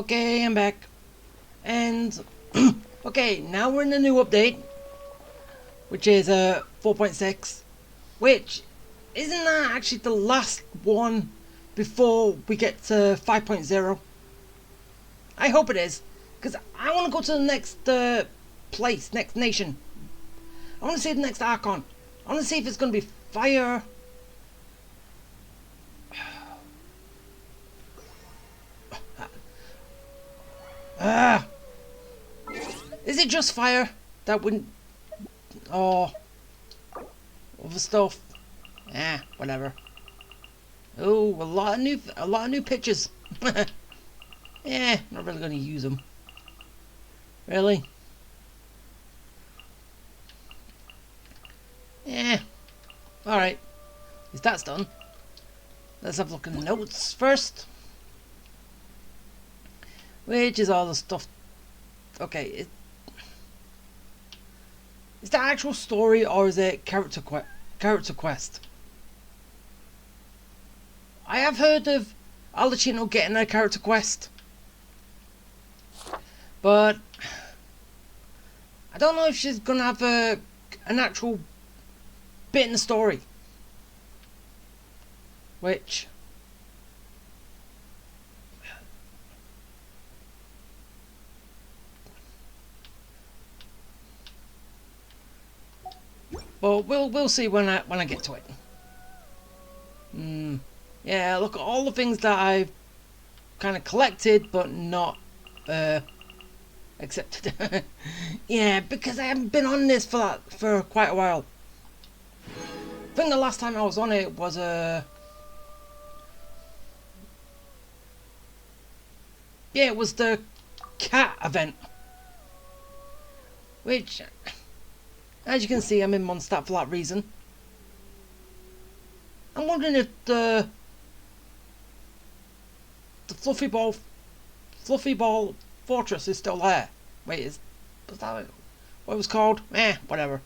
Okay, I'm back. And okay, now we're in the new update, which is 4.6, which isn't that actually the last one before we get to 5.0? I hope it is, because I want to go to the next place, next nation. I want to see the next Archon. I want to see if it's going to be fire. Ah! Is it just fire? That wouldn't... Oh. Other stuff. Whatever. Oh, a lot of new pictures. Not really gonna use them. Really? Alright. At least that's done. Let's have a look at the notes first. Which is all the stuff. Okay, is that actual story or is it character quest? I have heard of Arlecchino getting a character quest, but I don't know if she's gonna have an actual bit in the story. Which well, we'll see when I get to it. Yeah, look at all the things that I've kind of collected but not accepted. Yeah, because I haven't been on this for quite a while. I think the last time I was on it was yeah, it was the cat event, which, as you can see, I'm in Mondstadt for that reason. I'm wondering if the Fluffy Ball Fortress is still there. Wait, was that what it was called? Whatever.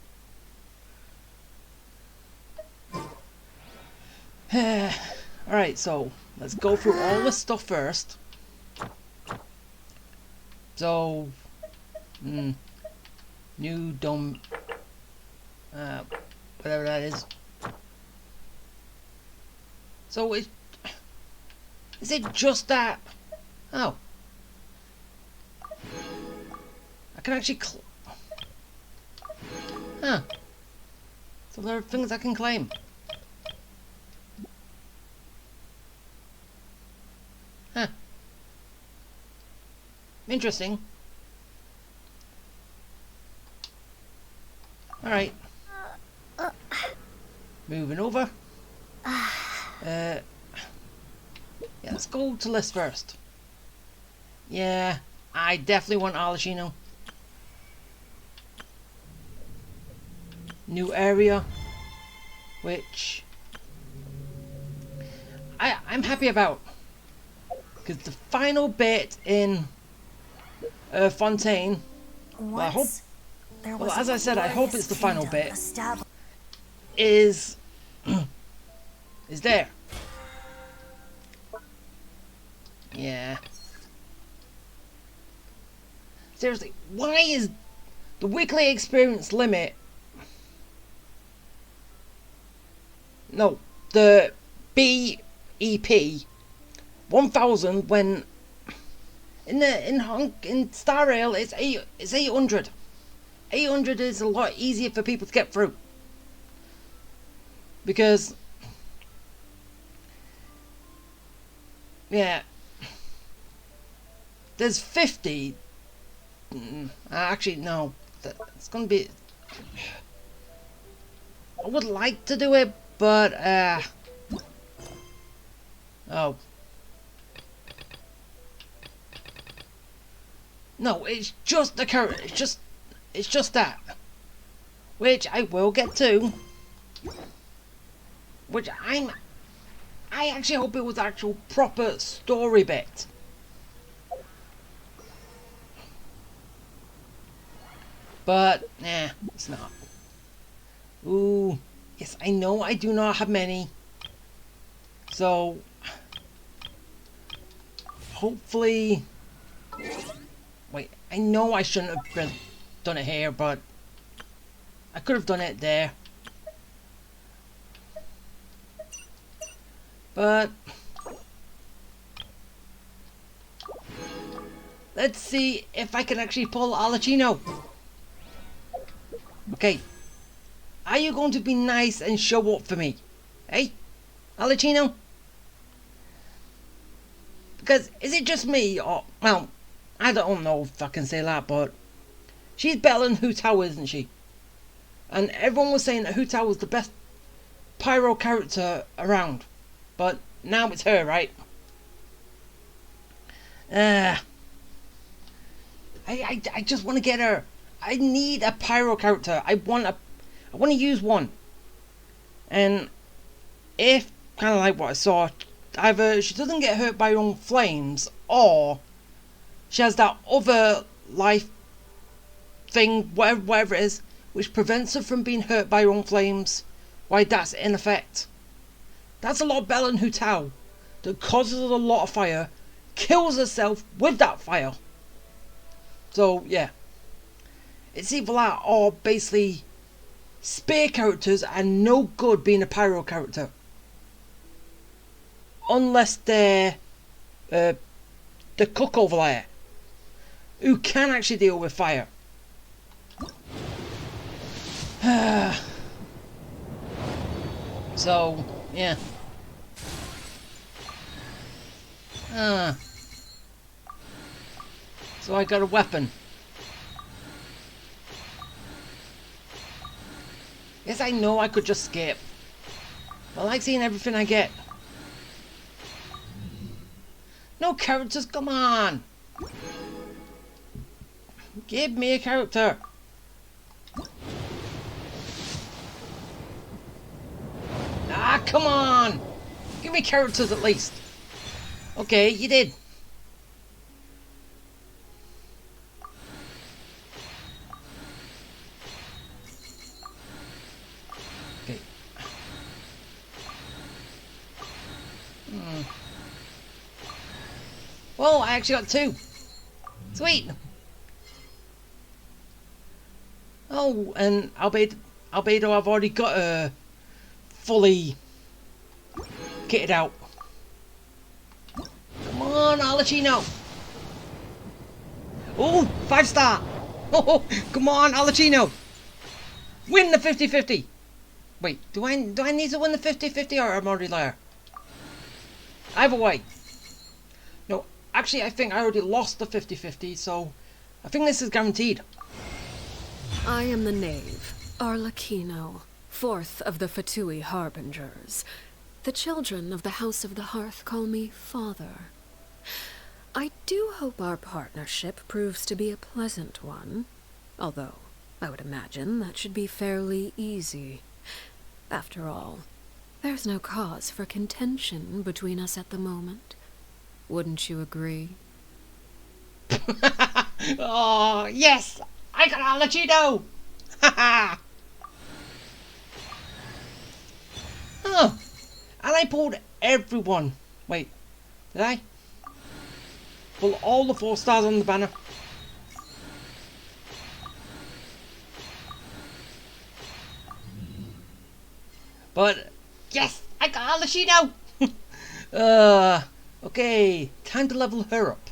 Alright, so let's go through all this stuff first. So, new dome, whatever that is. So is it just that? Oh, I can actually huh. So there are things I can claim. Huh. Interesting. Alright. Moving over. Yeah, let's go to list first. Yeah, I definitely want Arlecchino. New area, which I'm happy about, because the final bit in Fontaine. Well, I hope. Well, as I said, I hope it's the final bit. Is there? Yeah. Seriously, why is the weekly experience limit? No, the BEP 1000 when in Star Rail it's 800. 800 is a lot easier for people to get through, because yeah, there's 50. Actually no, it's gonna be, I would like to do it, but oh no, it's just the current, it's just that, which I will get to, which I actually hope it was actual proper story bit. But it's not. Ooh, yes, I know I do not have many. So hopefully Wait, I know I shouldn't have done it here, but I could have done it there. But let's see if I can actually pull Arlecchino. Okay. Are you going to be nice and show up for me? Hey, Arlecchino? Because is it just me, or, well, I don't know if I can say that, but she's better than Hu Tao, isn't she? And everyone was saying that Hu Tao was the best pyro character around. But now it's her, right? I just want to get her. I need a pyro character. I want to use one. And if, kind of like what I saw, either she doesn't get hurt by her own flames, or she has that other life thing, whatever it is, which prevents her from being hurt by her own flames. Why, that's in effect. That's a lot better than Hu Tao, that causes a lot of fire, kills herself with that fire. So yeah, it's either that or basically spear characters are no good being a pyro character, unless they're the cook over there, who can actually deal with fire. So yeah. So I got a weapon. Yes, I know I could just skip. I like seeing everything I get. No characters, come on! Give me a character! Ah, come on! Give me characters at least! Okay, you did. Okay. Well, I actually got 2. Sweet! Oh, and Albedo I've already got a fully kitted out. Come on, Arlecchino! Oh, 5-star! Oh, come on, Arlecchino! Win the 50-50! Wait, do I need to win the 50-50 or I'm already there? Either way. No, actually I think I already lost the 50-50, so I think this is guaranteed. I am the knave, Arlecchino, 4th of the F2P Harbingers. The children of the House of the Hearth call me Father. I do hope our partnership proves to be a pleasant one, although I would imagine that should be fairly easy. After all, there's no cause for contention between us at the moment. Wouldn't you agree? Oh, yes! I got Arlecchino! Haha! Oh, and I pulled everyone. Wait, did I? Pull all the 4 stars on the banner. But, yes! I got Arlecchino! Okay, time to level her up.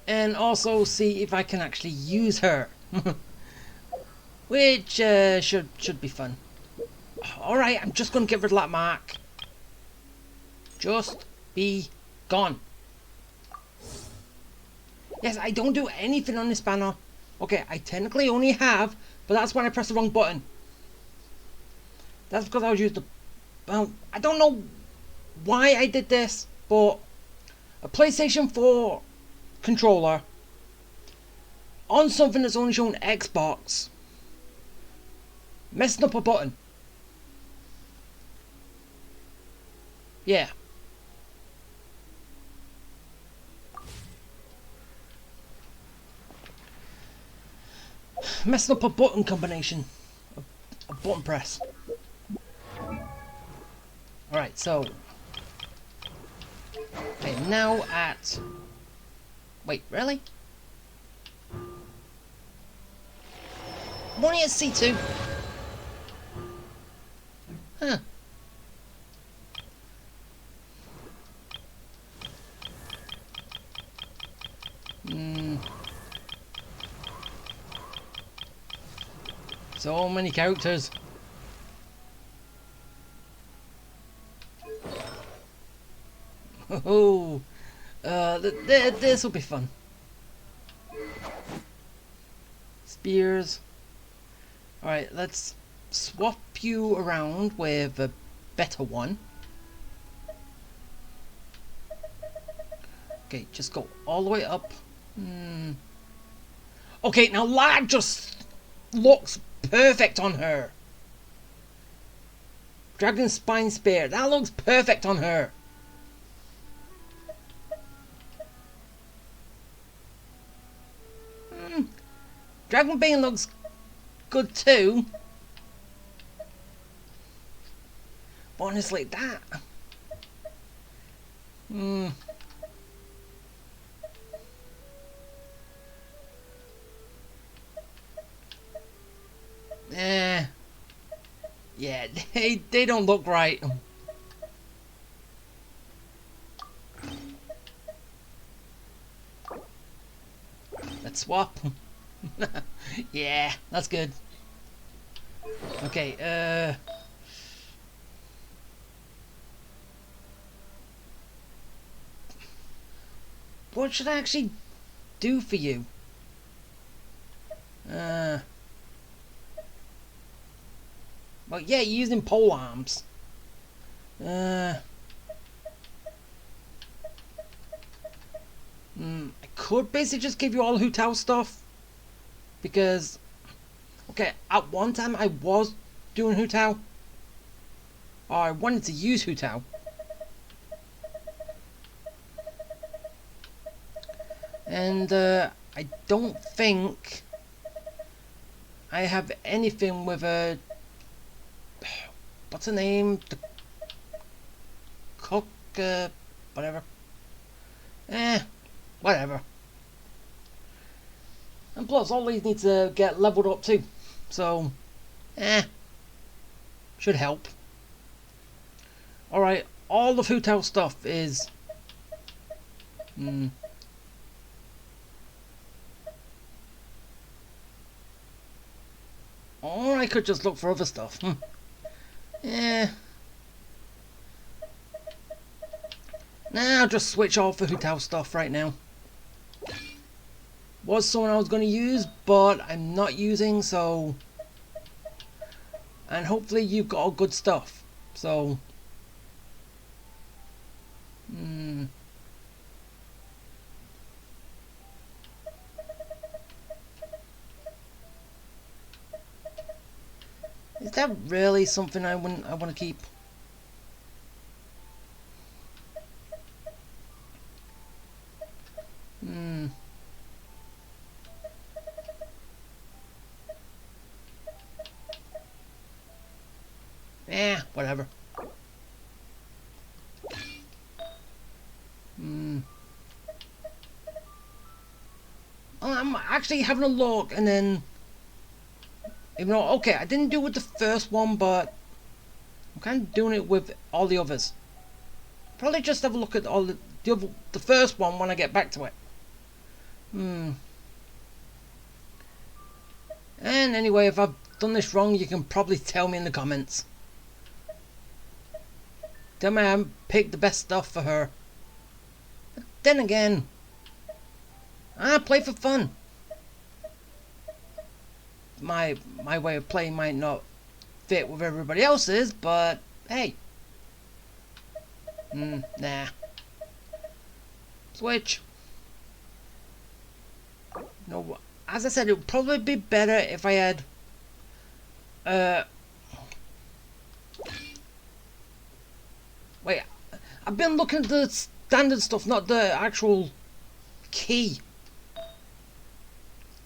And also see if I can actually use her. Which should be fun. Alright, I'm just gonna get rid of that mark. Just be gone. Yes, I don't do anything on this banner. Okay, I technically only have, but that's when I pressed the wrong button. That's because I was using the... Well, I don't know why I did this, but a PlayStation 4 controller on something that's only shown Xbox, messing up a button. Yeah. Messing up a button combination. A button press. Alright, so Okay, now at... Wait, really? I'm only at C2. Huh. So many characters. Oh, this will be fun. Spears. Alright, let's swap you around with a better one. Okay, just go all the way up. Okay, now that just looks perfect on her. Dragon Spine Spear, that looks perfect on her. Dragon Bane looks good too. But honestly, that... Yeah, they don't look right. Let's swap. Yeah, that's good. Okay, what should I actually do for you? Well, yeah, you're using pole arms. I could basically just give you all Hu Tao stuff. Because, okay, at one time I was doing Hu Tao. Or I wanted to use Hu Tao. And I don't think I have anything with a... What's her name? The cook, whatever. Whatever. And plus, all these need to get leveled up too. So, should help. Alright, all the Hu Tao stuff is... Or I could just look for other stuff. Yeah. Nah, I'll just switch off the Hu Tao stuff right now. Was someone I was going to use, but I'm not using, so... And hopefully you've got all good stuff. So... Is that really something I want to keep? Whatever. I'm actually having a look, and then... Even though, okay, I didn't do it with the first one, but... I'm kind of doing it with all the others. Probably just have a look at all the first one when I get back to it. And anyway, if I've done this wrong, you can probably tell me in the comments. Tell me I haven't picked the best stuff for her. But then again, I play for fun. My way of playing might not fit with everybody else's, but hey. Nah. Switch. No, as I said, it would probably be better if I had wait, I've been looking at the standard stuff, not the actual key.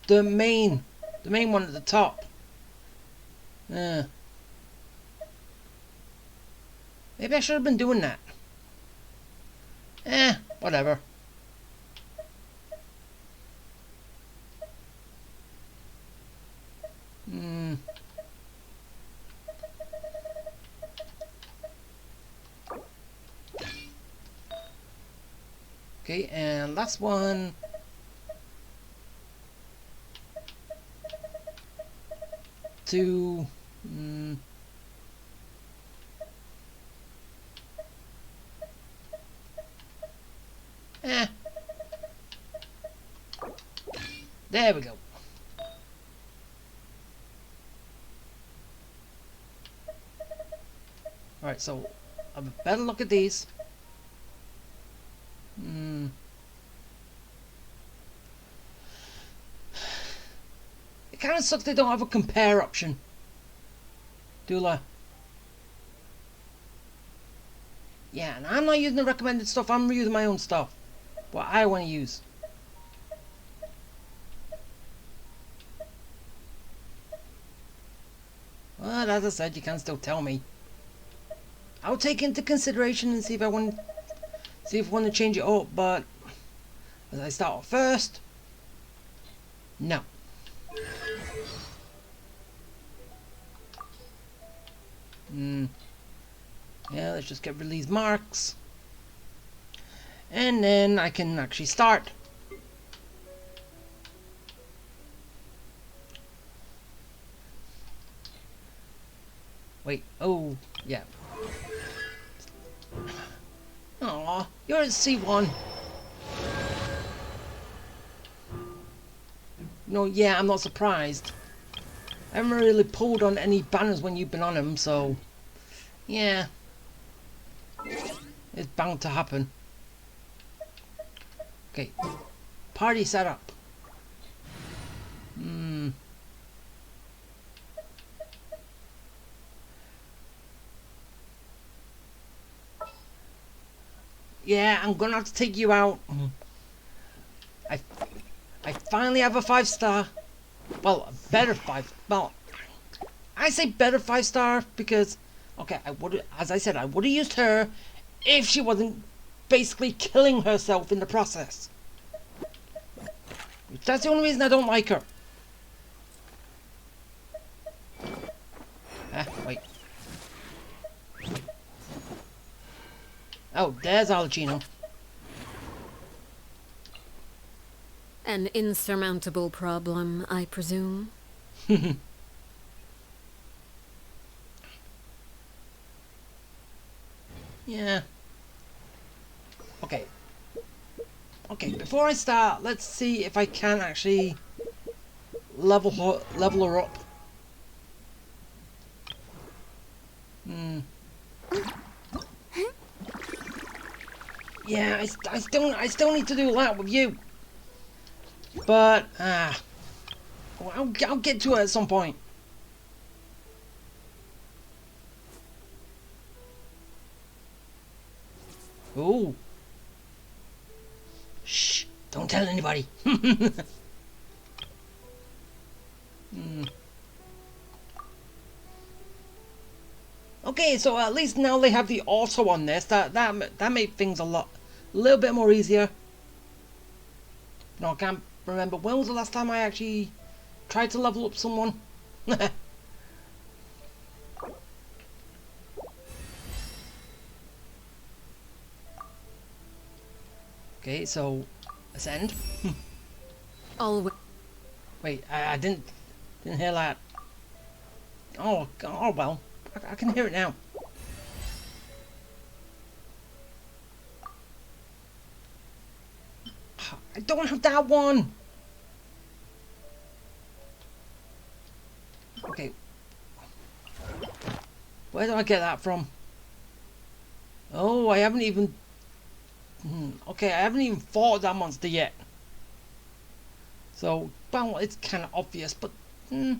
The main one at the top. Maybe I should have been doing that. Whatever. Okay, and last one. To there we go. Alright, so have a better look at these. It kind of sucks they don't have a compare option. Dula. Yeah, and I'm not using the recommended stuff, I'm using my own stuff. What I want to use. Well, as I said, you can still tell me. I'll take into consideration and see if I want to change it up, but as I start off first, no. Yeah, let's just get rid of these marks. And then I can actually start. Wait, oh, yeah. Aw, you're at C1. No, yeah, I'm not surprised. I haven't really pulled on any banners when you've been on them, so yeah, it's bound to happen. Okay, party setup. Yeah, I'm gonna have to take you out. I finally have a 5-star. Well, a better 5. Well, I say better 5-star because, okay, I would, as I said, I would have used her if she wasn't basically killing herself in the process. That's the only reason I don't like her. Wait. Oh, there's Arlecchino. An insurmountable problem, I presume? Yeah. Okay. Okay, before I start, let's see if I can actually level her up. Yeah, I still need to do that with you. But I'll get to it at some point. Ooh. Shh! Don't tell anybody. Okay, so at least now they have the auto on this. That made things a little bit more easier. No, I can't remember when was the last time I actually tried to level up someone. Okay, so ascend. Wait, I didn't hear that. Oh well, I can hear it now. I don't have that one. Okay, where do I get that from? Oh, I haven't even. Okay, I haven't even fought that monster yet. So, well, it's kind of obvious, but oh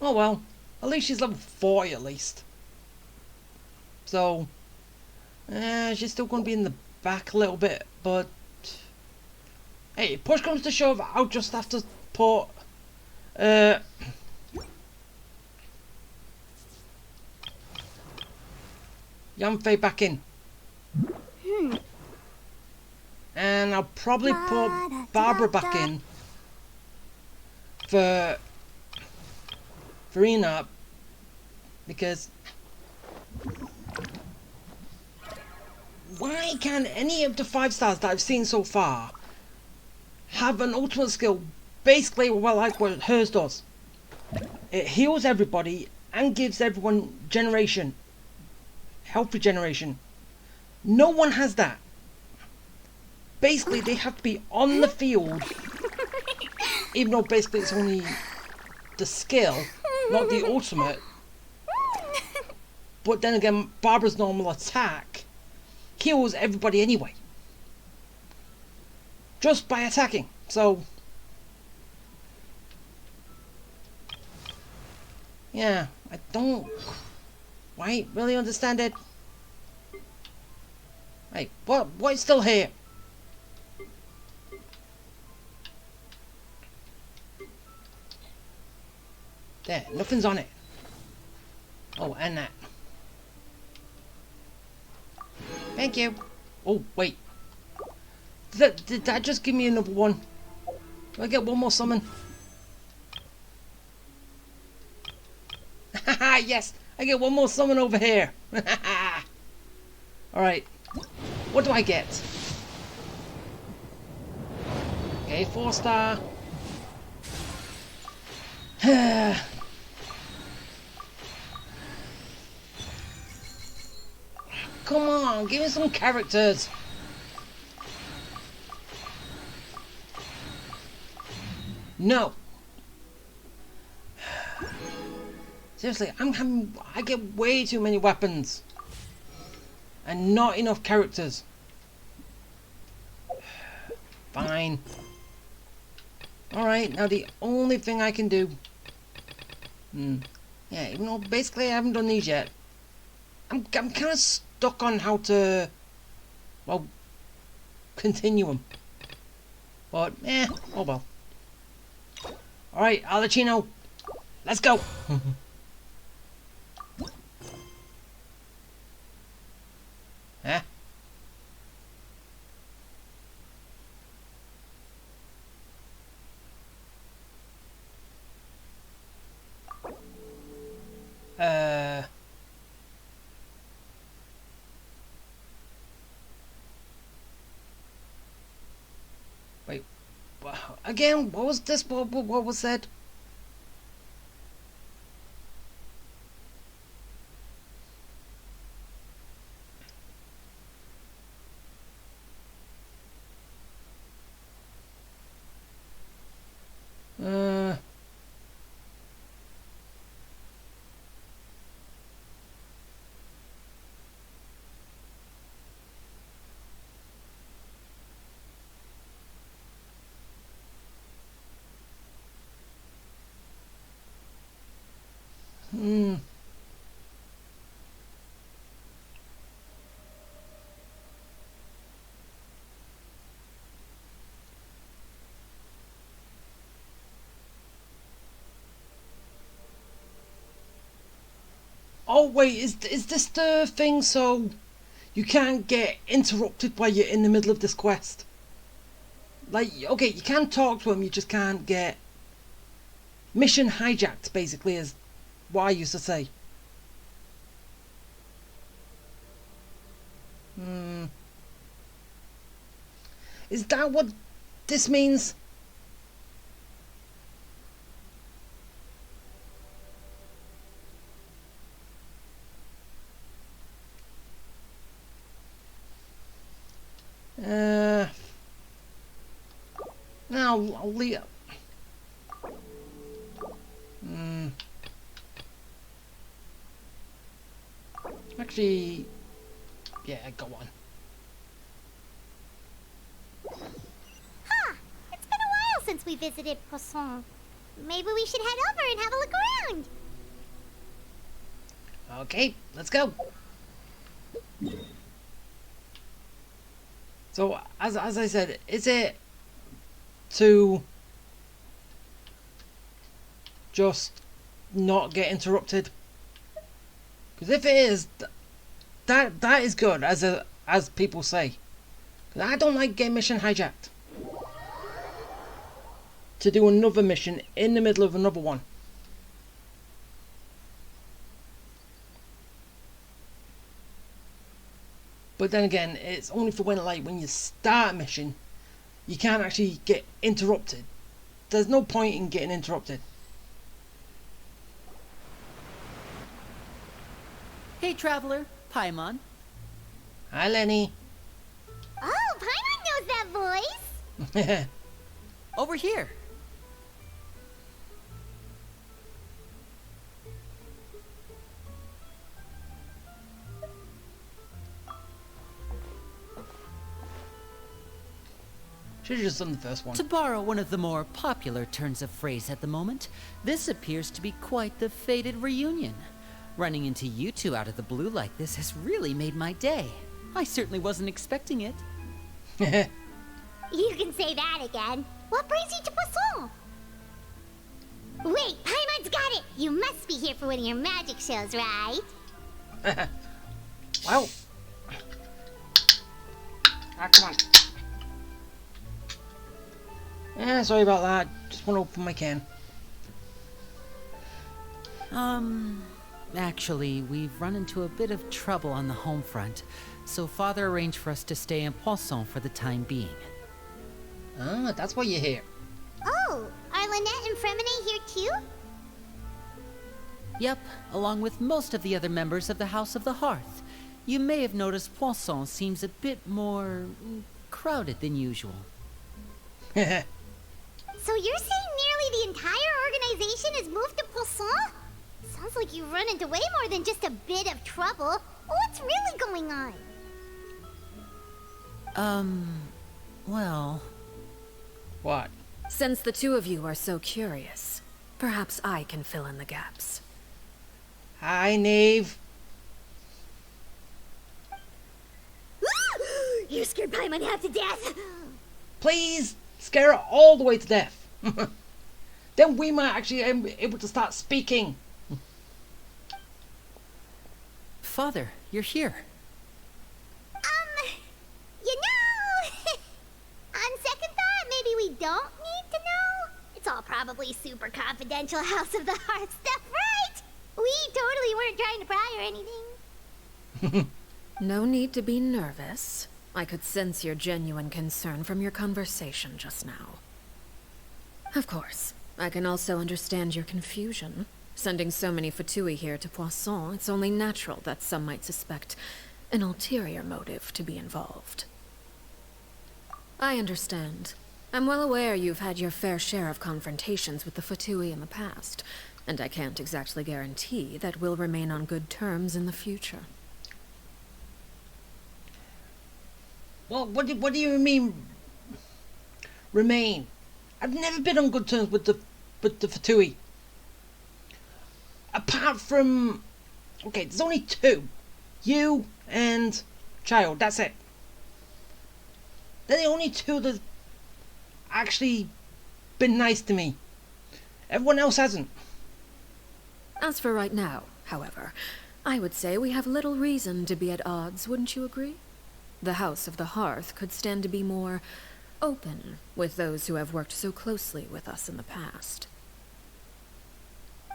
well. At least she's level 40 at least. So, she's still going to be in the back a little bit, but hey, if push comes to shove, I'll just have to put Yanfei back in. And I'll probably put Barbara back in for Ina, because why can't any of the 5 stars that I've seen so far have an ultimate skill basically well like what hers does? It heals everybody and gives everyone generation, health regeneration. No one has that. Basically they have to be on the field, even though basically it's only the skill, not the ultimate. But then again, Barbara's normal attack heals everybody anyway, just by attacking. So yeah, I don't quite really understand it. Hey, what's still here? There, nothing's on it. Oh, and that. Thank you. Oh, wait. Did that just give me another one? Do I get one more summon? Haha, yes! I get one more summon over here! Alright. What do I get? Okay, 4 star. Come on, give me some characters. No. Seriously, I get way too many weapons and not enough characters. Fine. Alright, now the only thing I can do. Yeah, even though basically I haven't done these yet. I'm kind of stuck on how to, well, continue them. But, oh well. Alright, Arlecchino, let's go! Huh? Wait, again, what was this? What was said? Oh wait, is this the thing so you can't get interrupted while you're in the middle of this quest? Like, okay, you can talk to him, you just can't get mission hijacked, basically, is what I used to say. Is that what this means? Now I'll leave. Actually, yeah, go on. Huh, it's been a while since we visited Poisson. Maybe we should head over and have a look around. Okay, let's go. So, as I said, is it to just not get interrupted? Because if it is, that is good, as people say. 'Cause I don't like getting mission hijacked. To do another mission in the middle of another one. But then again, it's only for when you start a mission, you can't actually get interrupted. There's no point in getting interrupted. Hey, traveler, Paimon. Hi, Lenny. Oh, Paimon knows that voice. Over here. Should've just done the first one. To borrow one of the more popular turns of phrase at the moment, this appears to be quite the fated reunion. Running into you two out of the blue like this has really made my day. I certainly wasn't expecting it. You can say that again. What brings you to Poisson? Wait, Paimon's got it. You must be here for one of your magic shows, right? Well. Come on. Sorry about that. Just want to open my can. Actually, we've run into a bit of trouble on the home front, so Father arranged for us to stay in Poisson for the time being. Ah, that's why you're here. Oh, are Lynette and Fremine here too? Yep, along with most of the other members of the House of the Hearth. You may have noticed Poisson seems a bit more crowded than usual. So you're saying nearly the entire organization has moved to Poisson? Sounds like you've run into way more than just a bit of trouble. What's really going on? Well... What? Since the two of you are so curious, perhaps I can fill in the gaps. Hi, Nave. You scared Paimon half to death. Please scare her all the way to death. Then we might actually be able to start speaking. Father, you're here. You know, on second thought, maybe we don't need to know. It's all probably super confidential House of the Hearth stuff, right? We totally weren't trying to pry or anything. No need to be nervous. I could sense your genuine concern from your conversation just now. Of course, I can also understand your confusion. Sending so many Fatui here to Poisson, it's only natural that some might suspect an ulterior motive to be involved. I understand. I'm well aware you've had your fair share of confrontations with the Fatui in the past, and I can't exactly guarantee that we'll remain on good terms in the future. Well, what do you mean, remain? I've never been on good terms with the Fatui. Apart from, okay, there's only two, you and Child. That's it. They're the only two that actually been nice to me. Everyone else hasn't. As for right now, however, I would say we have little reason to be at odds, wouldn't you agree? The House of the Hearth could stand to be more open with those who have worked so closely with us in the past.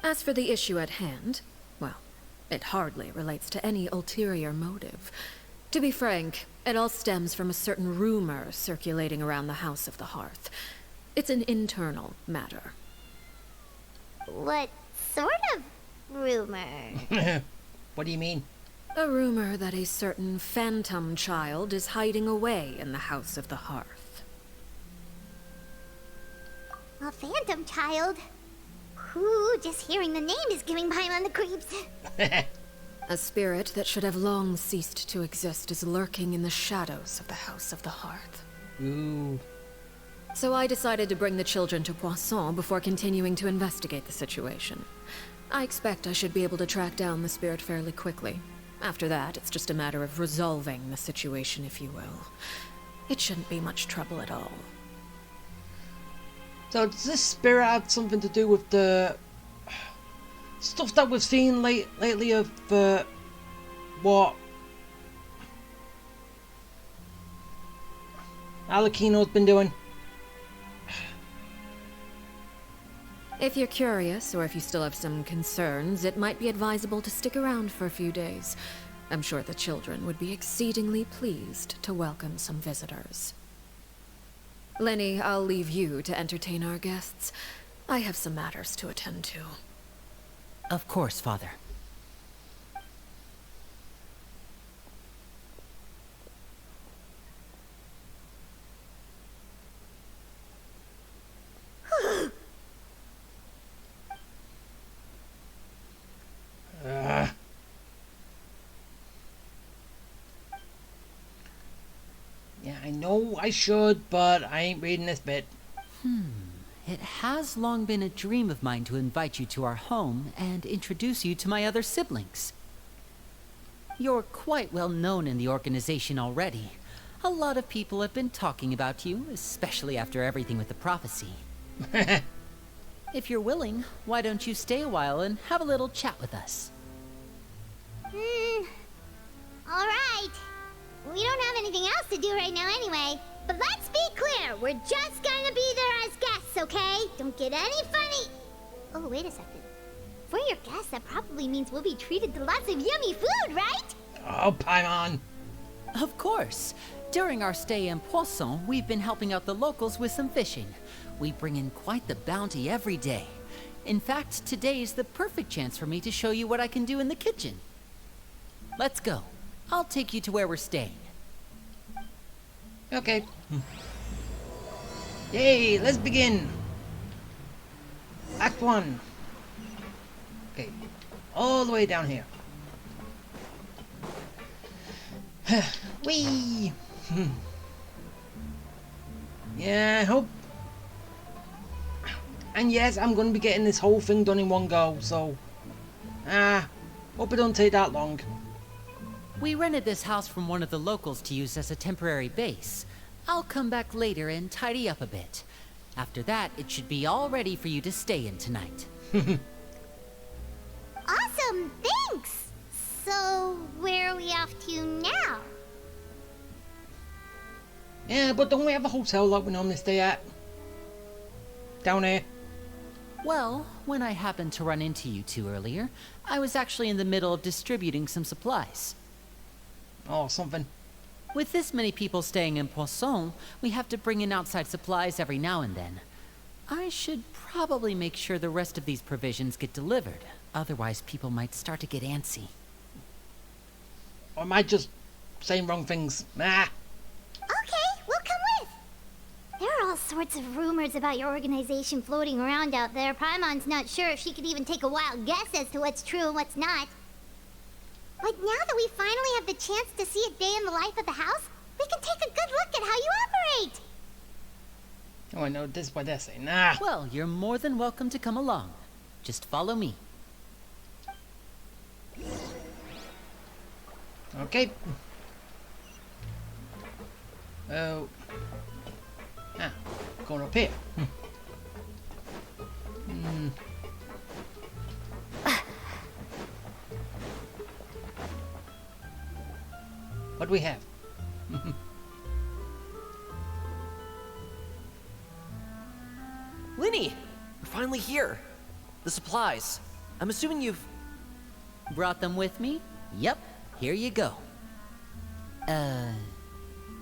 As for the issue at hand, well, it hardly relates to any ulterior motive. To be frank, it all stems from a certain rumor circulating around the House of the Hearth. It's an internal matter. What sort of rumor? What do you mean? A rumor that a certain phantom child is hiding away in the House of the Hearth. A phantom child? Ooh, just hearing the name is giving Paimon the creeps. A spirit that should have long ceased to exist is lurking in the shadows of the House of the Hearth. Ooh. So I decided to bring the children to Poisson before continuing to investigate the situation. I expect I should be able to track down the spirit fairly quickly. After that, it's just a matter of resolving the situation, if you will. It shouldn't be much trouble at all. So does this spirit have something to do with the stuff that we've seen lately of what Arlecchino's been doing. If you're curious, or if you still have some concerns, it might be advisable to stick around for a few days. I'm sure the children would be exceedingly pleased to welcome some visitors. Lenny, I'll leave you to entertain our guests. I have some matters to attend to. Of course, Father. Yeah, I know I should, but I ain't reading this bit. It has long been a dream of mine to invite you to our home and introduce you to my other siblings. You're quite well known in the organization already. A lot of people have been talking about you, especially after everything with the prophecy. If you're willing, why don't you stay a while and have a little chat with us? Alright. We don't have anything else to do right now anyway. But let's be clear, we're just gonna be there as guests, okay? Don't get any funny... Oh, wait a second. For your guests, that probably means we'll be treated to lots of yummy food, right? Oh, Paimon. Of course. During our stay in Poisson, we've been helping out the locals with some fishing. We bring in quite the bounty every day. In fact, today is the perfect chance for me to show you what I can do in the kitchen. Let's go. I'll take you to where we're staying. Okay. Yay, let's begin. Act 1. Okay, all the way down here. Whee! Yeah, I hope. And yes, I'm going to be getting this whole thing done in one go, so... hope it don't take that long. We rented this house from one of the locals to use as a temporary base. I'll come back later and tidy up a bit. After that, it should be all ready for you to stay in tonight. Awesome, thanks! So, where are we off to now? Yeah, but don't we have a hotel like we normally stay at? Down here. Well, when I happened to run into you two earlier, I was actually in the middle of distributing some supplies. Oh, something. With this many people staying in Poisson, we have to bring in outside supplies every now and then. I should probably make sure the rest of these provisions get delivered. Otherwise, people might start to get antsy. Or am I just saying wrong things? Okay, we'll come with. There are all sorts of rumors about your organization floating around out there. Paimon's not sure if she could even take a wild guess as to what's true and what's not. But now that we finally have the chance to see a day in the life of the house, we can take a good look at how you operate. Oh, I know this is what they're saying. Nah. Well, you're more than welcome to come along. Just follow me. Okay. Oh. Going up here. What do we have? Linny! We're finally here. The supplies. I'm assuming you've... Brought them with me? Yep, here you go.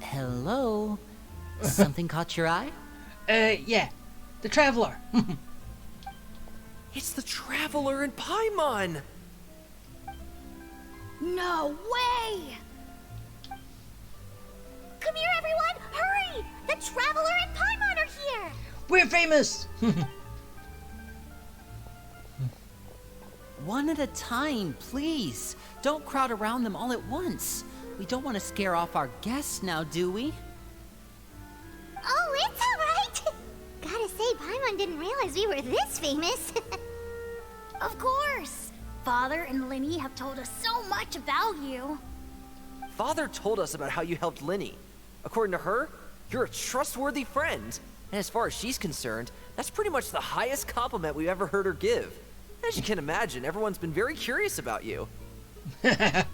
Hello? Something caught your eye? Yeah. The Traveler. It's the Traveler in Paimon! No way! Come here, everyone! Hurry! The Traveler and Paimon are here! We're famous! One at a time, please. Don't crowd around them all at once. We don't want to scare off our guests now, do we? Oh, it's alright! Gotta say, Paimon didn't realize we were this famous. Of course! Father and Linny have told us so much about you. Father told us about how you helped Linny. According to her, you're a trustworthy friend. And as far as she's concerned, that's pretty much the highest compliment we've ever heard her give. As you can imagine, everyone's been very curious about you. I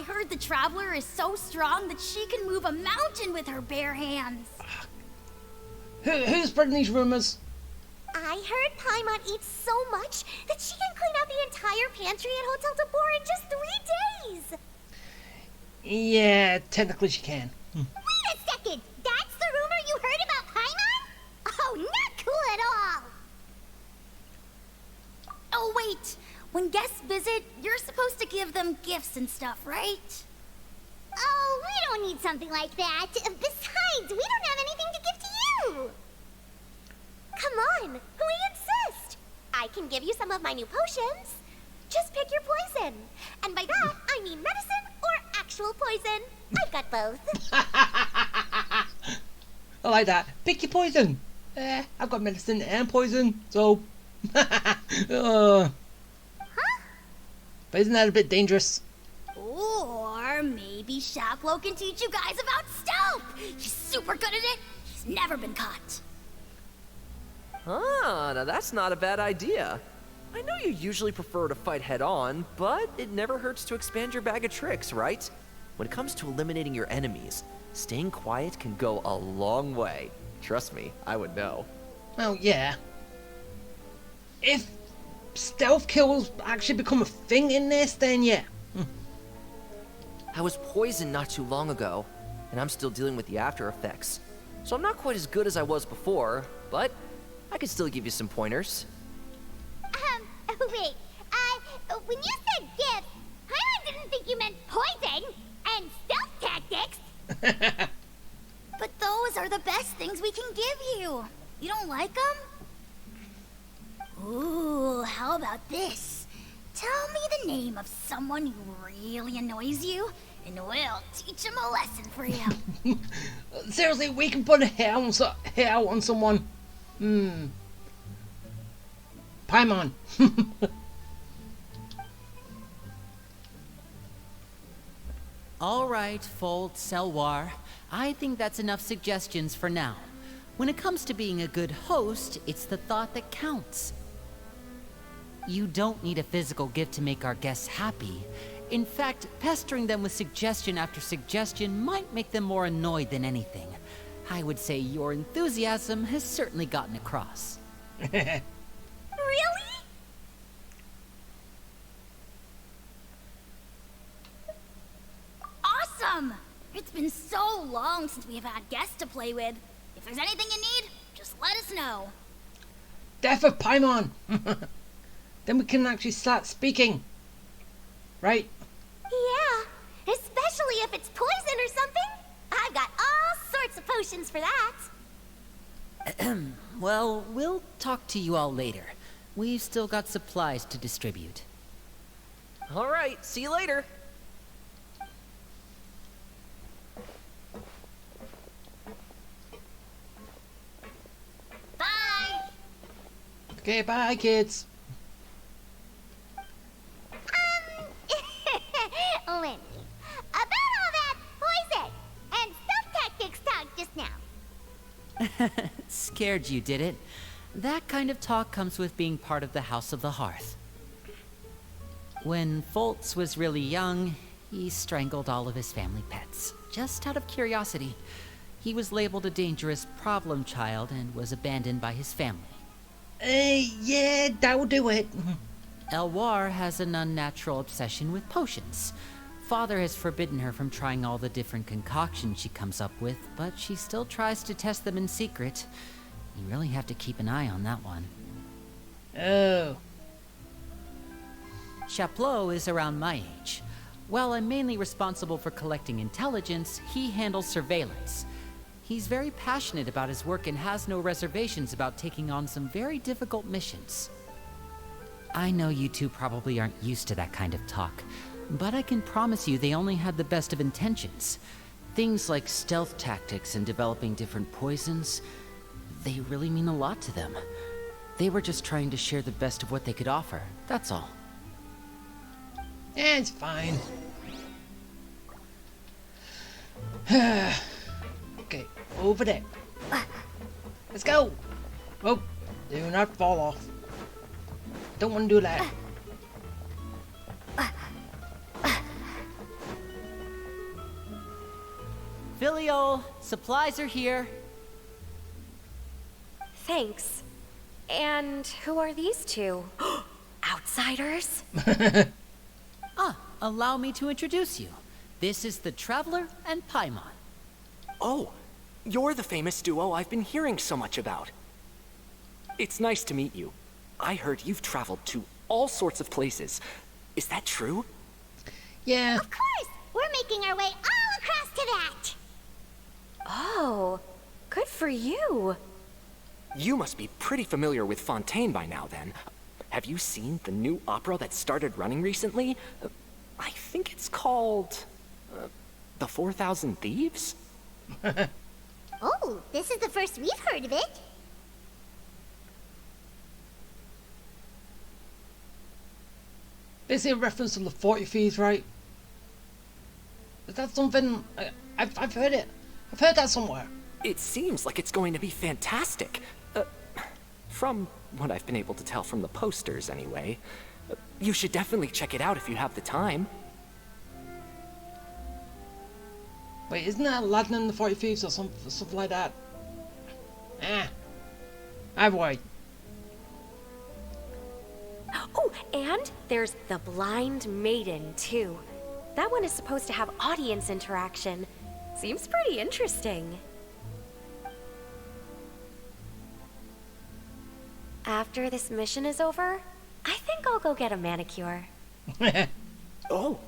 heard the Traveler is so strong that she can move a mountain with her bare hands. Who's spreading these rumors? I heard Paimon eats so much that she can clean out the entire pantry at Hotel de Boer in just 3 days. Yeah, technically she can. Wait a second! That's the rumor you heard about Paimon? Oh, not cool at all! Oh, wait. When guests visit, you're supposed to give them gifts and stuff, right? Oh, we don't need something like that. Besides, we don't have anything to give to you. Come on, we insist. I can give you some of my new potions. Just pick your poison. And by that, I mean medicine or actual poison. I've got both. I like that. Pick your poison. I've got medicine and poison, so... Huh? But isn't that a bit dangerous? Or maybe Shaplo can teach you guys about stealth. He's super good at it. He's never been caught. Ah, now that's not a bad idea. I know you usually prefer to fight head on, but it never hurts to expand your bag of tricks, right? When it comes to eliminating your enemies, staying quiet can go a long way. Trust me, I would know. Well, yeah. If stealth kills actually become a thing in this, then yeah. I was poisoned not too long ago, and I'm still dealing with the after effects. So I'm not quite as good as I was before, but I can still give you some pointers. Wait, when you said gifts, Paimon didn't think you meant poison and stealth tactics. But those are the best things we can give you. You don't like them? Ooh, how about this? Tell me the name of someone who really annoys you, and we'll teach him a lesson for you. Seriously, we can put a hair on someone. Paimon. All right, Fold, Selwar. I think that's enough suggestions for now. When it comes to being a good host, it's the thought that counts. You don't need a physical gift to make our guests happy. In fact, pestering them with suggestion after suggestion might make them more annoyed than anything. I would say your enthusiasm has certainly gotten across. Really? Awesome! It's been so long since we've had guests to play with. If there's anything you need, just let us know. Death of Paimon. Then we can actually start speaking. Right? Yeah, especially if it's poison or something. I've got all sorts of potions for that. Well, we'll talk to you all later. We've still got supplies to distribute. All right, see you later. Bye! Okay, bye, kids. Lindy, about all that poison and stealth tactics talk just now. Scared you, did it? That kind of talk comes with being part of the House of the Hearth. When Foltz was really young, he strangled all of his family pets, just out of curiosity. He was labeled a dangerous problem child and was abandoned by his family. Yeah, that'll do it. Elwar has an unnatural obsession with potions. Father has forbidden her from trying all the different concoctions she comes up with, but she still tries to test them in secret. You really have to keep an eye on that one. Oh. Chaplot is around my age. While I'm mainly responsible for collecting intelligence, he handles surveillance. He's very passionate about his work and has no reservations about taking on some very difficult missions. I know you two probably aren't used to that kind of talk, but I can promise you they only had the best of intentions. Things like stealth tactics and developing different poisons, they really mean a lot to them. They were just trying to share the best of what they could offer, that's all. Yeah, it's fine. Okay, over there. Let's go. Oh, do not fall off. Don't want to do that. Filial, supplies are here. Thanks. And who are these two? Outsiders? Allow me to introduce you. This is the Traveler and Paimon. Oh, you're the famous duo I've been hearing so much about. It's nice to meet you. I heard you've traveled to all sorts of places. Is that true? Yeah. Of course! We're making our way all across to that! Oh, good for you. You must be pretty familiar with Fontaine by now, then. Have you seen the new opera that started running recently? I think it's called... The 4,000 Thieves? Oh, this is the first we've heard of it. This is a reference to the 40 Thieves, right? Is that something... I've heard it. I've heard that somewhere. It seems like it's going to be fantastic. From what I've been able to tell from the posters, anyway. You should definitely check it out if you have the time. Wait, isn't that Aladdin and the 40 Thieves or something like that? Either way. Oh, and there's the Blind Maiden, too. That one is supposed to have audience interaction. Seems pretty interesting. After this mission is over, I think I'll go get a manicure. Oh,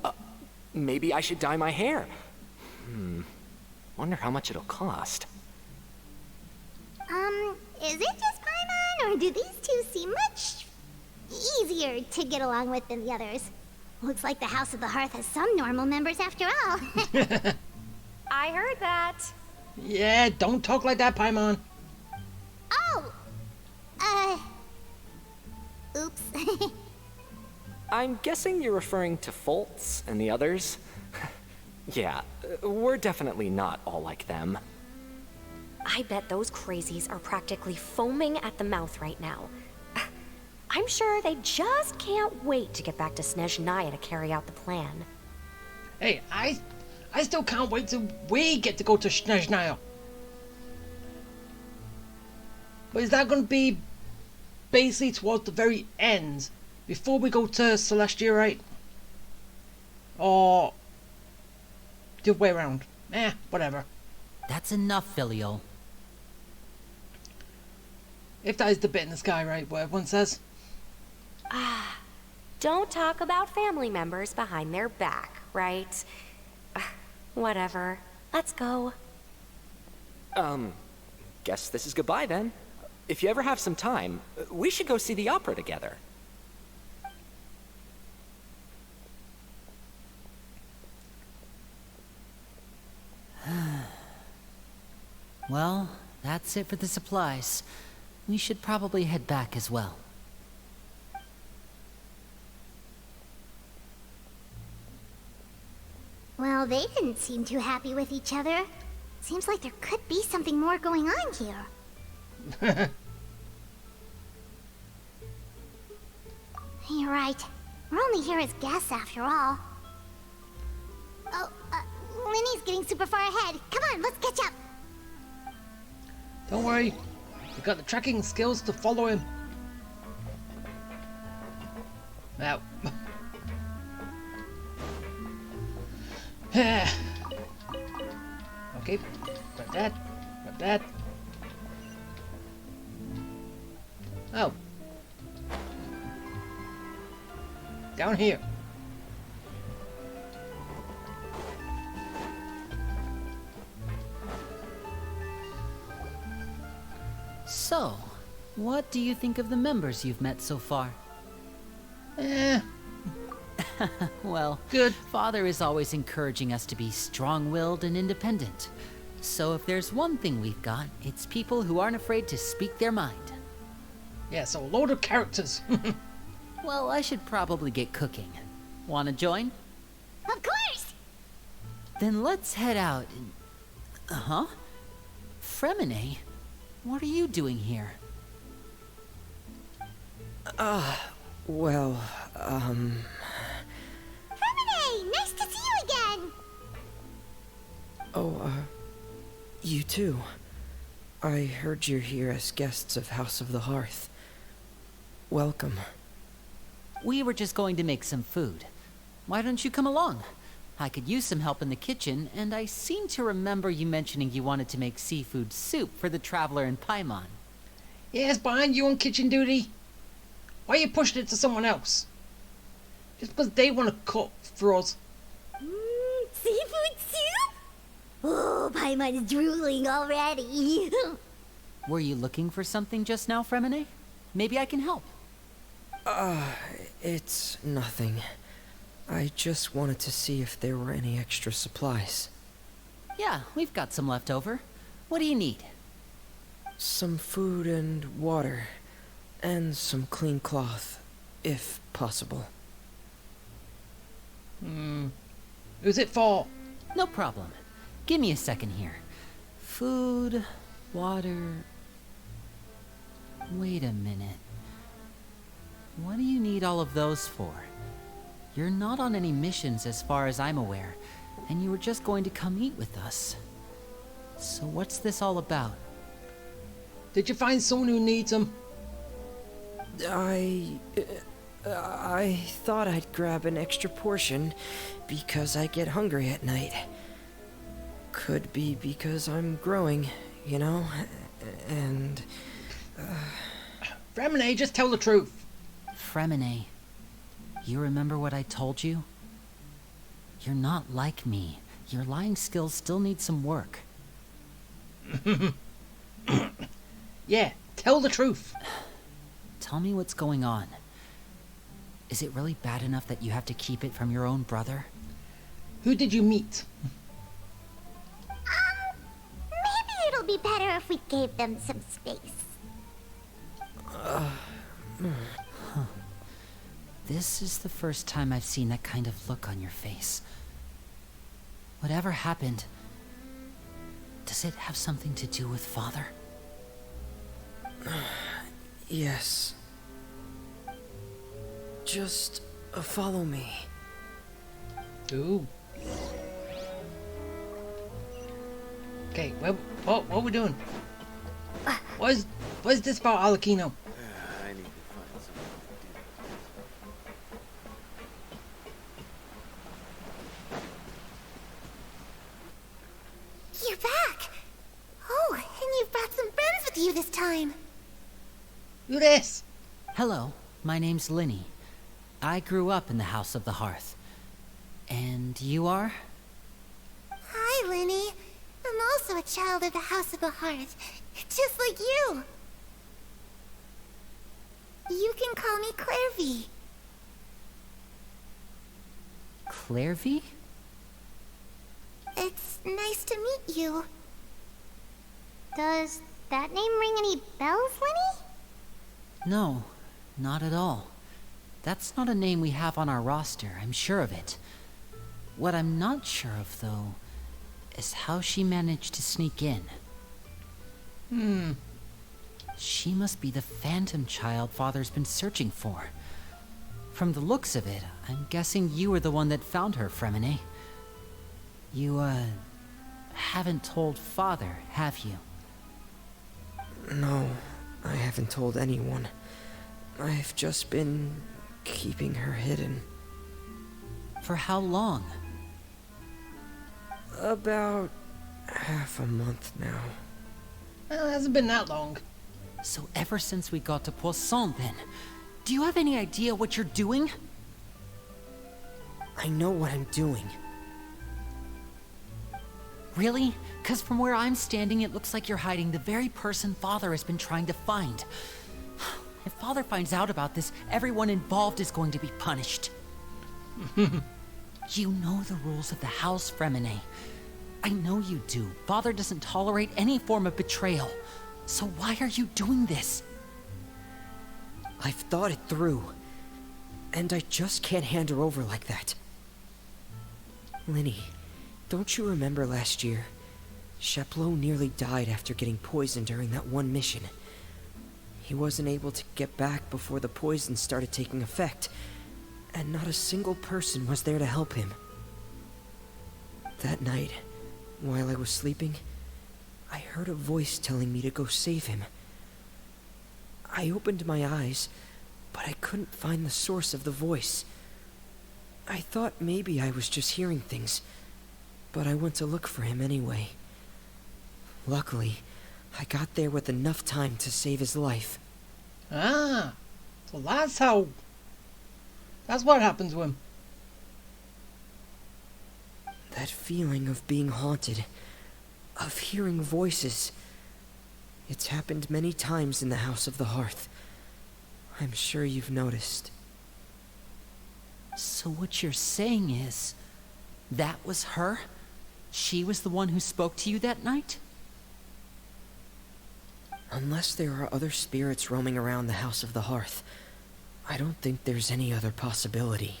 maybe I should dye my hair. Wonder how much it'll cost. Is it just Paimon, or do these two seem much easier to get along with than the others? Looks like the House of the Hearth has some normal members after all. I heard that. Yeah, don't talk like that, Paimon. Oh! Oops. I'm guessing you're referring to Foltz and the others? Yeah, we're definitely not all like them. I bet those crazies are practically foaming at the mouth right now. I'm sure they just can't wait to get back to Snezhnaya to carry out the plan. Hey, I still can't wait till we get to go to Snezhnaya. But is that going to be basically towards the very end, before we go to Celestia, right? Or the other way around? Whatever. That's enough, Filial. If that is the bit in the sky, right, what everyone says. Don't talk about family members behind their back, right? Whatever. Let's go. Guess this is goodbye then. If you ever have some time, we should go see the opera together. Well, that's it for the supplies. We should probably head back as well. Well, they didn't seem too happy with each other. Seems like there could be something more going on here. You're right. We're only here as guests after all. Oh, Linny's getting super far ahead. Come on, let's catch up. Don't worry. We got the tracking skills to follow him. Now. Okay, grab that, grab that. Oh. Down here. So, what do you think of the members you've met so far? Well, Good. Father is always encouraging us to be strong-willed and independent. So if there's one thing we've got, it's people who aren't afraid to speak their mind. Yeah, so a load of characters. Well, I should probably get cooking. Wanna join? Of course! Then let's head out and... Uh-huh? Fremine? What are you doing here? Well, Femine, nice to see you again! You too. I heard you're here as guests of House of the Hearth. Welcome. We were just going to make some food. Why don't you come along? I could use some help in the kitchen, and I seem to remember you mentioning you wanted to make seafood soup for the traveler in Paimon. Yes, behind you on kitchen duty. Why are you pushing it to someone else? Just because they want to cook for us. Seafood soup? Oh, Paimon's drooling already. Were you looking for something just now, Fremine? Maybe I can help. It's nothing. I just wanted to see if there were any extra supplies. Yeah, we've got some left over. What do you need? Some food and water. And some clean cloth, if possible. Who's it for? No problem. Give me a second here. Food, water... Wait a minute. What do you need all of those for? You're not on any missions as far as I'm aware, and you were just going to come eat with us. So what's this all about? Did you find someone who needs them? I thought I'd grab an extra portion because I get hungry at night. Could be because I'm growing, you know, and... Fremine, just tell the truth. Fremine, you remember what I told you? You're not like me. Your lying skills still need some work. Yeah, tell the truth. Tell me what's going on. Is it really bad enough that you have to keep it from your own brother? Who did you meet? Maybe it'll be better if we gave them some space. This is the first time I've seen that kind of look on your face. Whatever happened, does it have something to do with Father? Yes. Just follow me. Ooh. Okay, what are we doing? What is this about Arlecchino? I need to find someone to do You're back! Oh, and you've brought some friends with you this time. Who this? Hello, my name's Linny. I grew up in the House of the Hearth. And you are? Hi, Linny. I'm also a child of the House of the Hearth, just like you. You can call me Clairvy. Clairvy? It's nice to meet you. Does that name ring any bells, Linny? No, not at all. That's not a name we have on our roster, I'm sure of it. What I'm not sure of, though, is how she managed to sneak in. She must be the phantom child Father's been searching for. From the looks of it, I'm guessing you were the one that found her, Fremine. You, haven't told Father, have you? No, I haven't told anyone. I've just been keeping her hidden. For how long? About half a month now. Well, it hasn't been that long. So ever since we got to Poisson, then, do you have any idea what you're doing? I know what I'm doing. Really? 'Cause from where I'm standing, it looks like you're hiding the very person Father has been trying to find. If Father finds out about this, everyone involved is going to be punished. You know the rules of the house, Fremine. I know you do. Father doesn't tolerate any form of betrayal. So why are you doing this? I've thought it through. And I just can't hand her over like that. Linny, don't you remember last year? Chaplot nearly died after getting poisoned during that one mission. He wasn't able to get back before the poison started taking effect, and not a single person was there to help him. That night, while I was sleeping, I heard a voice telling me to go save him. I opened my eyes, but I couldn't find the source of the voice. I thought maybe I was just hearing things, but I went to look for him anyway. Luckily, I got there with enough time to save his life. Ah, so that's what happens to him. That feeling of being haunted, of hearing voices, it's happened many times in the House of the Hearth. I'm sure you've noticed. So what you're saying is, that was her? She was the one who spoke to you that night? Unless there are other spirits roaming around the House of the Hearth, I don't think there's any other possibility.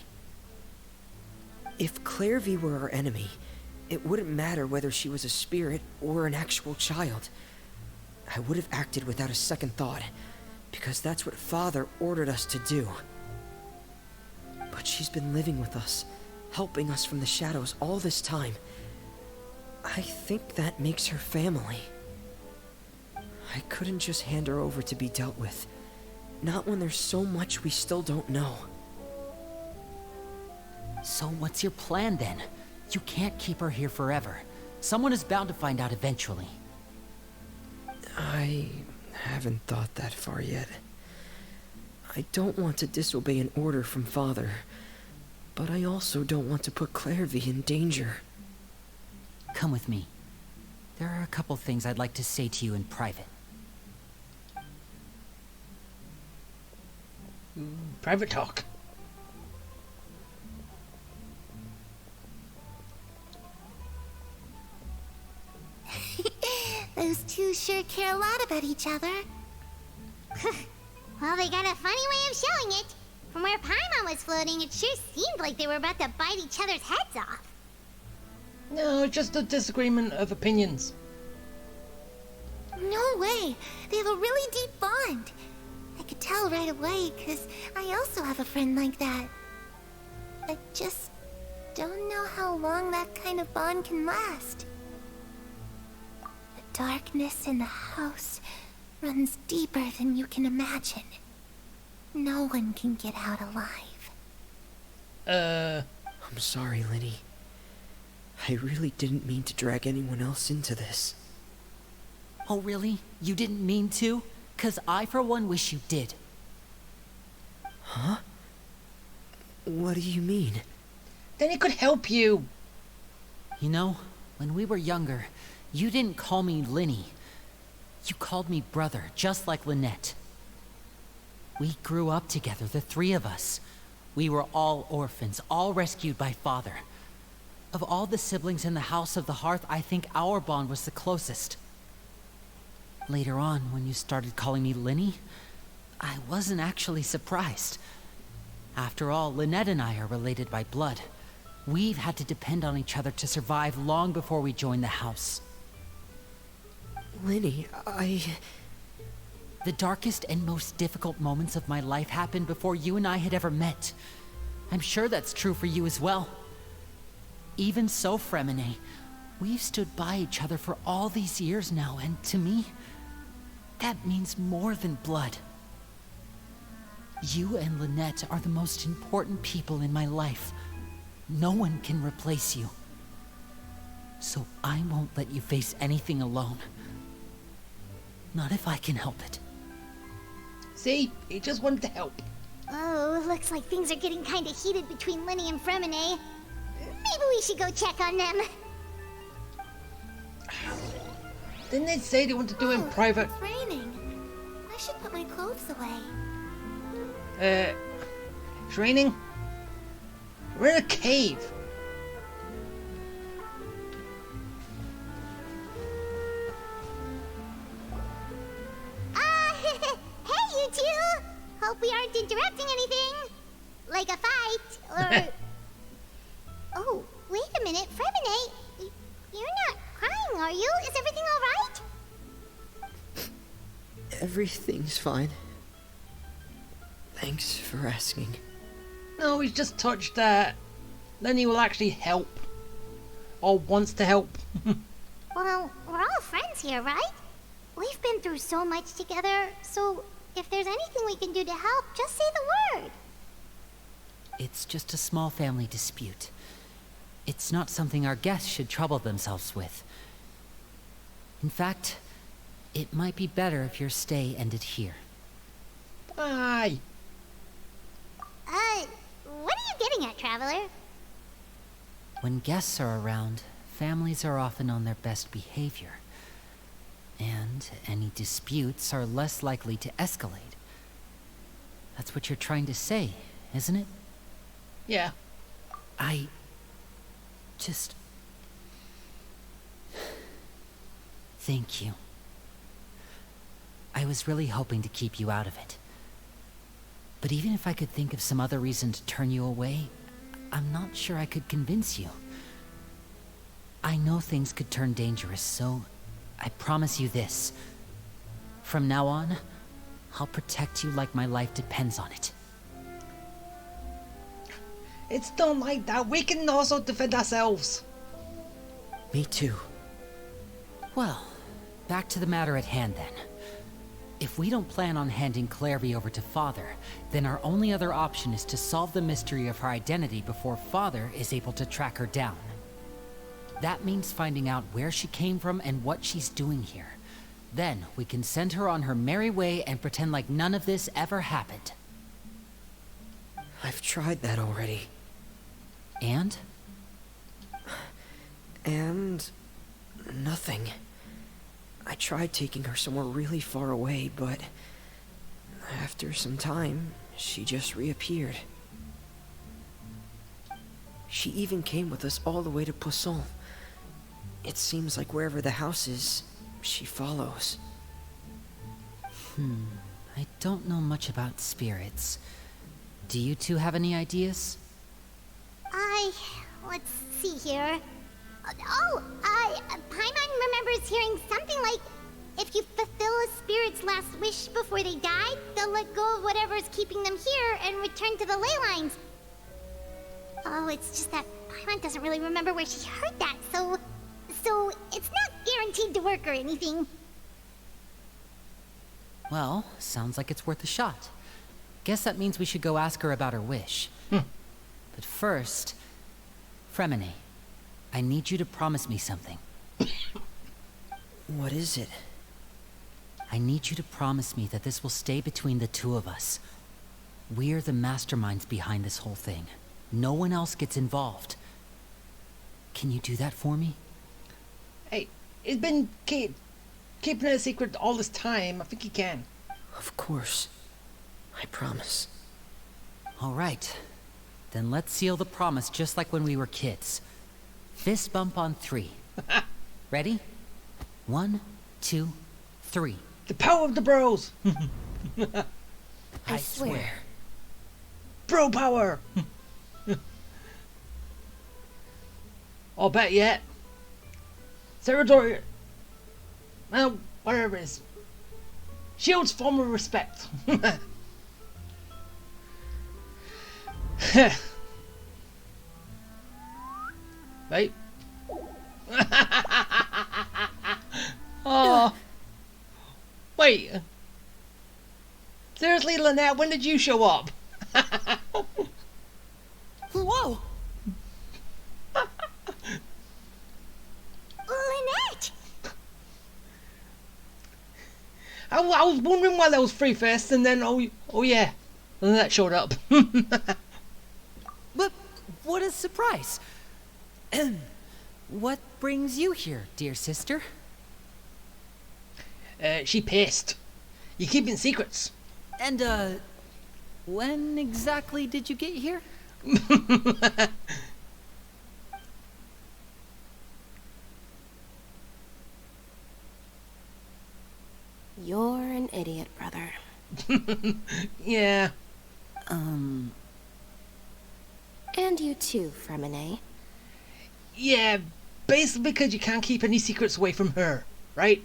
If Clairvy were our enemy, it wouldn't matter whether she was a spirit or an actual child. I would have acted without a second thought, because that's what Father ordered us to do. But she's been living with us, helping us from the shadows all this time. I think that makes her family. I couldn't just hand her over to be dealt with. Not when there's so much we still don't know. So what's your plan then? You can't keep her here forever. Someone is bound to find out eventually. I haven't thought that far yet. I don't want to disobey an order from Father, but I also don't want to put Clairvy in danger. Come with me. There are a couple things I'd like to say to you in private. Private talk. Those two sure care a lot about each other. Well, they got a funny way of showing it. From where Paimon was floating, it sure seemed like they were about to bite each other's heads off. No, it's just a disagreement of opinions. No way! They have a really deep bond. I could tell right away, because I also have a friend like that. I just don't know how long that kind of bond can last. The darkness in the house runs deeper than you can imagine. No one can get out alive. I'm sorry, Linny. I really didn't mean to drag anyone else into this. Oh really? You didn't mean to? 'Cause I for one wish you did. Huh? What do you mean? Then he could help you. You know, when we were younger, you didn't call me Linny. You called me brother, just like Lynette. We grew up together, the three of us. We were all orphans, all rescued by Father. Of all the siblings in the House of the Hearth, I think our bond was the closest. Later on, when you started calling me Linny, I wasn't actually surprised. After all, Lynette and I are related by blood. We've had to depend on each other to survive long before we joined the house. Linny, The darkest and most difficult moments of my life happened before you and I had ever met. I'm sure that's true for you as well. Even so, Fremine, we've stood by each other for all these years now, and to me, that means more than blood. You and Lynette are the most important people in my life. No one can replace you. So I won't let you face anything alone. Not if I can help it. See? He just wanted to help. Oh, looks like things are getting kinda heated between Linny and Fremine. Maybe we should go check on them. Didn't they say they want to do it in private? It's raining. I should put my clothes away. It's raining? We're in a cave. Hey, you two! Hope we aren't interrupting anything. Like a fight, or... Oh, wait a minute, Fremine. You're not crying, are you? Is everything alright? Everything's fine. Thanks for asking. No, he's just touched that Lenny will actually help. Or wants to help. Well, we're all friends here, right? We've been through so much together, so if there's anything we can do to help, just say the word. It's just a small family dispute. It's not something our guests should trouble themselves with. In fact, it might be better if your stay ended here. Bye. What are you getting at, Traveler? When guests are around, families are often on their best behavior. And any disputes are less likely to escalate. That's what you're trying to say, isn't it? Yeah. I just... Thank you. I was really hoping to keep you out of it. But even if I could think of some other reason to turn you away, I'm not sure I could convince you. I know things could turn dangerous, so I promise you this. From now on, I'll protect you like my life depends on it. It's not like that. We can also defend ourselves. Me too. Well, back to the matter at hand then. If we don't plan on handing Clairvy over to Father, then our only other option is to solve the mystery of her identity before Father is able to track her down. That means finding out where she came from and what she's doing here. Then we can send her on her merry way and pretend like none of this ever happened. I've tried that already. And? And... nothing. I tried taking her somewhere really far away, but... after some time, she just reappeared. She even came with us all the way to Poisson. It seems like wherever the house is, she follows. I don't know much about spirits. Do you two have any ideas? Let's see here. Paimon remembers hearing something like, if you fulfill a spirit's last wish before they die, they'll let go of whatever's keeping them here and return to the ley lines. Oh, it's just that Paimon doesn't really remember where she heard that, so it's not guaranteed to work or anything. Well, sounds like it's worth a shot. Guess that means we should go ask her about her wish. But first, Fremine, I need you to promise me something. What is it? I need you to promise me that this will stay between the two of us. We're the masterminds behind this whole thing. No one else gets involved. Can you do that for me? Hey, he's been keeping it a secret all this time. I think he can. Of course. I promise. All right. Then let's seal the promise just like when we were kids. Fist bump on 3. Ready? 1, 2, 3. The power of the bros. I swear. Bro power. I'll bet yet. Territory. Well, whatever it is. Shields form of respect. Right? Oh. Wait. Seriously, Lynette, when did you show up? Whoa! Lynette! I was wondering why there was 3 fists, and then, oh yeah, Lynette showed up. But what a surprise! What brings you here, dear sister? She pissed. You're keeping secrets. And, when exactly did you get here? You're an idiot, brother. Yeah. And you too, Fremine. Yeah, basically because you can't keep any secrets away from her, right?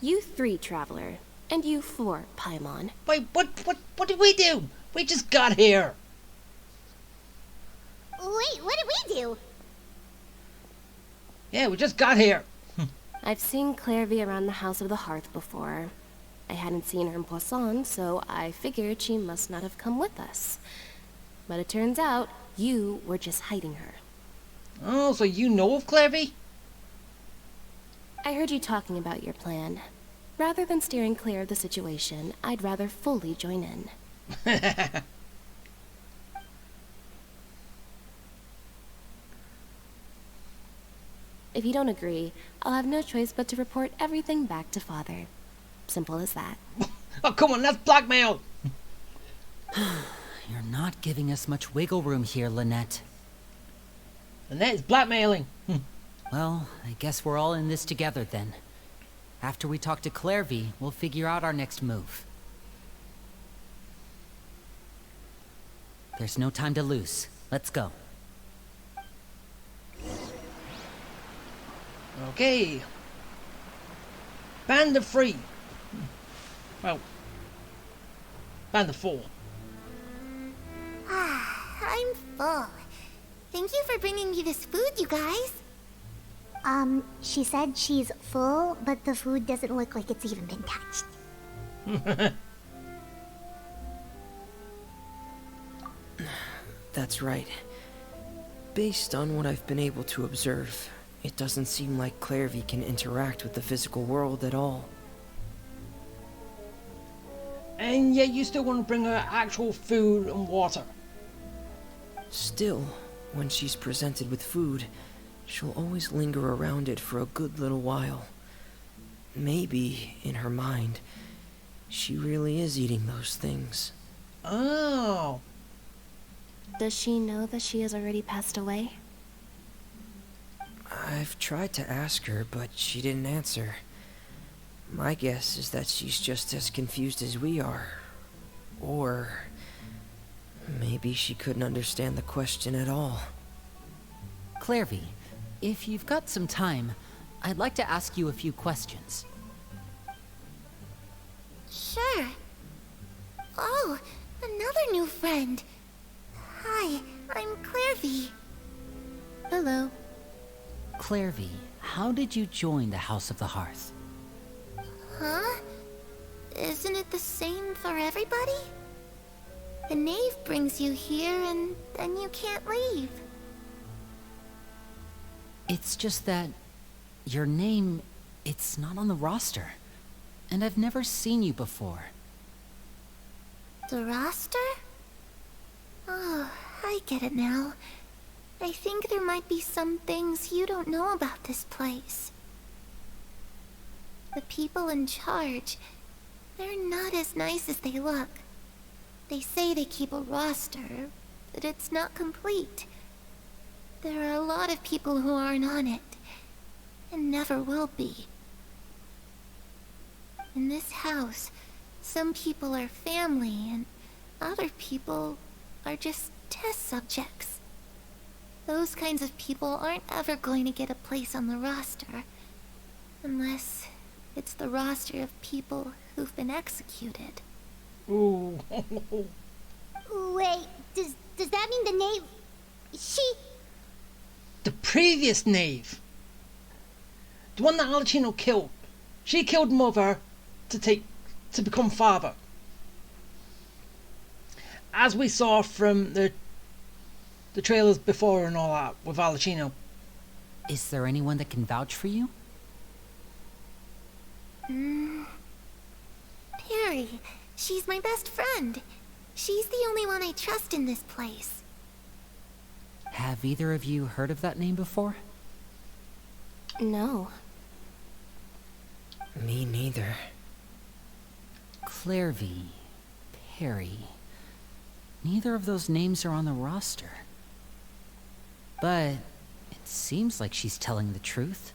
You 3, Traveler. And you 4, Paimon. Wait, what did we do? We just got here. Wait, what did we do? Yeah, we just got here. I've seen Clairvy around the House of the Hearth before. I hadn't seen her in Poisson, so I figured she must not have come with us. But it turns out you were just hiding her. Oh, so you know of Clairvy? I heard you talking about your plan. Rather than steering clear of the situation, I'd rather fully join in. If you don't agree, I'll have no choice but to report everything back to Father. Simple as that. Oh, come on, that's blackmail. You're not giving us much wiggle room here, Lynette. Lynette is blackmailing. Well, I guess we're all in this together then. After we talk to Clairvy, we'll figure out our next move. There's no time to lose. Let's go. Okay. Band of 3. Well, band of 4. I'm full. Thank you for bringing me this food, you guys. She said she's full, but the food doesn't look like it's even been touched. That's right. Based on what I've been able to observe, it doesn't seem like Clairvy can interact with the physical world at all. And yet you still want to bring her actual food and water. Still, when she's presented with food, she'll always linger around it for a good little while. Maybe, in her mind, she really is eating those things. Oh. Does she know that she has already passed away? I've tried to ask her, but she didn't answer. My guess is that she's just as confused as we are. Or maybe she couldn't understand the question at all. Clairvy, if you've got some time, I'd like to ask you a few questions. Sure. Oh, another new friend. Hi, I'm Clairvy. Hello. Clairvy, how did you join the House of the Hearth? Huh? Isn't it the same for everybody? The knave brings you here and then you can't leave. It's just that your name, it's not on the roster. And I've never seen you before. The roster? Oh, I get it now. I think there might be some things you don't know about this place. The people in charge, they're not as nice as they look. They say they keep a roster, but it's not complete. There are a lot of people who aren't on it, and never will be. In this house, some people are family, and other people are just test subjects. Those kinds of people aren't ever going to get a place on the roster, unless it's the roster of people who've been executed. Ooh. Wait, does that mean the knave... The previous knave. The one that Arlecchino killed. She killed Mother to become father. As we saw from the trailers before and all that with Arlecchino. Is there anyone that can vouch for you? Perry. She's my best friend. She's the only one I trust in this place. Have either of you heard of that name before? No. Me neither. Clairvy, Perry. Neither of those names are on the roster. But it seems like she's telling the truth.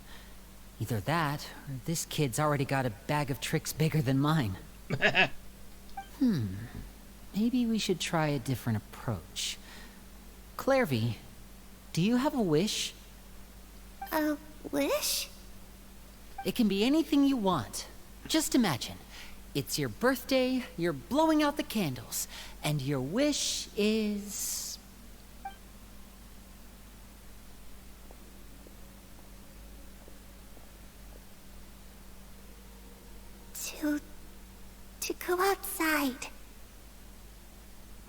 Either that, or this kid's already got a bag of tricks bigger than mine. Maybe we should try a different approach. Clairvy, do you have a wish? A wish? It can be anything you want. Just imagine. It's your birthday, you're blowing out the candles, and your wish is...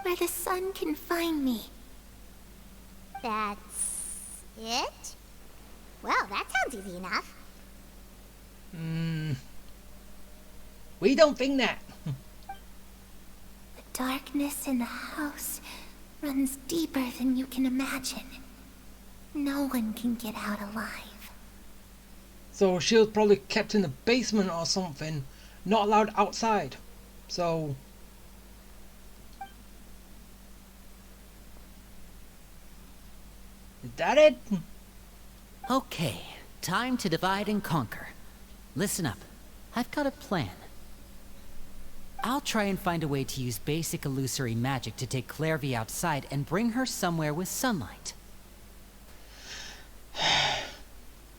where the sun can find me. That's it? Well, that sounds easy enough. We don't think that. The darkness in the house runs deeper than you can imagine. No one can get out alive. So she was probably kept in the basement or something, not allowed outside. So... is that it? Okay, time to divide and conquer. Listen up, I've got a plan. I'll try and find a way to use basic illusory magic to take Clairvy outside and bring her somewhere with sunlight.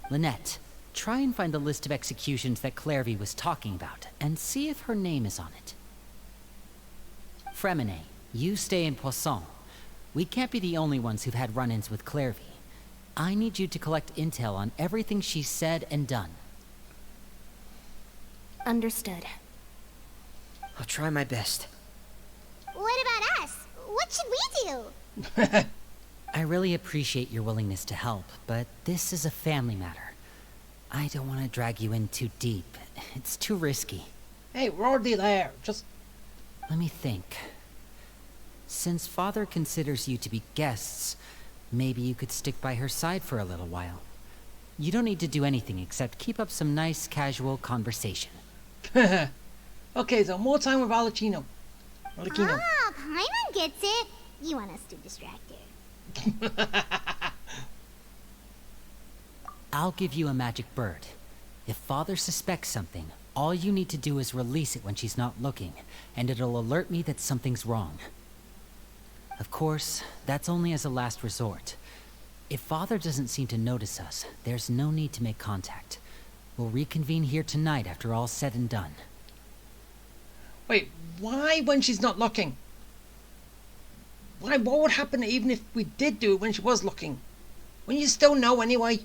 Lynette, try and find the list of executions that Clairvy was talking about, and see if her name is on it. Fremine, you stay in Poisson. We can't be the only ones who've had run-ins with Clairvy. I need you to collect intel on everything she's said and done. Understood. I'll try my best. What about us? What should we do? I really appreciate your willingness to help, but this is a family matter. I don't want to drag you in too deep. It's too risky. Hey, we're already there. Just... let me think. Since Father considers you to be guests, maybe you could stick by her side for a little while. You don't need to do anything except keep up some nice, casual conversation. Okay, so more time with Arlecchino. Arlecchino. Ah, Paimon gets it. You want us to distract her. I'll give you a magic bird. If Father suspects something, all you need to do is release it when she's not looking, and it'll alert me that something's wrong. Of course, that's only as a last resort. If Father doesn't seem to notice us, there's no need to make contact. We'll reconvene here tonight after all's said and done. Wait, why when she's not looking? Why? What would happen even if we did do it when she was looking? Wouldn't you still know anyway?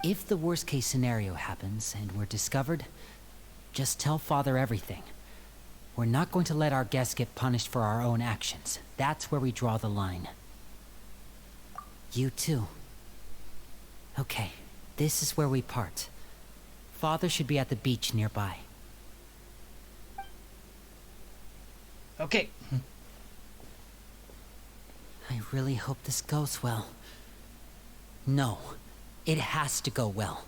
If the worst case scenario happens and we're discovered, just tell Father everything. We're not going to let our guests get punished for our own actions. That's where we draw the line. You too. Okay, this is where we part. Father should be at the beach nearby. Okay. I really hope this goes well. No, it has to go well.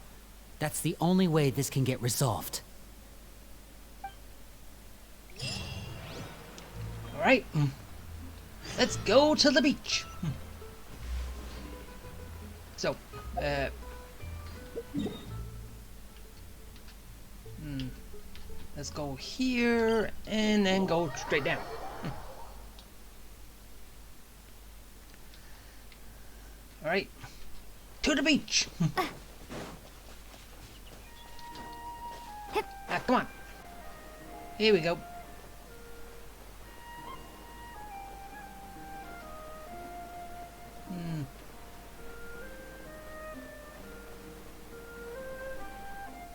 That's the only way this can get resolved. Alright. Let's go to the beach. So, let's go here and then go straight down. Alright. To the beach. Come on. Here we go.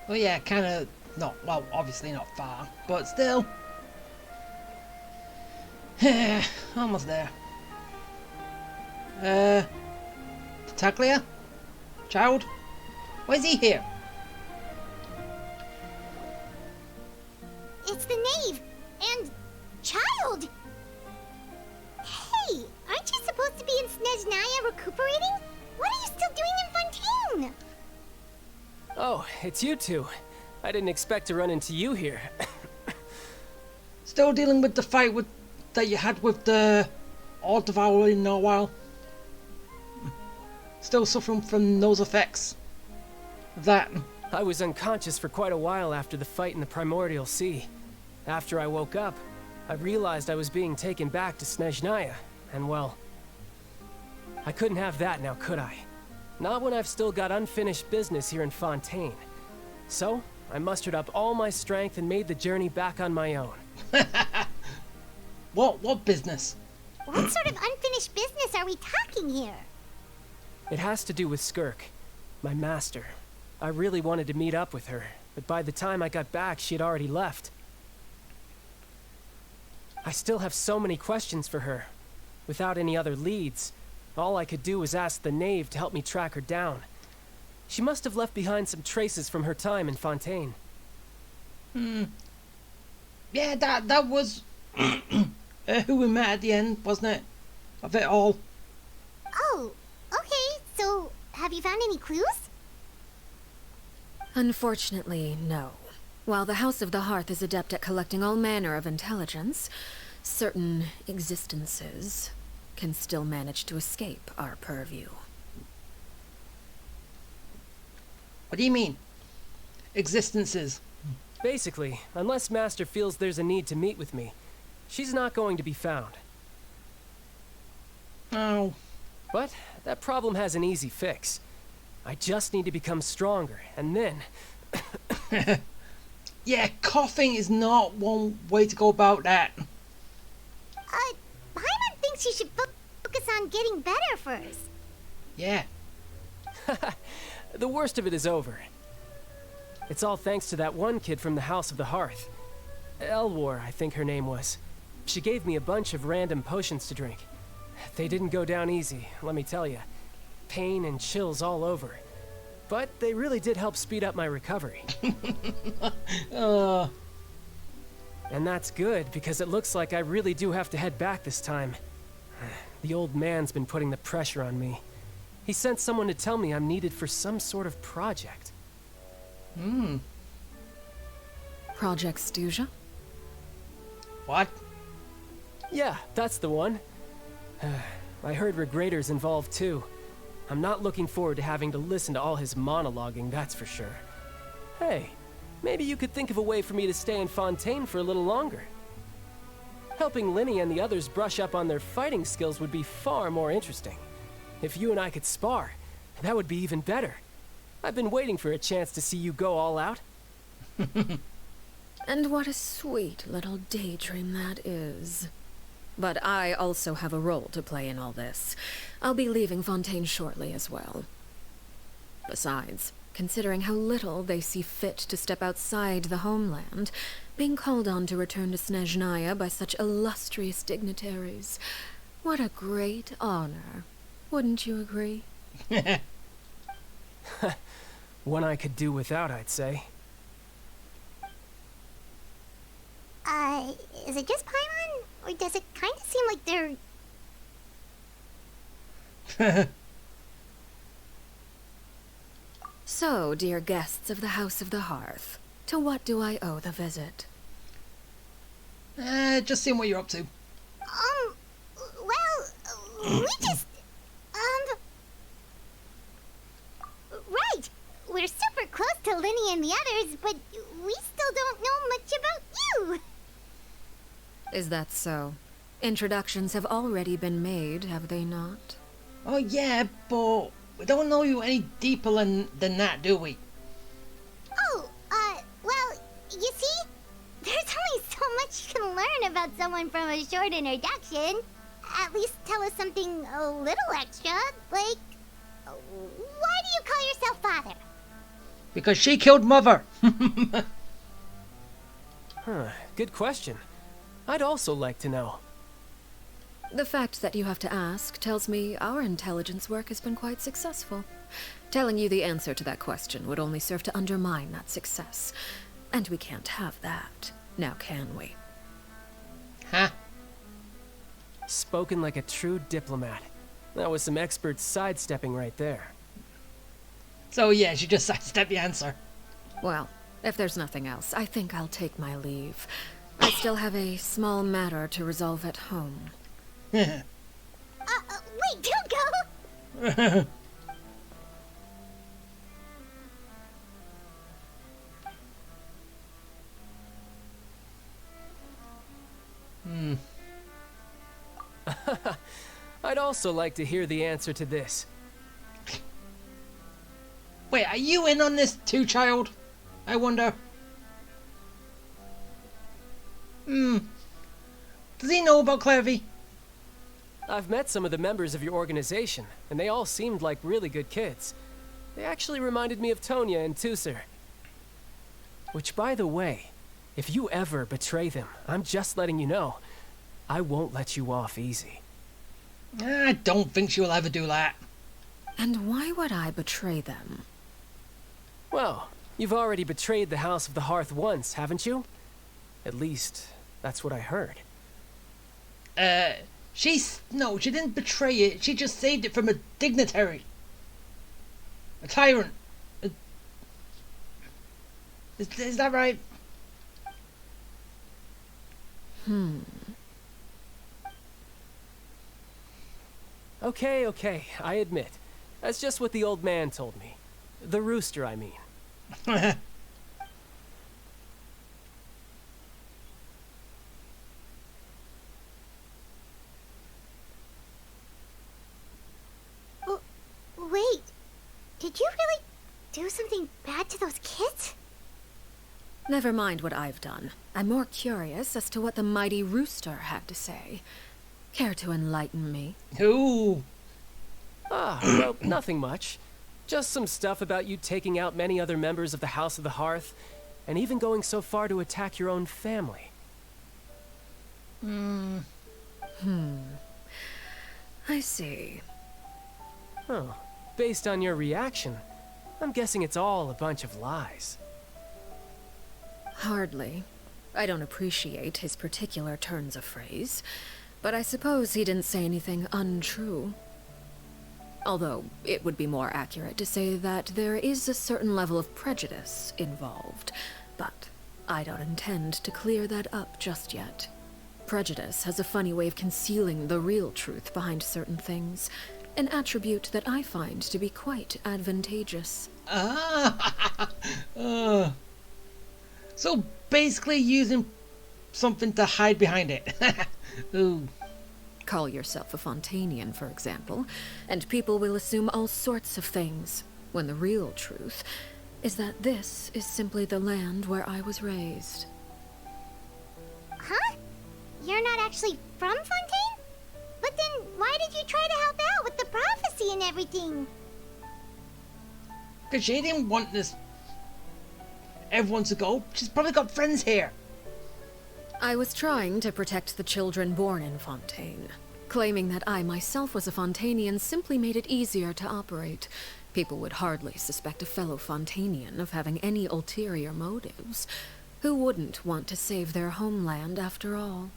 Oh yeah, kind of not, well, obviously not far, but still. Almost there. Taglia? Child? Why is he here? It's the knave and child. Hey, aren't you supposed to be in Snezhnaya recuperating? What are you still doing in Fontaine? Oh, it's you two. I didn't expect to run into you here. Still dealing with the fight that you had with the all devouring Narwhal. Still suffering from those effects. That. I was unconscious for quite a while after the fight in the Primordial Sea. After I woke up, I realized I was being taken back to Snezhnaya, and well, I couldn't have that now, could I? Not when I've still got unfinished business here in Fontaine. So, I mustered up all my strength and made the journey back on my own. What business? What sort of unfinished business are we talking here? It has to do with Skirk, my master. I really wanted to meet up with her, but by the time I got back, she had already left. I still have so many questions for her. Without any other leads, all I could do was ask the knave to help me track her down. She must have left behind some traces from her time in Fontaine. Yeah, that was who we met at the end, wasn't it? Of it all. Oh, okay. So, have you found any clues? Unfortunately, no. While the House of the Hearth is adept at collecting all manner of intelligence, certain existences can still manage to escape our purview. What do you mean? Existences? Basically, unless Master feels there's a need to meet with me, she's not going to be found. Oh. But that problem has an easy fix. I just need to become stronger, and then... Yeah, coughing is not one way to go about that. Paimon thinks you should focus on getting better first. Yeah. The worst of it is over. It's all thanks to that one kid from the House of the Hearth. Elwar, I think her name was. She gave me a bunch of random potions to drink. They didn't go down easy, let me tell you. Pain and chills all over. But they really did help speed up my recovery. And that's good, because it looks like I really do have to head back this time. The old man's been putting the pressure on me. He sent someone to tell me I'm needed for some sort of project. Project Stuja? What? Yeah, that's the one. I heard Regrader's involved too. I'm not looking forward to having to listen to all his monologuing, that's for sure. Hey, maybe you could think of a way for me to stay in Fontaine for a little longer. Helping Linny and the others brush up on their fighting skills would be far more interesting. If you and I could spar, that would be even better. I've been waiting for a chance to see you go all out. And what a sweet little daydream that is. But I also have a role to play in all this. I'll be leaving Fontaine shortly as well. Besides, considering how little they see fit to step outside the homeland, being called on to return to Snezhnaya by such illustrious dignitaries, what a great honor. Wouldn't you agree? One I could do without, I'd say. Is it just Paimon? Or does it kind of seem like they're... So, dear guests of the House of the Hearth, to what do I owe the visit? Just seeing what you're up to. Well, we just... Right! We're super close to Linny and the others, but we still don't know much about you! Is that so? Introductions have already been made, have they not? Oh yeah, but we don't know you any deeper than that, do we? Oh, well, you see? There's only so much you can learn about someone from a short introduction. At least tell us something a little extra, like... Why do you call yourself father? Because she killed Mother. Good question. I'd also like to know. The fact that you have to ask tells me our intelligence work has been quite successful. Telling you the answer to that question would only serve to undermine that success. And we can't have that, now can we? Huh? Spoken like a true diplomat. That was some expert sidestepping right there. So yeah, she just sidestepped the answer. Well, if there's nothing else, I think I'll take my leave. I still have a small matter to resolve at home. Wait, don't go! I'd also like to hear the answer to this. Wait, are you in on this too, child? I wonder. Does he know about Clevy? I've met some of the members of your organization, and they all seemed like really good kids. They actually reminded me of Tonya and Tusser. Which, by the way, if you ever betray them, I'm just letting you know, I won't let you off easy. I don't think she will ever do that. And why would I betray them? Well, you've already betrayed the House of the Hearth once, haven't you? At least, that's what I heard. No, she didn't betray it. She just saved it from a dignitary. A tyrant. Is that right? Okay, I admit. That's just what the old man told me. The rooster, I mean. Wait, did you really do something bad to those kids? Never mind what I've done. I'm more curious as to what the mighty rooster had to say. Care to enlighten me? Ooh. Well, nothing much. Just some stuff about you taking out many other members of the House of the Hearth, and even going so far to attack your own family. I see. Oh, based on your reaction, I'm guessing it's all a bunch of lies. Hardly. I don't appreciate his particular turns of phrase, but I suppose he didn't say anything untrue. Although, it would be more accurate to say that there is a certain level of prejudice involved, but I don't intend to clear that up just yet. Prejudice has a funny way of concealing the real truth behind certain things, an attribute that I find to be quite advantageous. So basically using something to hide behind it. Ooh. Call yourself a Fontanian, for example, and people will assume all sorts of things, when the real truth is that this is simply the land where I was raised. Huh? You're not actually from Fontaine? But then why did you try to help out with the prophecy and everything? Because she didn't want everyone to go. She's probably got friends here. I was trying to protect the children born in Fontaine. Claiming that I myself was a Fontanian simply made it easier to operate. People would hardly suspect a fellow Fontanian of having any ulterior motives. Who wouldn't want to save their homeland after all?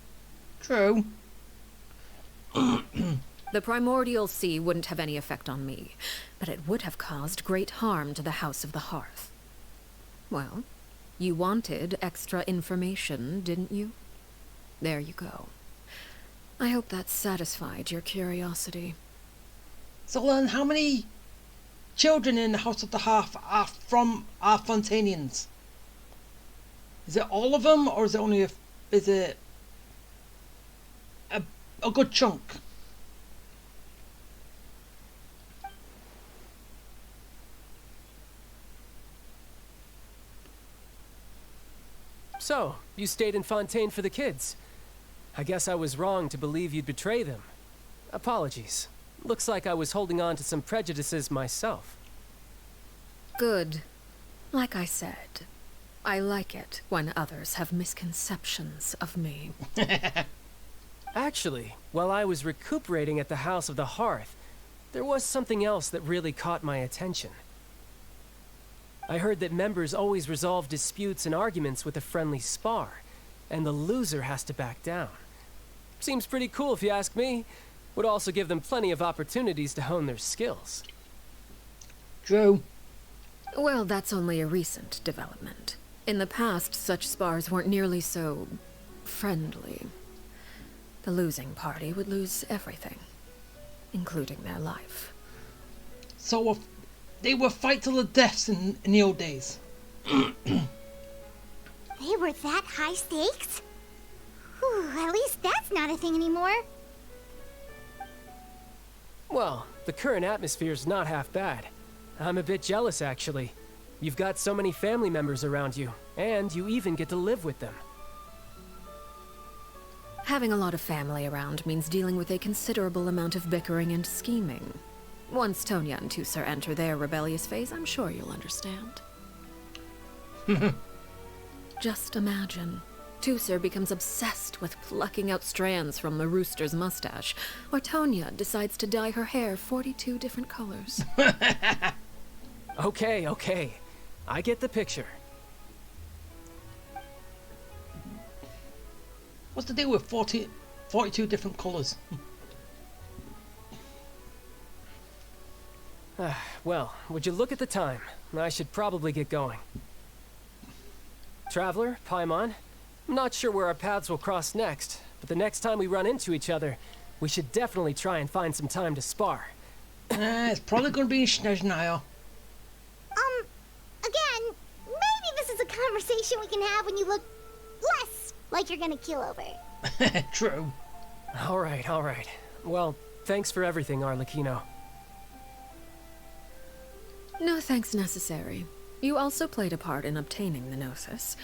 True. The primordial sea wouldn't have any effect on me, but it would have caused great harm to the House of the Hearth. Well, you wanted extra information, didn't you? There you go. I hope that satisfied your curiosity. So then, how many children in the House of the Hearth are Fontanians? Is it all of them, or is it only a good chunk? So, you stayed in Fontaine for the kids. I guess I was wrong to believe you'd betray them. Apologies. Looks like I was holding on to some prejudices myself. Good. Like I said, I like it when others have misconceptions of me. Actually, while I was recuperating at the House of the Hearth, there was something else that really caught my attention. I heard that members always resolve disputes and arguments with a friendly spar, and the loser has to back down. Seems pretty cool if you ask me. Would also give them plenty of opportunities to hone their skills. True. Well, that's only a recent development. In the past, such spars weren't nearly so friendly. The losing party would lose everything, including their life. So they were fight to the deaths in the old days. They were that high stakes? Whew, at least that's not a thing anymore. Well, the current atmosphere's not half bad. I'm a bit jealous, actually. You've got so many family members around you, and you even get to live with them. Having a lot of family around means dealing with a considerable amount of bickering and scheming. Once Tonya and Tusar enter their rebellious phase, I'm sure you'll understand. Just imagine, Tusser becomes obsessed with plucking out strands from the rooster's mustache, or Tonya decides to dye her hair 42 different colors. Okay, okay. I get the picture. What's the deal with 42 different colours? Well, would you look at the time? I should probably get going. Traveler, Paimon, I'm not sure where our paths will cross next, but the next time we run into each other, we should definitely try and find some time to spar. It's probably going to be in Snezhnaya. Again, maybe this is a conversation we can have when you look less like you're gonna keel over. True. All right. Well, thanks for everything, Arlecchino. No thanks necessary. You also played a part in obtaining the Gnosis.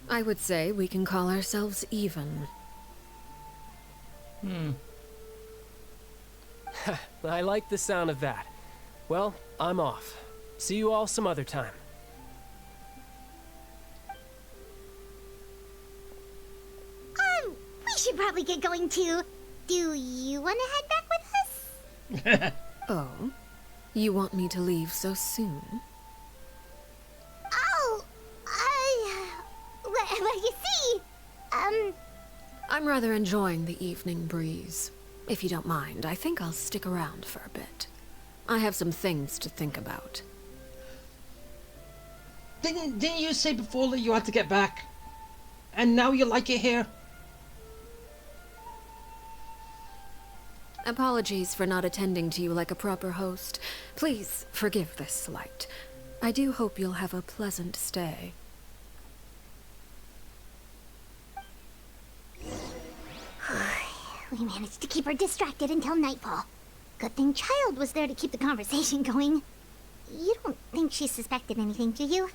I would say we can call ourselves even. I like the sound of that. Well, I'm off. See you all some other time. We should probably get going too. Do you want to head back with us? Oh? You want me to leave so soon? Oh, well, you see, I'm rather enjoying the evening breeze. If you don't mind, I think I'll stick around for a bit. I have some things to think about. Didn't you say before that you had to get back? And now you like it here? Apologies for not attending to you like a proper host. Please forgive this slight. I do hope you'll have a pleasant stay. we managed to keep her distracted until nightfall. Good thing Child was there to keep the conversation going. You don't think she suspected anything, do you?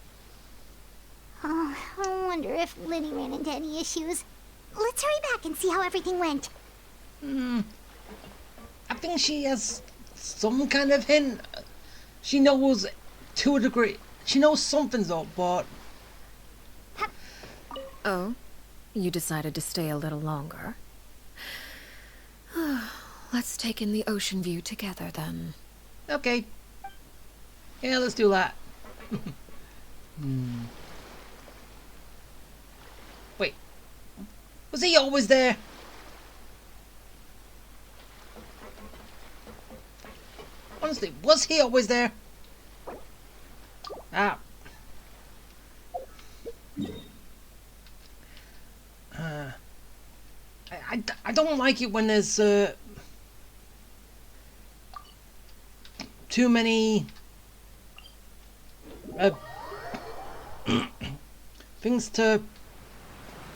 Oh, I wonder if Linny ran into any issues. Let's hurry back and see how everything went. I think she has some kind of hint. She knows to a degree. She knows something's up, but... Oh? You decided to stay a little longer? Let's take in the ocean view together, then. Okay. Yeah, let's do that. Wait. Was he always there? Honestly, was he always there? Ah. I don't like it when there's too many things to...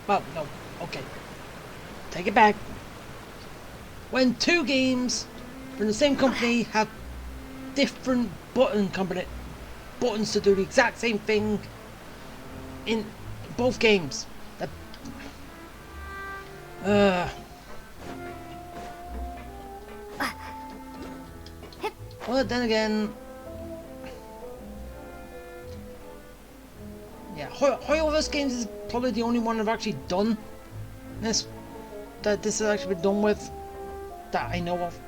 Well, no, okay. Take it back. When two games from the same company have different buttons to do the exact same thing in both games. Well, then again, yeah, Hoyoverse Games is probably the only one I've actually done this, that this has actually been done with, that I know of.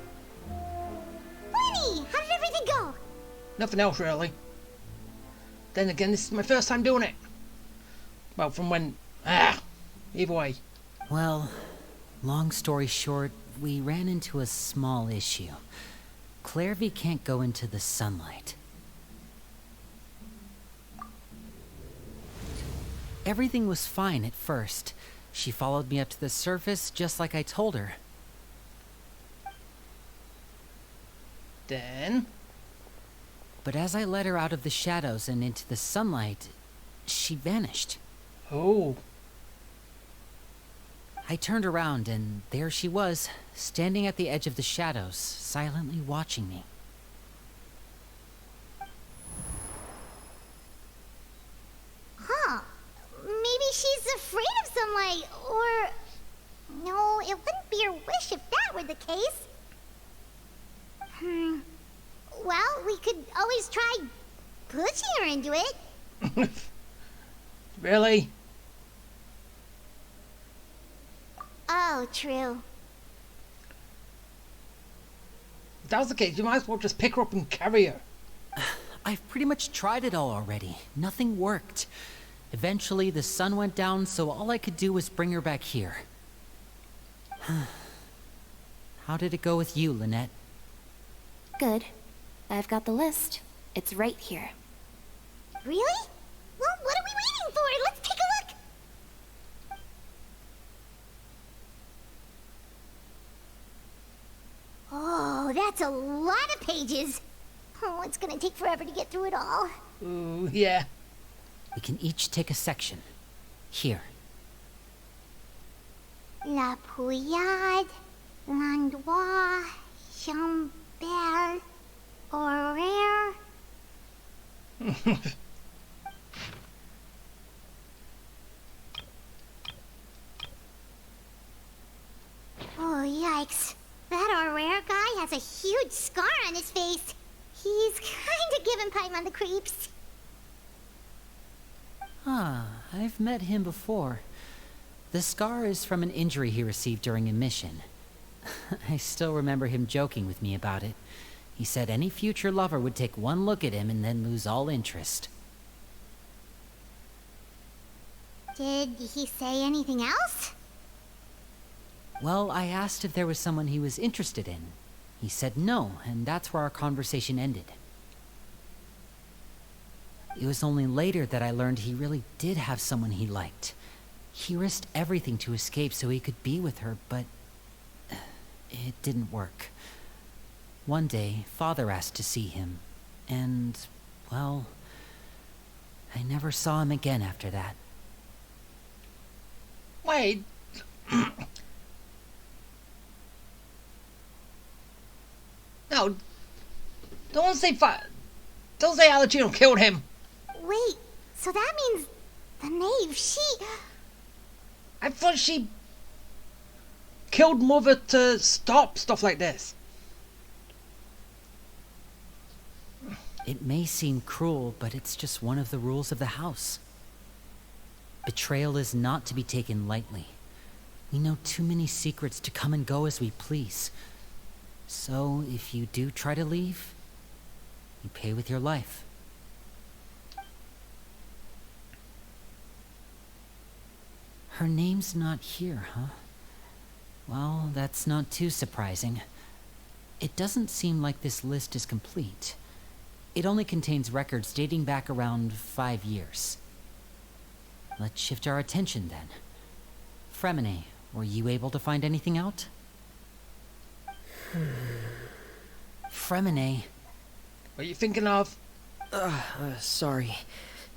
Lenny, how did everything go? Nothing else really. Then again, this is my first time doing it. Well, from when, either way. Well, long story short, we ran into a small issue. Clairvy can't go into the sunlight. Everything was fine at first. She followed me up to the surface just like I told her. Then? But as I led her out of the shadows and into the sunlight, she vanished. Oh. I turned around and there she was, standing at the edge of the shadows, silently watching me. Huh. Maybe she's afraid of sunlight, or... No, it wouldn't be her wish if that were the case. Well, we could always try pushing her into it. Really? Oh, true. If that was the case, you might as well just pick her up and carry her. I've pretty much tried it all already. Nothing worked. Eventually, the sun went down, so all I could do was bring her back here. How did it go with you, Lynette? Good. I've got the list. It's right here. Really? Well, what are we waiting for? Let's take a look! Oh, that's a lot of pages. Oh, it's gonna take forever to get through it all. Ooh, yeah. We can each take a section. Here. La Pouillade, L'Endroit, Chambel, Horaire. Oh, yikes. That Horaire guy has a huge scar on his face. He's kinda giving Paimon the creeps. I've met him before. The scar is from an injury he received during a mission. I still remember him joking with me about it. He said any future lover would take one look at him and then lose all interest. Did he say anything else? Well, I asked if there was someone he was interested in. He said no, and that's where our conversation ended. It was only later that I learned he really did have someone he liked. He risked everything to escape so he could be with her, but it didn't work. One day, Father asked to see him, and, well, I never saw him again after that. Wait. No. Don't say Arlecchino killed him. Wait, so that means the knave, I thought she killed Mother to stop stuff like this. It may seem cruel, but it's just one of the rules of the house. Betrayal is not to be taken lightly. We know too many secrets to come and go as we please. So, if you do try to leave, you pay with your life. Her name's not here, huh? Well, that's not too surprising. It doesn't seem like this list is complete. It only contains records dating back around 5 years. Let's shift our attention then. Fremine, were you able to find anything out? Fremine. What are you thinking of? Sorry.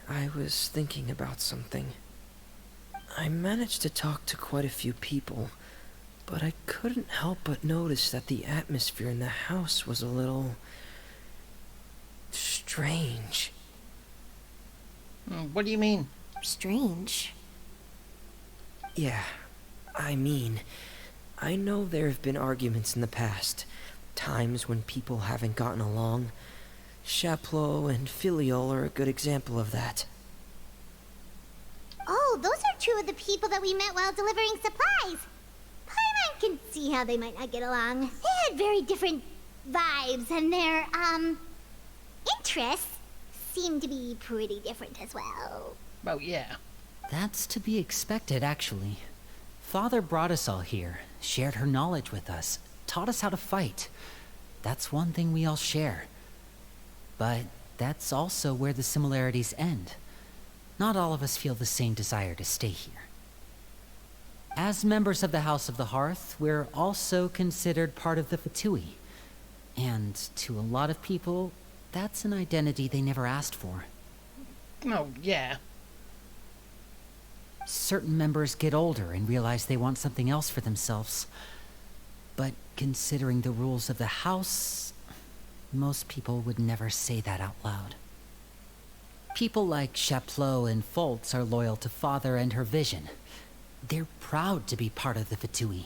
I was thinking about something. I managed to talk to quite a few people, but I couldn't help but notice that the atmosphere in the house was a little strange. What do you mean? Strange. Yeah, I mean, I know there have been arguments in the past, times when people haven't gotten along. Chaplot and Filiol are a good example of that. Oh, those are two of the people that we met while delivering supplies. Paimon can see how they might not get along. They had very different vibes, and their, interests seem to be pretty different as well. Well, yeah. That's to be expected, actually. Father brought us all here, shared her knowledge with us, taught us how to fight. That's one thing we all share. But that's also where the similarities end. Not all of us feel the same desire to stay here. As members of the House of the Hearth, we're also considered part of the Fatui. And to a lot of people, that's an identity they never asked for. Oh, yeah. Certain members get older and realize they want something else for themselves. But considering the rules of the house, most people would never say that out loud. People like Chaplot and Foltz are loyal to Father and her vision. They're proud to be part of the Fatui.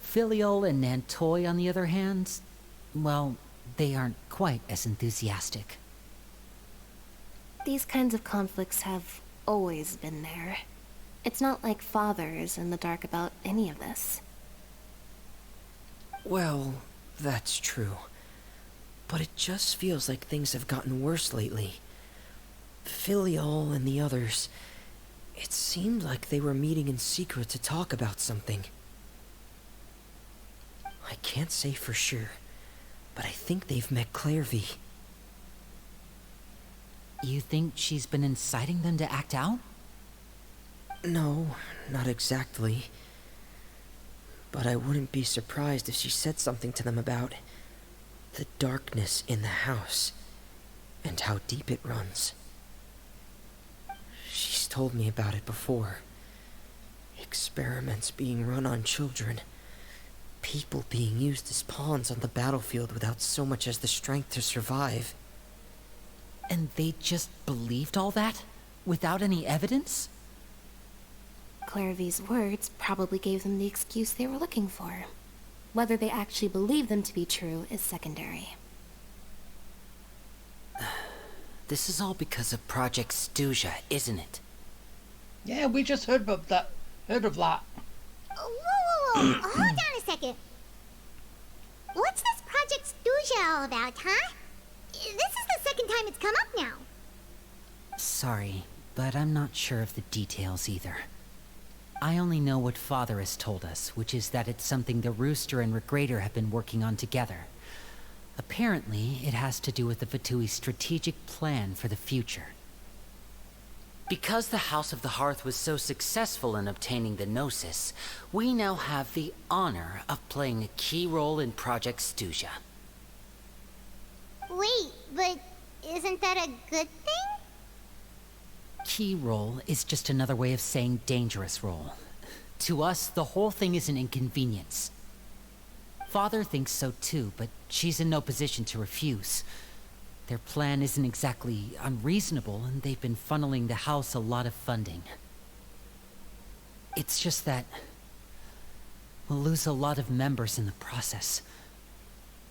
Filiol and Nantoy, on the other hand, well, they aren't quite as enthusiastic. These kinds of conflicts have always been there. It's not like Father is in the dark about any of this. Well, that's true. But it just feels like things have gotten worse lately. Filial and the others, it seemed like they were meeting in secret to talk about something. I can't say for sure, but I think they've met Clairvy. You think she's been inciting them to act out? No, not exactly. But I wouldn't be surprised if she said something to them about the darkness in the house and how deep it runs. She's told me about it before. Experiments being run on children. People being used as pawns on the battlefield without so much as the strength to survive. And they just believed all that? Without any evidence? Clairvy's words probably gave them the excuse they were looking for. Whether they actually believe them to be true is secondary. This is all because of Project Stuja, isn't it? Yeah, we just heard of that. Whoa. Hold on a second. What's this Project Stuja all about, huh? This is the second time it's come up now. Sorry, but I'm not sure of the details either. I only know what Father has told us, which is that it's something the Rooster and Regrader have been working on together. Apparently, it has to do with the Fatui's strategic plan for the future. Because the House of the Hearth was so successful in obtaining the Gnosis, we now have the honor of playing a key role in Project Stuja. Wait, but isn't that a good thing? Key role is just another way of saying dangerous role. To us, the whole thing is an inconvenience. Father thinks so too, but she's in no position to refuse. Their plan isn't exactly unreasonable, and they've been funneling the house a lot of funding. It's just that we'll lose a lot of members in the process.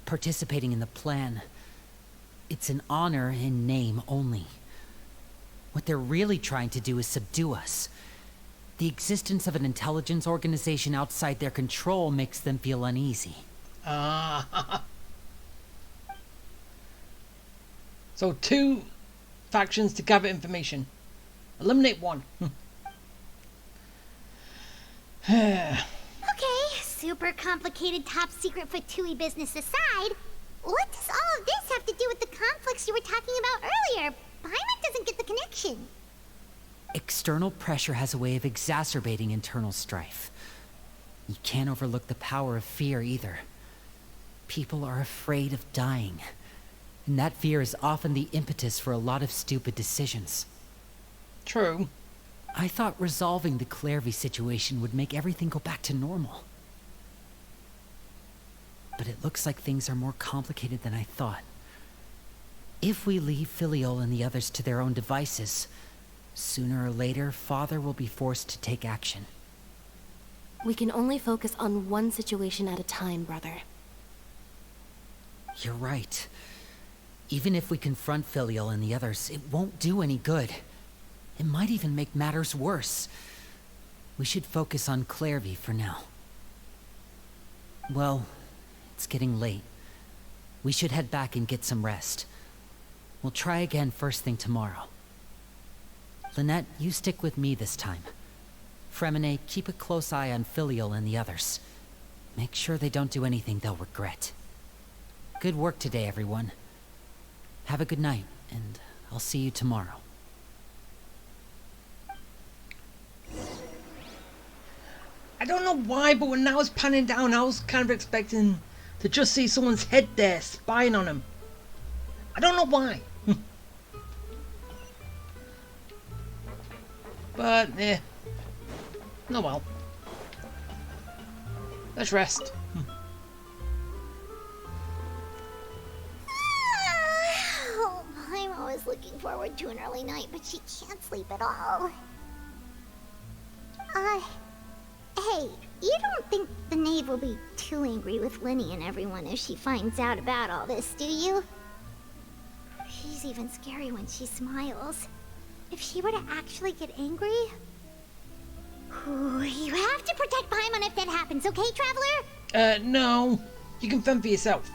Participating in the plan, it's an honor in name only. What they're really trying to do is subdue us. The existence of an intelligence organization outside their control makes them feel uneasy. So 2 factions to gather information. Eliminate 1. Okay, super complicated top secret Fatui business aside, what does all of this have to do with the conflicts you were talking about earlier? Paimon doesn't get the connection. External pressure has a way of exacerbating internal strife. You can't overlook the power of fear either. People are afraid of dying, and that fear is often the impetus for a lot of stupid decisions. True. I thought resolving the Clairvy situation would make everything go back to normal. But it looks like things are more complicated than I thought. If we leave Filial and the others to their own devices, sooner or later, Father will be forced to take action. We can only focus on one situation at a time, brother. You're right. Even if we confront Filial and the others, it won't do any good. It might even make matters worse. We should focus on Clairvy for now. Well, it's getting late. We should head back and get some rest. We'll try again first thing tomorrow. Lynette, you stick with me this time. Fremine, keep a close eye on Filial and the others. Make sure they don't do anything they'll regret. Good work today, everyone. Have a good night, and I'll see you tomorrow. I don't know why, but when I was panning down, I was kind of expecting to just see someone's head there, spying on him. I don't know why. But, oh well. Let's rest. I'm always looking forward to an early night, but she can't sleep at all. Hey, you don't think the Knave will be too angry with Linny and everyone if she finds out about all this, do you? She's even scary when she smiles. If she were to actually get angry, Ooh, you have to protect Paimon if that happens, okay, Traveler? No. You can fend for yourself.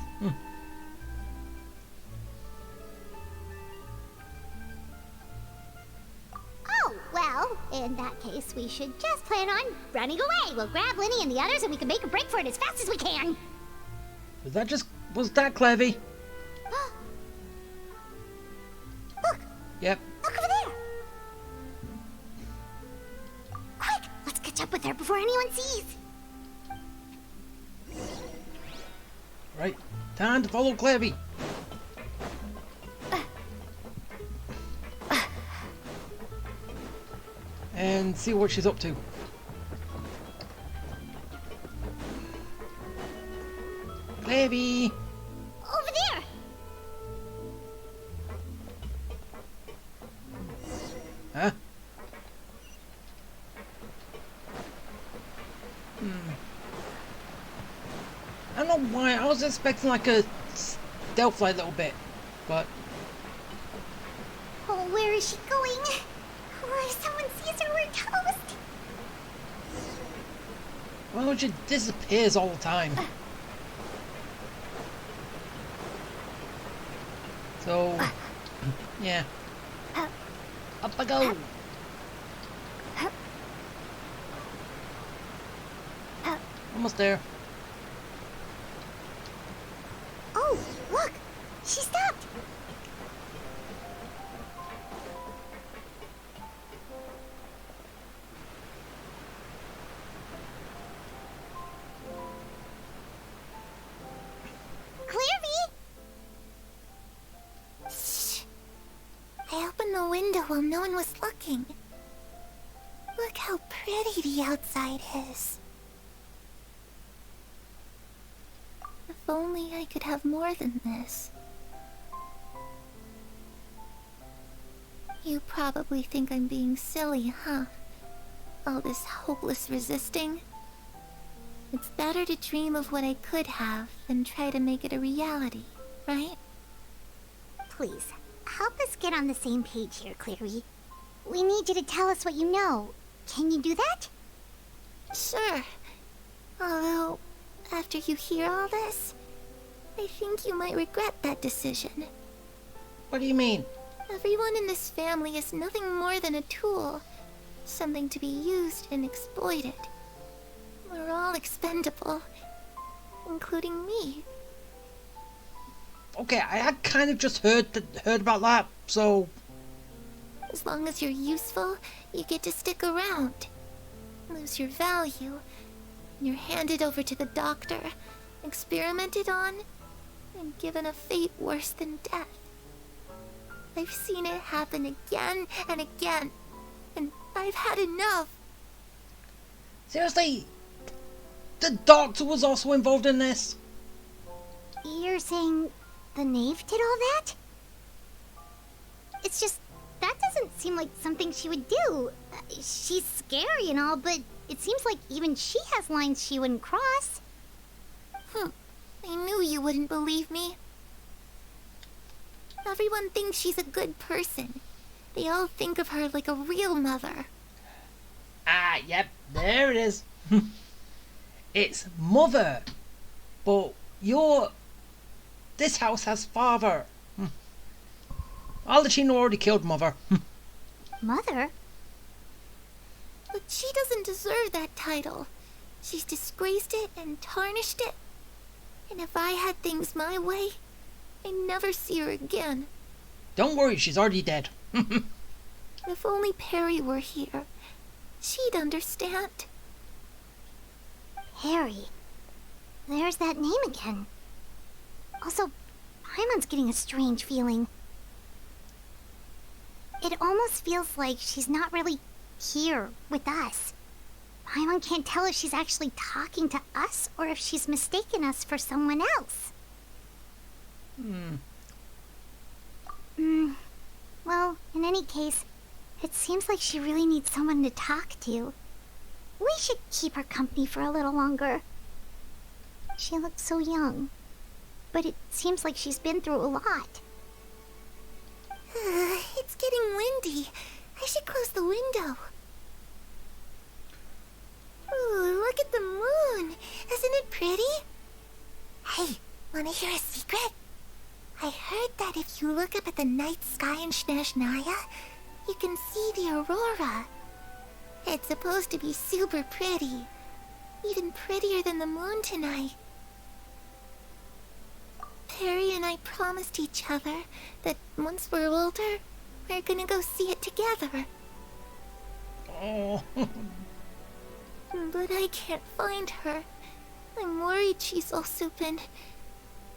Oh, well, in that case, we should just plan on running away. We'll grab Linny and the others and we can make a break for it as fast as we can. Was that Clevy? Look! Yep. Look over there! Quick! Let's catch up with her before anyone sees! Right. Time to follow Clevy. And see what she's up to. Clevy! Over there! Huh? I don't know why. I was expecting like a stealth like little bit, but Oh, where is she going? Oh, if someone sees her, we're toast! well, she disappears all the time. So, yeah. Up I go. Almost there. Oh, look! She stopped! Clearvy! Shh. I opened the window while no one was looking. Look how pretty the outside is. If only I could have more than this. You probably think I'm being silly, huh? All this hopeless resisting. It's better to dream of what I could have than try to make it a reality, right? Please, help us get on the same page here, Clearvy. We need you to tell us what you know. Can you do that? Sure. Although, after you hear all this, I think you might regret that decision. What do you mean? Everyone in this family is nothing more than a tool. Something to be used and exploited. We're all expendable. Including me. Okay, I had kind of just heard about that, so As long as you're useful, you get to stick around. Lose your value. You're handed over to the doctor, experimented on, and given a fate worse than death. I've seen it happen again and again, and I've had enough. seriously, the doctor was also involved in this. You're saying the knave did all that? It's just, that doesn't seem like something she would do. She's scary and all, but it seems like even she has lines she wouldn't cross. I knew you wouldn't believe me. Everyone thinks she's a good person. They all think of her like a real mother. Ah, yep, there it is. It's mother, but this house has father. Arlecchino already killed mother. Mother? But she doesn't deserve that title. She's disgraced it and tarnished it. And if I had things my way, I'd never see her again. Don't worry, she's already dead. If only Perry were here, she'd understand. Harry. There's that name again. Also, Paimon's getting a strange feeling. It almost feels like she's not really here with us. Paimon can't tell if she's actually talking to us or if she's mistaken us for someone else. Well, in any case, it seems like she really needs someone to talk to. We should keep her company for a little longer. She looks so young, but it seems like she's been through a lot. It's getting windy. I should close the window. Ooh, look at the moon. Isn't it pretty? Hey, wanna hear a secret? I heard that if you look up at the night sky in Snezhnaya, you can see the aurora. It's supposed to be super pretty. Even prettier than the moon tonight. Perry and I promised each other that once we're older, we're gonna go see it together. Oh. But I can't find her. I'm worried she's also been...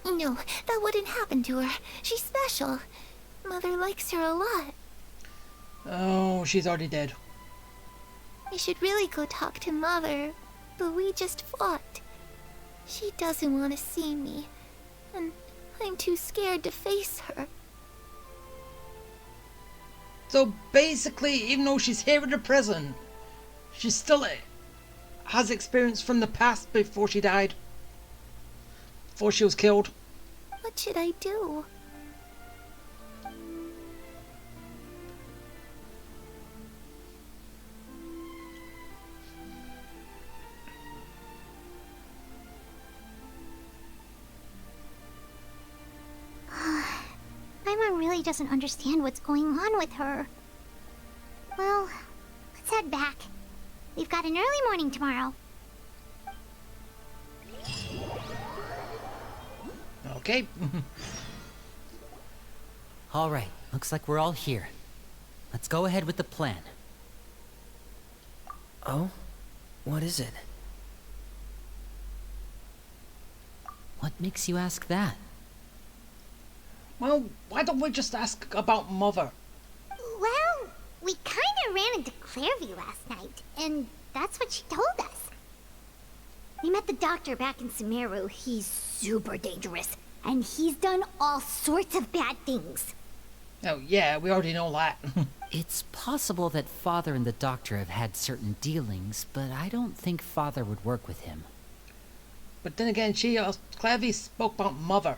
No, that wouldn't happen to her. She's special. Mother likes her a lot. Oh, she's already dead. I should really go talk to Mother, but we just fought. She doesn't want to see me, and I'm too scared to face her. So basically, even though she's here in the present, she still has experience from the past before she died. Before she was killed. What should I do? My mom really doesn't understand what's going on with her. Well, let's head back. We've got an early morning tomorrow. Okay. All right, looks like we're all here. Let's go ahead with the plan. Oh? What is it? What makes you ask that? Well, why don't we just ask about Mother? Well, we kinda ran into Clairvy last night, and that's what she told us. We met the doctor back in Sumeru. He's super dangerous, and he's done all sorts of bad things. Oh yeah, we already know that. It's possible that Father and the Doctor have had certain dealings, but I don't think Father would work with him. But then again, Clavy spoke about Mother.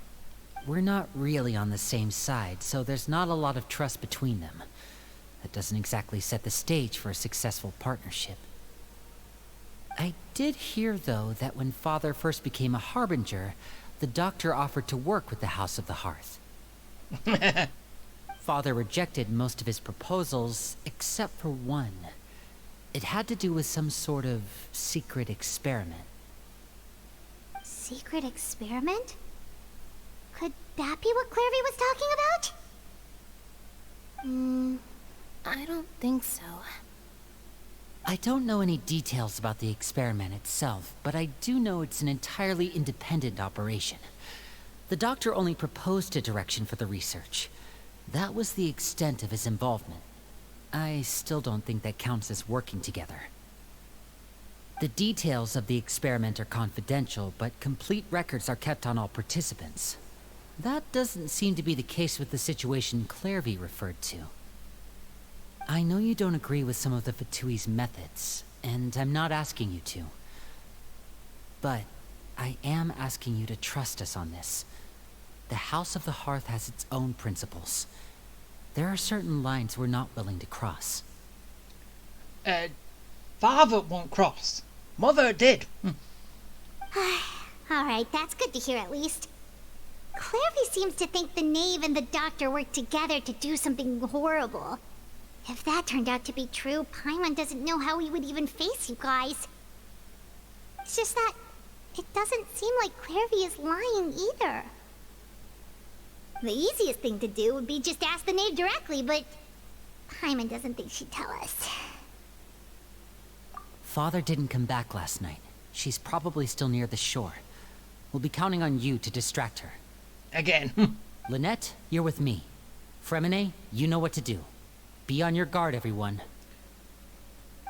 We're not really on the same side, so there's not a lot of trust between them. That doesn't exactly set the stage for a successful partnership. I did hear, though, that when Father first became a Harbinger, the Doctor offered to work with the House of the Hearth. Father rejected most of his proposals, except for one. It had to do with some sort of secret experiment. Secret experiment? Could that be what Clairvy was talking about? I don't think so. I don't know any details about the experiment itself, but I do know it's an entirely independent operation. The Doctor only proposed a direction for the research. That was the extent of his involvement. I still don't think that counts as working together. The details of the experiment are confidential, but complete records are kept on all participants. That doesn't seem to be the case with the situation Clairvy referred to. I know you don't agree with some of the Fatui's methods, and I'm not asking you to. But I am asking you to trust us on this. The House of the Hearth has its own principles. There are certain lines we're not willing to cross. Father won't cross. Mother did. Alright, that's good to hear at least. Clairvy seems to think the Knave and the Doctor worked together to do something horrible. If that turned out to be true, Paimon doesn't know how he would even face you guys. It's just that it doesn't seem like Clairvy is lying either. The easiest thing to do would be just ask the Knave directly, but Paimon doesn't think she'd tell us. Father didn't come back last night. She's probably still near the shore. We'll be counting on you to distract her. Again. Lynette, you're with me. Fremine, you know what to do. Be on your guard, everyone.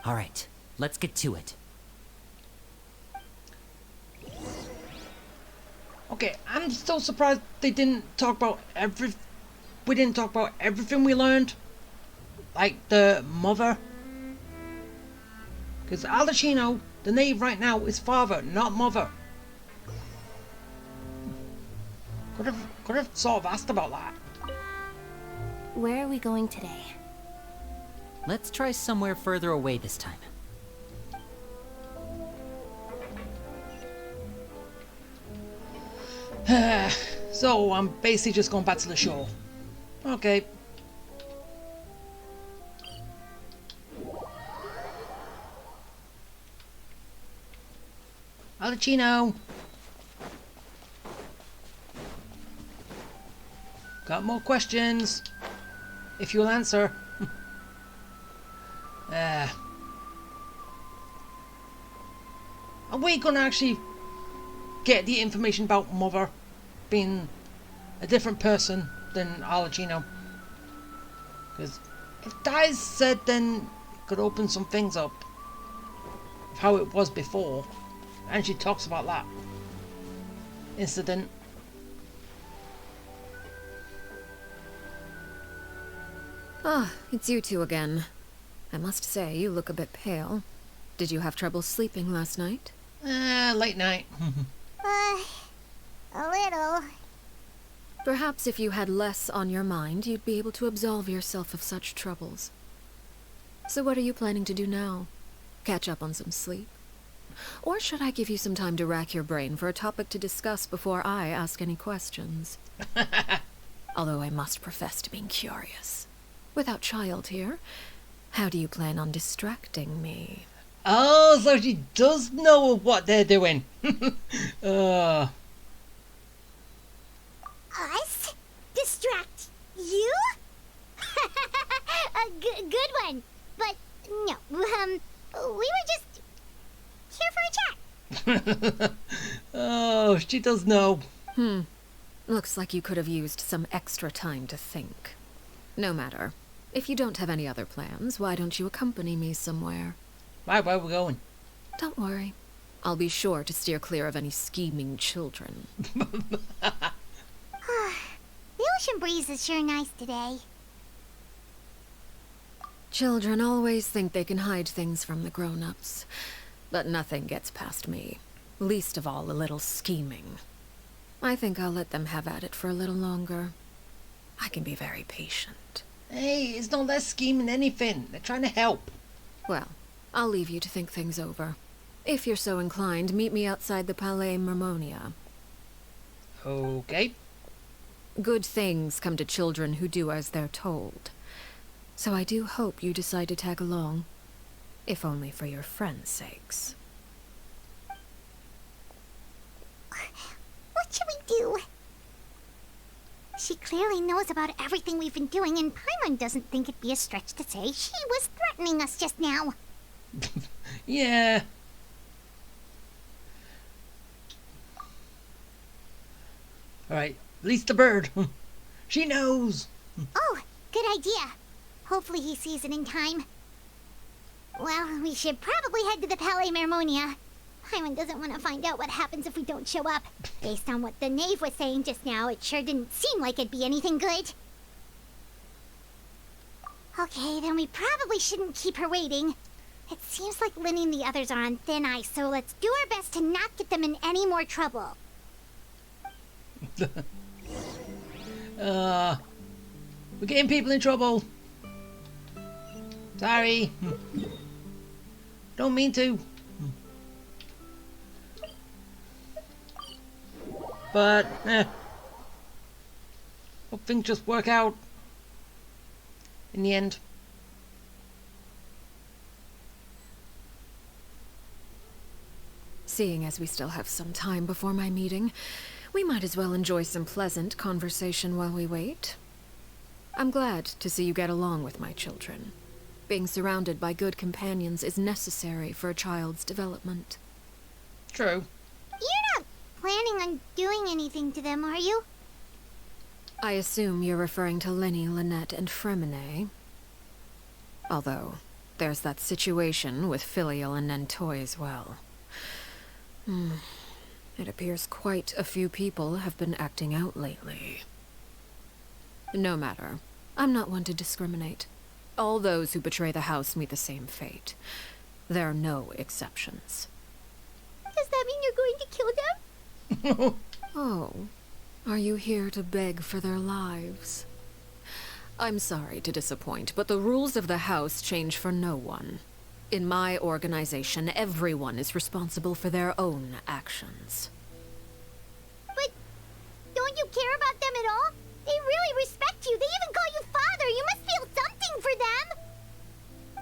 All right, let's get to it. Okay, I'm still surprised they didn't talk about we didn't talk about everything we learned. Like the Mother. Because Arlecchino, the Knave right now, is Father, not Mother. Could have sort of asked about that. Where are we going today? Let's try somewhere further away this time. So I'm basically just going back to the shore. Okay. Arlecchino. Got more questions. If you'll answer. Are we gonna actually get the information about Mother being a different person than Arlecchino? Because if Di's said, then it could open some things up of how it was before, and she talks about that incident. Ah, it's you two again. I must say, you look a bit pale. Did you have trouble sleeping last night? Late night. A little. Perhaps if you had less on your mind, you'd be able to absolve yourself of such troubles. So what are you planning to do now? Catch up on some sleep? Or should I give you some time to rack your brain for a topic to discuss before I ask any questions? Although I must profess to being curious. Without child here, how do you plan on distracting me? Oh, so she does know what they're doing. Us? Distract you? A good one. But no, we were just here for a chat. Oh, she does know. Looks like you could have used some extra time to think. No matter. If you don't have any other plans, why don't you accompany me somewhere? Where are we going? Don't worry. I'll be sure to steer clear of any scheming children. The ocean breeze is sure nice today. Children always think they can hide things from the grown-ups. But nothing gets past me. Least of all a little scheming. I think I'll let them have at it for a little longer. I can be very patient. Hey, it's not that scheming anything. They're trying to help. Well, I'll leave you to think things over. If you're so inclined, meet me outside the Palais Mermonia. Okay. Good things come to children who do as they're told. So I do hope you decide to tag along. If only for your friends' sakes. What should we do? She clearly knows about everything we've been doing, and Paimon doesn't think it'd be a stretch to say she was threatening us just now. Yeah. Alright, release the bird. She knows. Oh, good idea. Hopefully he sees it in time. Well, we should probably head to the Palais Mermonia. Paimon doesn't want to find out what happens if we don't show up. Based on what the knave was saying just now, it sure didn't seem like it'd be anything good. Okay, then we probably shouldn't keep her waiting. It seems like Linny and the others are on thin ice, so let's do our best to not get them in any more trouble. We're getting people in trouble. Sorry. Don't mean to. But, hope things just work out in the end. Seeing as we still have some time before my meeting, we might as well enjoy some pleasant conversation while we wait. I'm glad to see you get along with my children. Being surrounded by good companions is necessary for a child's development. True. You're not planning on doing anything to them, are you? I assume you're referring to Linny, Lynette, and Fremine. Although, there's that situation with Filial and Nentoy as well. It appears quite a few people have been acting out lately. No matter. I'm not one to discriminate. All those who betray the house meet the same fate. There are no exceptions. Does that mean you're going to kill them? Oh, are you here to beg for their lives? I'm sorry to disappoint, but the rules of the house change for no one. In my organization, everyone is responsible for their own actions. But you care about them at all? They really respect you. They even call you father. You must feel something for them.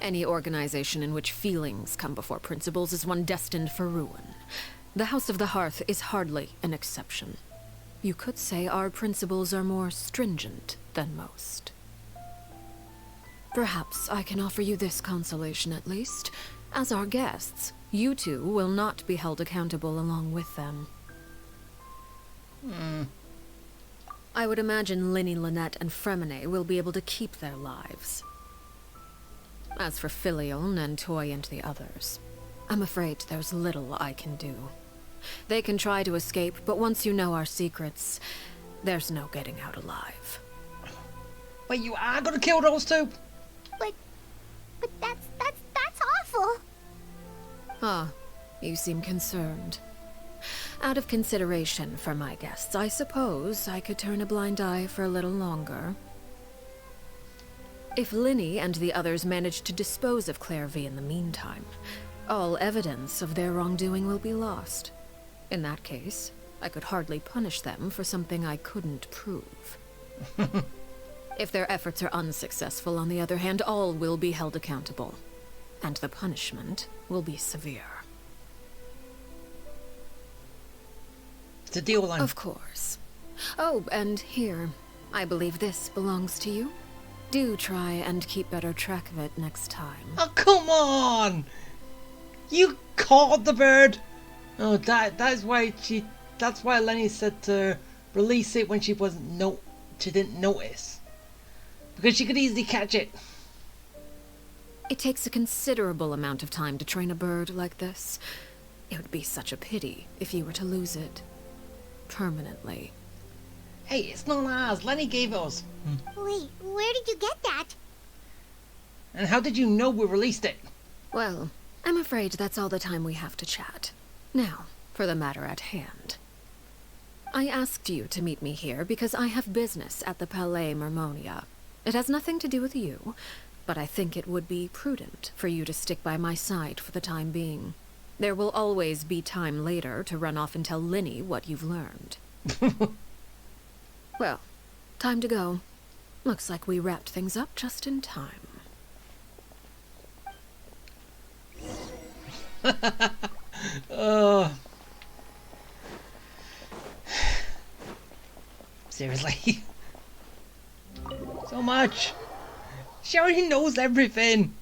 Any organization in which feelings come before principles is one destined for ruin. The House of the Hearth is hardly an exception. You could say our principles are more stringent than most. Perhaps I can offer you this consolation at least. As our guests, you two will not be held accountable along with them. I would imagine Linny, Lynette, and Fremine will be able to keep their lives. As for Filial, Nantoy, and the others, I'm afraid there's little I can do. They can try to escape, but once you know our secrets, there's no getting out alive. But you are gonna kill those two? But that's awful. Ah, you seem concerned. Out of consideration for my guests, I suppose I could turn a blind eye for a little longer. If Linny and the others manage to dispose of Clairvy in the meantime, all evidence of their wrongdoing will be lost. In that case, I could hardly punish them for something I couldn't prove. If their efforts are unsuccessful, on the other hand, all will be held accountable, and the punishment will be severe. It's a deal then. Of course. Oh, and here, I believe this belongs to you. Do try and keep better track of it next time. Oh, come on! You caught the bird! Oh, that's why Lenny said to release it when she didn't notice. Because she could easily catch it. It takes a considerable amount of time to train a bird like this. It would be such a pity if you were to lose it. Permanently. Hey, it's not ours. Lenny gave it us. Wait, where did you get that? And how did you know we released it? Well, I'm afraid that's all the time we have to chat. Now, for the matter at hand. I asked you to meet me here because I have business at the Palais Mermonia. It has nothing to do with you, but I think it would be prudent for you to stick by my side for the time being. There will always be time later to run off and tell Linny what you've learned. Well, time to go. Looks like we wrapped things up just in time. Seriously? So much. She already knows everything.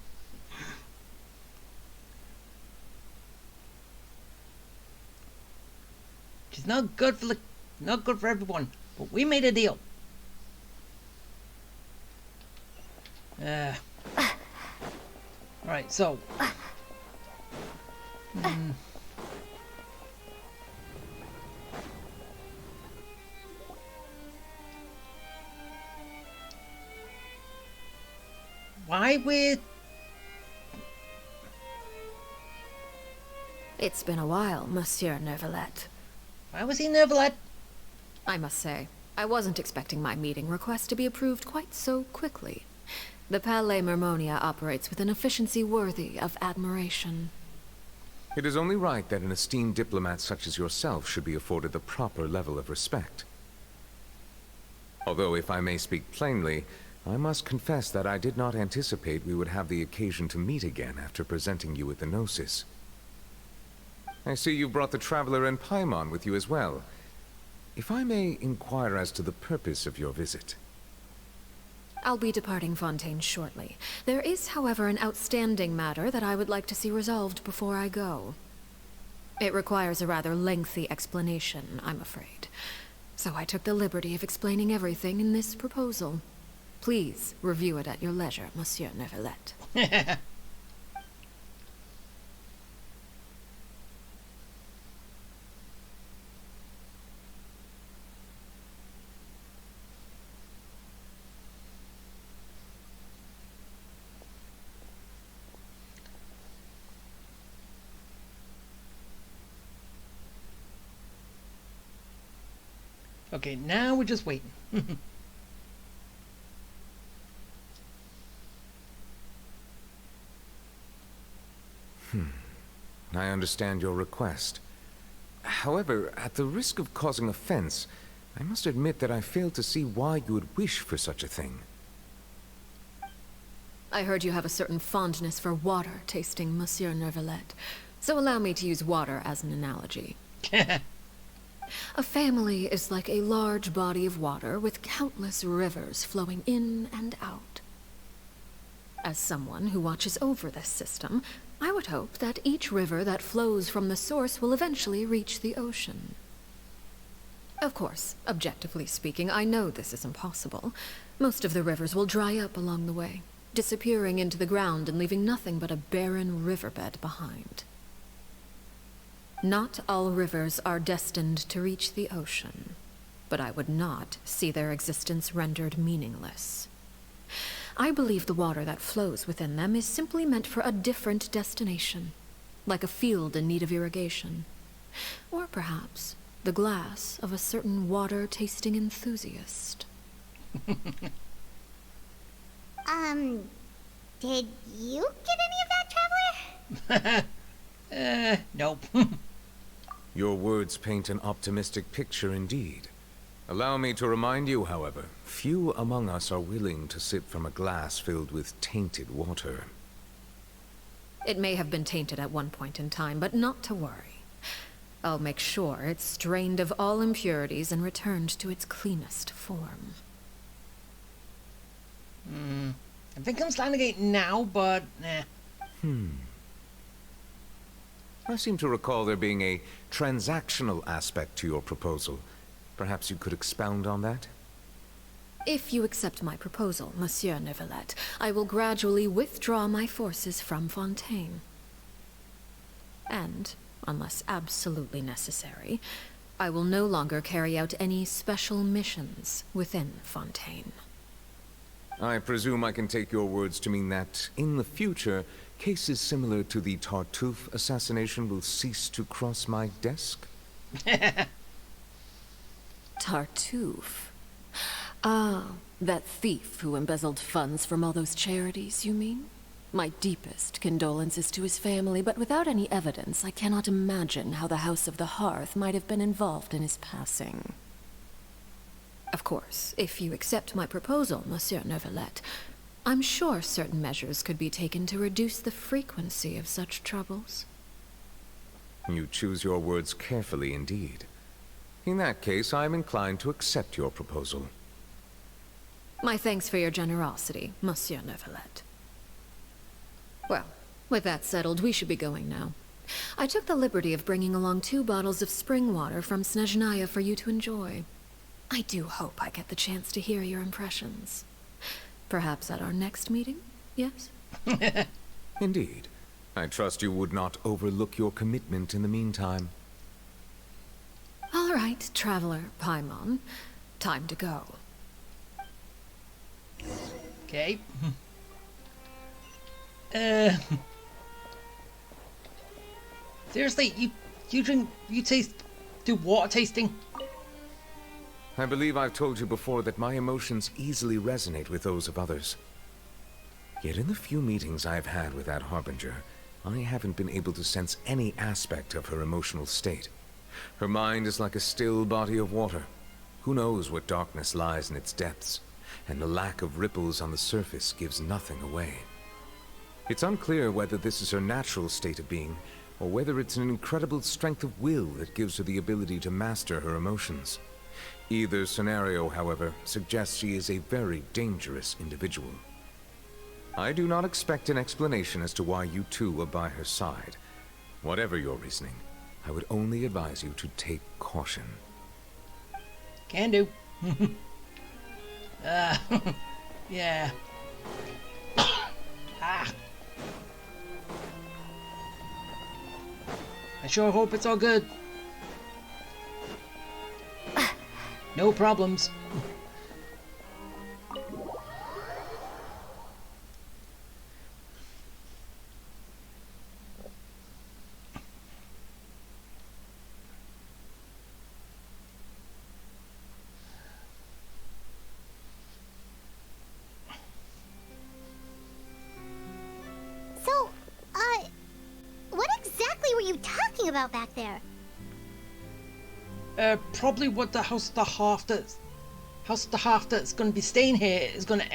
She's not good for everyone. But we made a deal. Right, so. Why with... It's been a while, Monsieur Neuvillette. Why was he Neuvillette? I must say, I wasn't expecting my meeting request to be approved quite so quickly. The Palais Mermonia operates with an efficiency worthy of admiration. It is only right that an esteemed diplomat such as yourself should be afforded the proper level of respect. Although, if I may speak plainly, I must confess that I did not anticipate we would have the occasion to meet again after presenting you with the Gnosis. I see you brought the Traveler and Paimon with you as well. If I may inquire as to the purpose of your visit. I'll be departing Fontaine shortly. There is, however, an outstanding matter that I would like to see resolved before I go. It requires a rather lengthy explanation, I'm afraid. So I took the liberty of explaining everything in this proposal. Please review it at your leisure, Monsieur Neuvillette. Okay, now we're just waiting. I understand your request. However, at the risk of causing offense, I must admit that I fail to see why you would wish for such a thing. I heard you have a certain fondness for water tasting, Monsieur Neuvillette, so allow me to use water as an analogy. A family is like a large body of water with countless rivers flowing in and out. As someone who watches over this system, I would hope that each river that flows from the source will eventually reach the ocean. Of course, objectively speaking, I know this is impossible. Most of the rivers will dry up along the way, disappearing into the ground and leaving nothing but a barren riverbed behind. Not all rivers are destined to reach the ocean, but I would not see their existence rendered meaningless. I believe the water that flows within them is simply meant for a different destination, like a field in need of irrigation. Or perhaps the glass of a certain water-tasting enthusiast. Did you get any of that, Traveler? Nope. Your words paint an optimistic picture indeed. Allow me to remind you, however, few among us are willing to sip from a glass filled with tainted water. It may have been tainted at one point in time, but not to worry. I'll make sure it's drained of all impurities and returned to its cleanest form. I think I'm starting to get now, but I seem to recall there being a transactional aspect to your proposal. Perhaps you could expound on that? If you accept my proposal, Monsieur Neuvillette, I will gradually withdraw my forces from Fontaine. And, unless absolutely necessary, I will no longer carry out any special missions within Fontaine. I presume I can take your words to mean that, in the future, cases similar to the Tartuffe assassination will cease to cross my desk? Tartuffe? Ah, that thief who embezzled funds from all those charities, you mean? My deepest condolences to his family, but without any evidence, I cannot imagine how the House of the Hearth might have been involved in his passing. Of course, if you accept my proposal, Monsieur Neuvillette, I'm sure certain measures could be taken to reduce the frequency of such troubles. You choose your words carefully indeed. In that case, I am inclined to accept your proposal. My thanks for your generosity, Monsieur Neuvillette. Well, with that settled, we should be going now. I took the liberty of bringing along 2 bottles of spring water from Snezhnaya for you to enjoy. I do hope I get the chance to hear your impressions. Perhaps at our next meeting, yes? Indeed. I trust you would not overlook your commitment in the meantime. All right, Traveler Paimon. Time to go. okay. Seriously, do water tasting? I believe I've told you before that my emotions easily resonate with those of others. Yet in the few meetings I've had with that Harbinger, I haven't been able to sense any aspect of her emotional state. Her mind is like a still body of water. Who knows what darkness lies in its depths, and the lack of ripples on the surface gives nothing away. It's unclear whether this is her natural state of being, or whether it's an incredible strength of will that gives her the ability to master her emotions. Either scenario, however, suggests she is a very dangerous individual. I do not expect an explanation as to why you two are by her side. Whatever your reasoning, I would only advise you to take caution. Can do. Yeah. I sure hope it's all good. No problems. So, what exactly were you talking about back there? probably what the house of the half that's going to be staying here is going to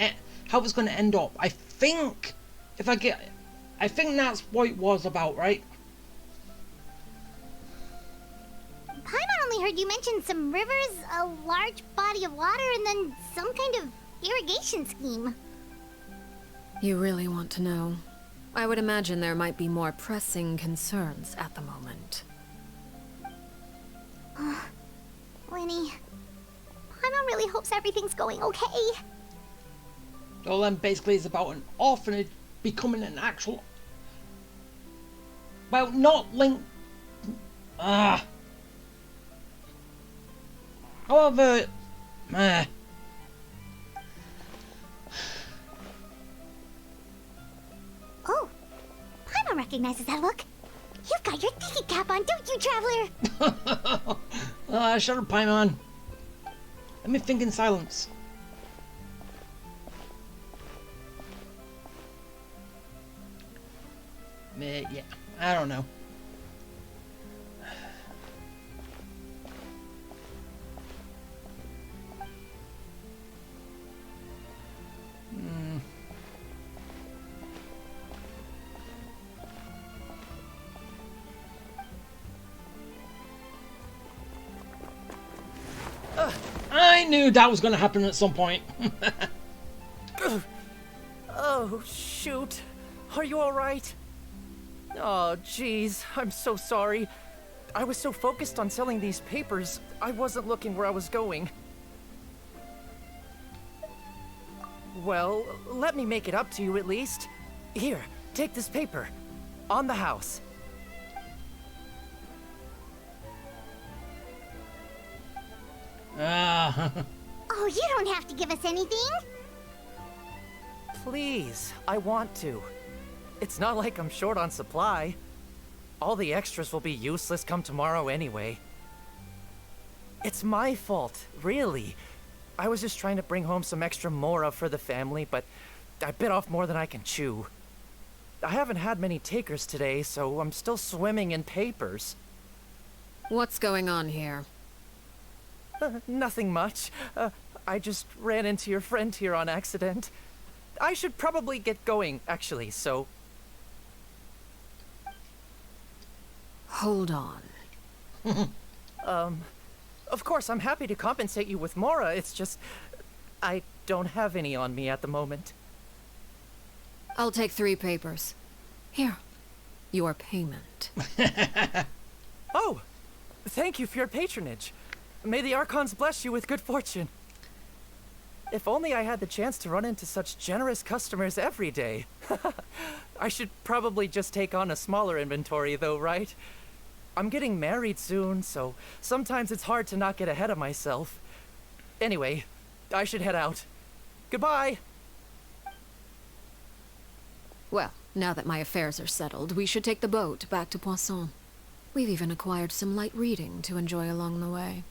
how it's going to end up. I think that's what it was about, right? Paimon only heard you mention some rivers, a large body of water, and then some kind of irrigation scheme. You really want to know? I would imagine there might be more pressing concerns at the moment. Lenny, Paimon really hopes everything's going okay. Well, then basically it's about an orphanage becoming an actual... Well, not linked... However... Oh, Paimon recognizes that look. You've got your thinking cap on, don't you, Traveler? Shut up, Paimon. Let me think in silence. Yeah, I don't know. I knew that was going to happen at some point. Oh, shoot. Are you alright? Oh, jeez. I'm so sorry. I was so focused on selling these papers, I wasn't looking where I was going. Well, let me make it up to you at least. Here, take this paper. On the house. Oh, you don't have to give us anything. Please, I want to. It's not like I'm short on supply. All the extras will be useless come tomorrow anyway. It's my fault, really. I was just trying to bring home some extra mora for the family, but I bit off more than I can chew. I haven't had many takers today, so I'm still swimming in papers. What's going on here? Nothing much. I just ran into your friend here on accident. I should probably get going, actually, so... Hold on. Of course, I'm happy to compensate you with mora, it's just... I don't have any on me at the moment. I'll take 3 papers. Here. Your payment. Oh! Thank you for your patronage. May the Archons bless you with good fortune. If only I had the chance to run into such generous customers every day. I should probably just take on a smaller inventory though, right? I'm getting married soon, so sometimes it's hard to not get ahead of myself. Anyway, I should head out. Goodbye! Well, now that my affairs are settled, we should take the boat back to Poisson. We've even acquired some light reading to enjoy along the way.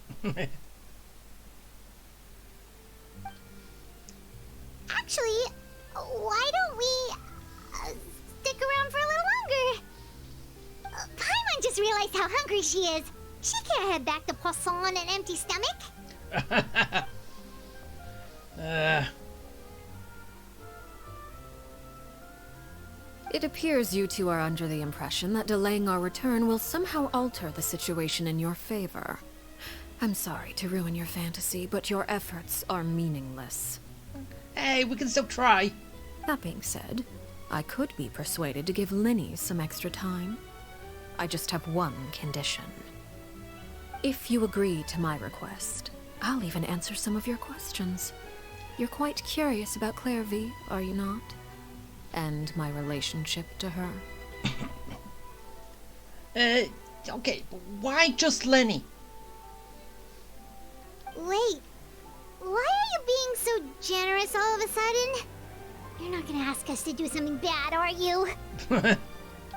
Actually, why don't we stick around for a little longer? Paimon just realized how hungry she is. She can't head back to Poisson on an empty stomach. It appears you two are under the impression that delaying our return will somehow alter the situation in your favor. I'm sorry to ruin your fantasy, but your efforts are meaningless. Hey, we can still try. That being said, I could be persuaded to give Linny some extra time. I just have one condition. If you agree to my request, I'll even answer some of your questions. You're quite curious about Clairvy, are you not? And my relationship to her. Okay, but why just Lenny? Wait, why are you being so generous all of a sudden? You're not gonna ask us to do something bad, are you?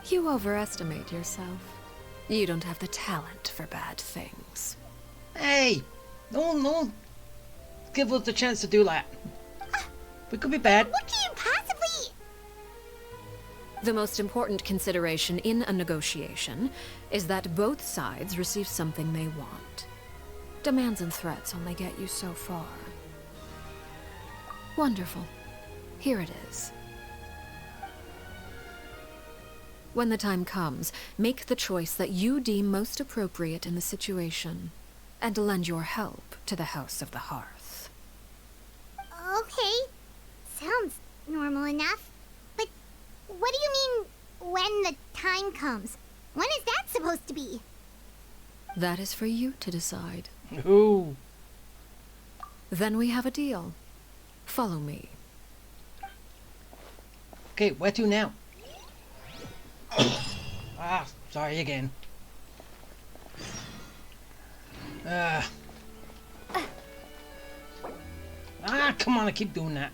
You overestimate yourself. You don't have the talent for bad things. Hey, no, give us the chance to do that. We could be bad. What can you possibly... The most important consideration in a negotiation is that both sides receive something they want. Demands and threats only get you so far. Wonderful. Here it is. When the time comes, make the choice that you deem most appropriate in the situation, and lend your help to the House of the Hearth. Okay. Sounds normal enough. But what do you mean, when the time comes? When is that supposed to be? That is for you to decide. Ooh. Then we have a deal. Follow me. Okay, where to now? Ah, sorry again. Come on, I keep doing that.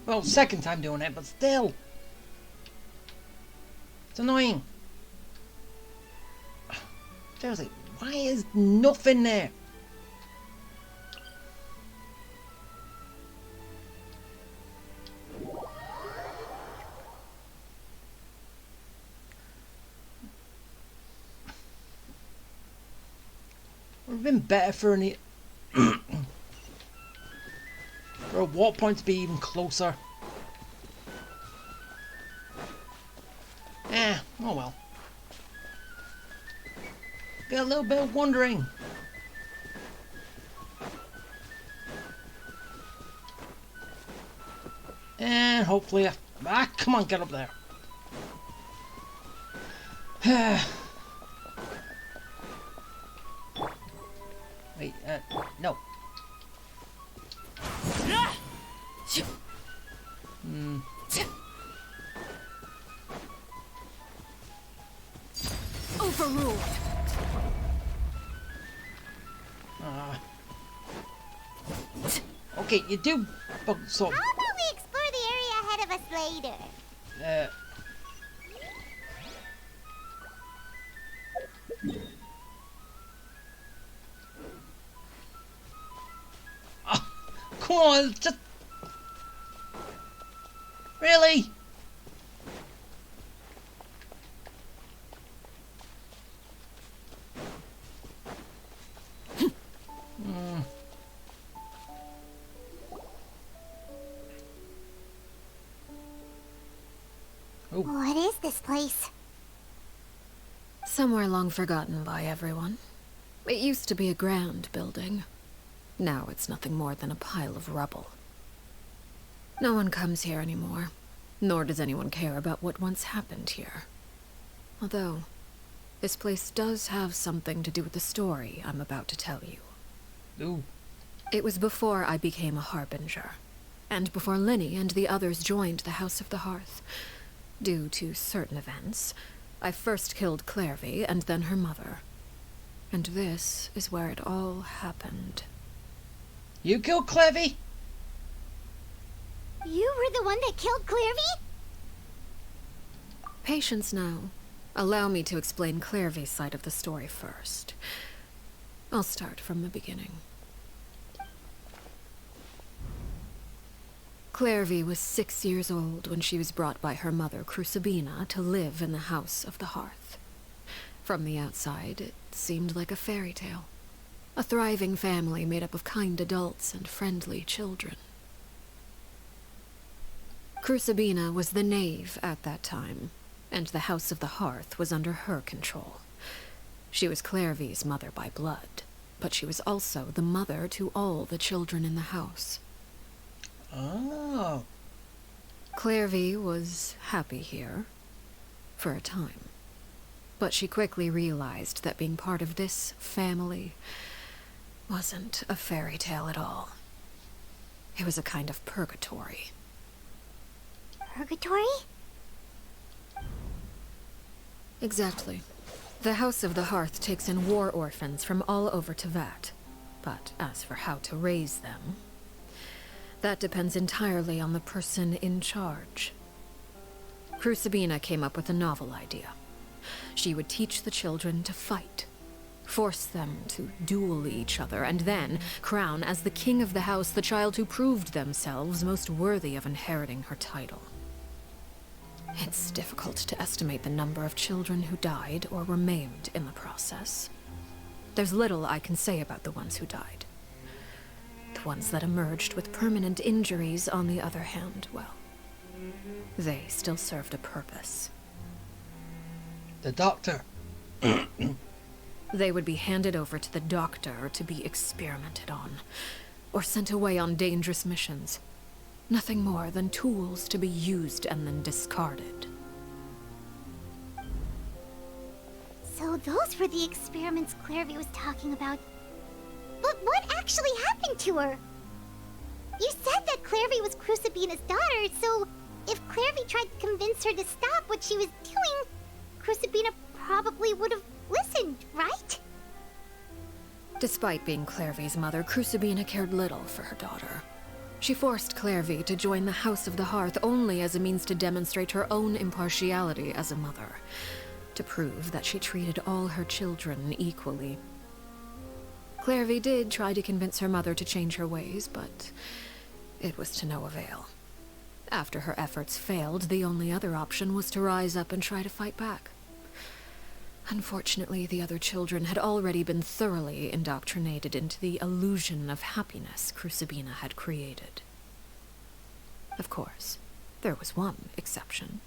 Well, second time doing it, but still. It's annoying. Seriously, why is nothing there? Would have been better for an for a warp point to be even closer. Oh well. Get a little bit of wondering. And hopefully come on, get up there. Wait, no. Overruled. Okay, you do. So. How about we explore the area ahead of us later? Come on, just. Really? What is this place? Somewhere long forgotten by everyone. It used to be a grand building. Now it's nothing more than a pile of rubble. No one comes here anymore, nor does anyone care about what once happened here. Although, this place does have something to do with the story I'm about to tell you. Ooh. It was before I became a Harbinger, and before Linny and the others joined the House of the Hearth. Due to certain events, I first killed Clairvy and then her mother. And this is where it all happened. You killed Clairvy? You were the one that killed Clairvy? Patience now. Allow me to explain Clairvy's side of the story first. I'll start from the beginning. Clairvy was 6 years old when she was brought by her mother, Crucibina, to live in the House of the Hearth. From the outside, it seemed like a fairy tale. A thriving family made up of kind adults and friendly children. Crucibina was the knave at that time, and the House of the Hearth was under her control. She was Clairvy's mother by blood, but she was also the mother to all the children in the house. Oh. Clairvy was happy here, for a time. But she quickly realized that being part of this family wasn't a fairy tale at all. It was a kind of purgatory. Purgatory? Exactly. The House of the Hearth takes in war orphans from all over Teyvat. But as for how to raise them, that depends entirely on the person in charge. Crucibina came up with a novel idea. She would teach the children to fight, force them to duel each other, and then crown as the king of the house the child who proved themselves most worthy of inheriting her title. It's difficult to estimate the number of children who died or were maimed in the process. There's little I can say about the ones who died. The ones that emerged with permanent injuries, on the other hand, well, they still served a purpose. The doctor. They would be handed over to the doctor to be experimented on, or sent away on dangerous missions. Nothing more than tools to be used and then discarded. So those were the experiments Clairvy was talking about. But what actually happened to her? You said that Clairvy was Crucibina's daughter, so if Clairvy tried to convince her to stop what she was doing, Crucibina probably would have listened, right? Despite being Clairvy's mother, Crucibina cared little for her daughter. She forced Clairvy to join the House of the Hearth only as a means to demonstrate her own impartiality as a mother, to prove that she treated all her children equally. Clairvy did try to convince her mother to change her ways, but it was to no avail. After her efforts failed, the only other option was to rise up and try to fight back. Unfortunately, the other children had already been thoroughly indoctrinated into the illusion of happiness Crucibina had created. Of course, there was one exception.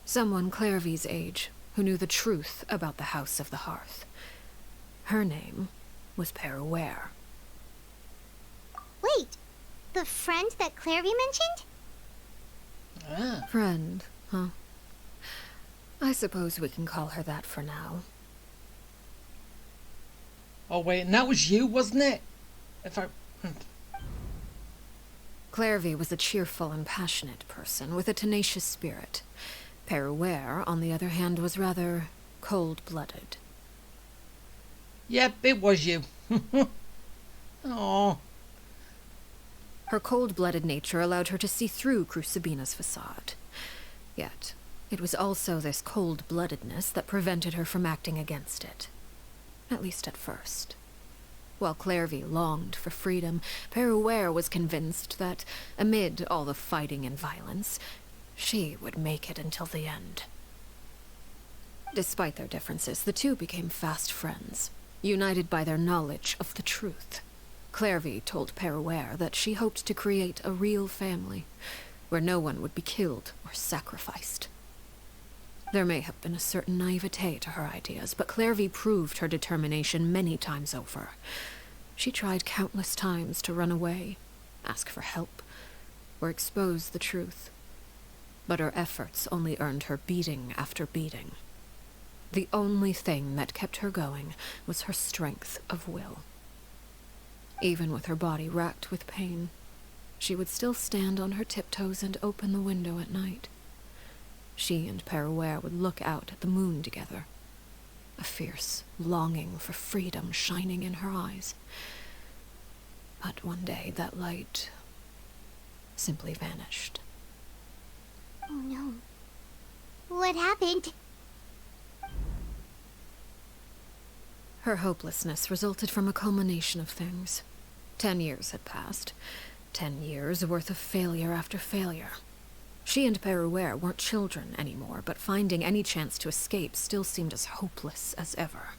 Someone Clairvy's age who knew the truth about the House of the Hearth. Her name was Peruere. Wait, the friend that Clairvy mentioned? Ah. Friend, huh? I suppose we can call her that for now. Oh wait, and that was you, wasn't it? If I... Clairvy was a cheerful and passionate person with a tenacious spirit. Peruere, on the other hand, was rather cold-blooded. Yep, it was you. Oh. Her cold-blooded nature allowed her to see through Crucibina's facade. Yet, it was also this cold-bloodedness that prevented her from acting against it. At least at first. While Clairvy longed for freedom, Peruere was convinced that, amid all the fighting and violence, she would make it until the end. Despite their differences, the two became fast friends, united by their knowledge of the truth. Clairvy told Peruere that she hoped to create a real family, where no one would be killed or sacrificed. There may have been a certain naivete to her ideas, but Clairvy proved her determination many times over. She tried countless times to run away, ask for help, or expose the truth. But her efforts only earned her beating after beating. The only thing that kept her going was her strength of will. Even with her body racked with pain, she would still stand on her tiptoes and open the window at night. She and Peruere would look out at the moon together, a fierce longing for freedom shining in her eyes. But one day that light simply vanished. Oh no. What happened? Her hopelessness resulted from a culmination of things. 10 years had passed. 10 years worth of failure after failure. She and Peruere weren't children anymore, but finding any chance to escape still seemed as hopeless as ever.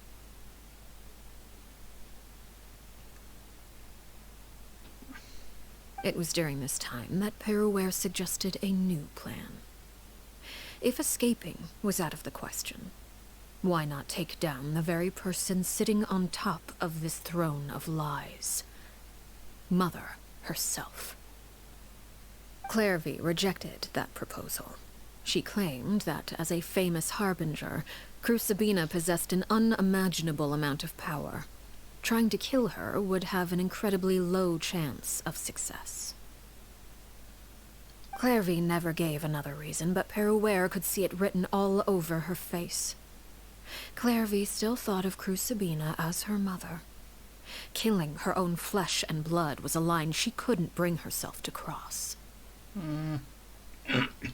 It was during this time that Peruere suggested a new plan. If escaping was out of the question, why not take down the very person sitting on top of this throne of lies? Mother herself. Clairvy rejected that proposal. She claimed that, as a famous harbinger, Crucibina possessed an unimaginable amount of power. Trying to kill her would have an incredibly low chance of success. Clairvy never gave another reason, but Peruere could see it written all over her face. Clairvy still thought of Crucibina as her mother. Killing her own flesh and blood was a line she couldn't bring herself to cross.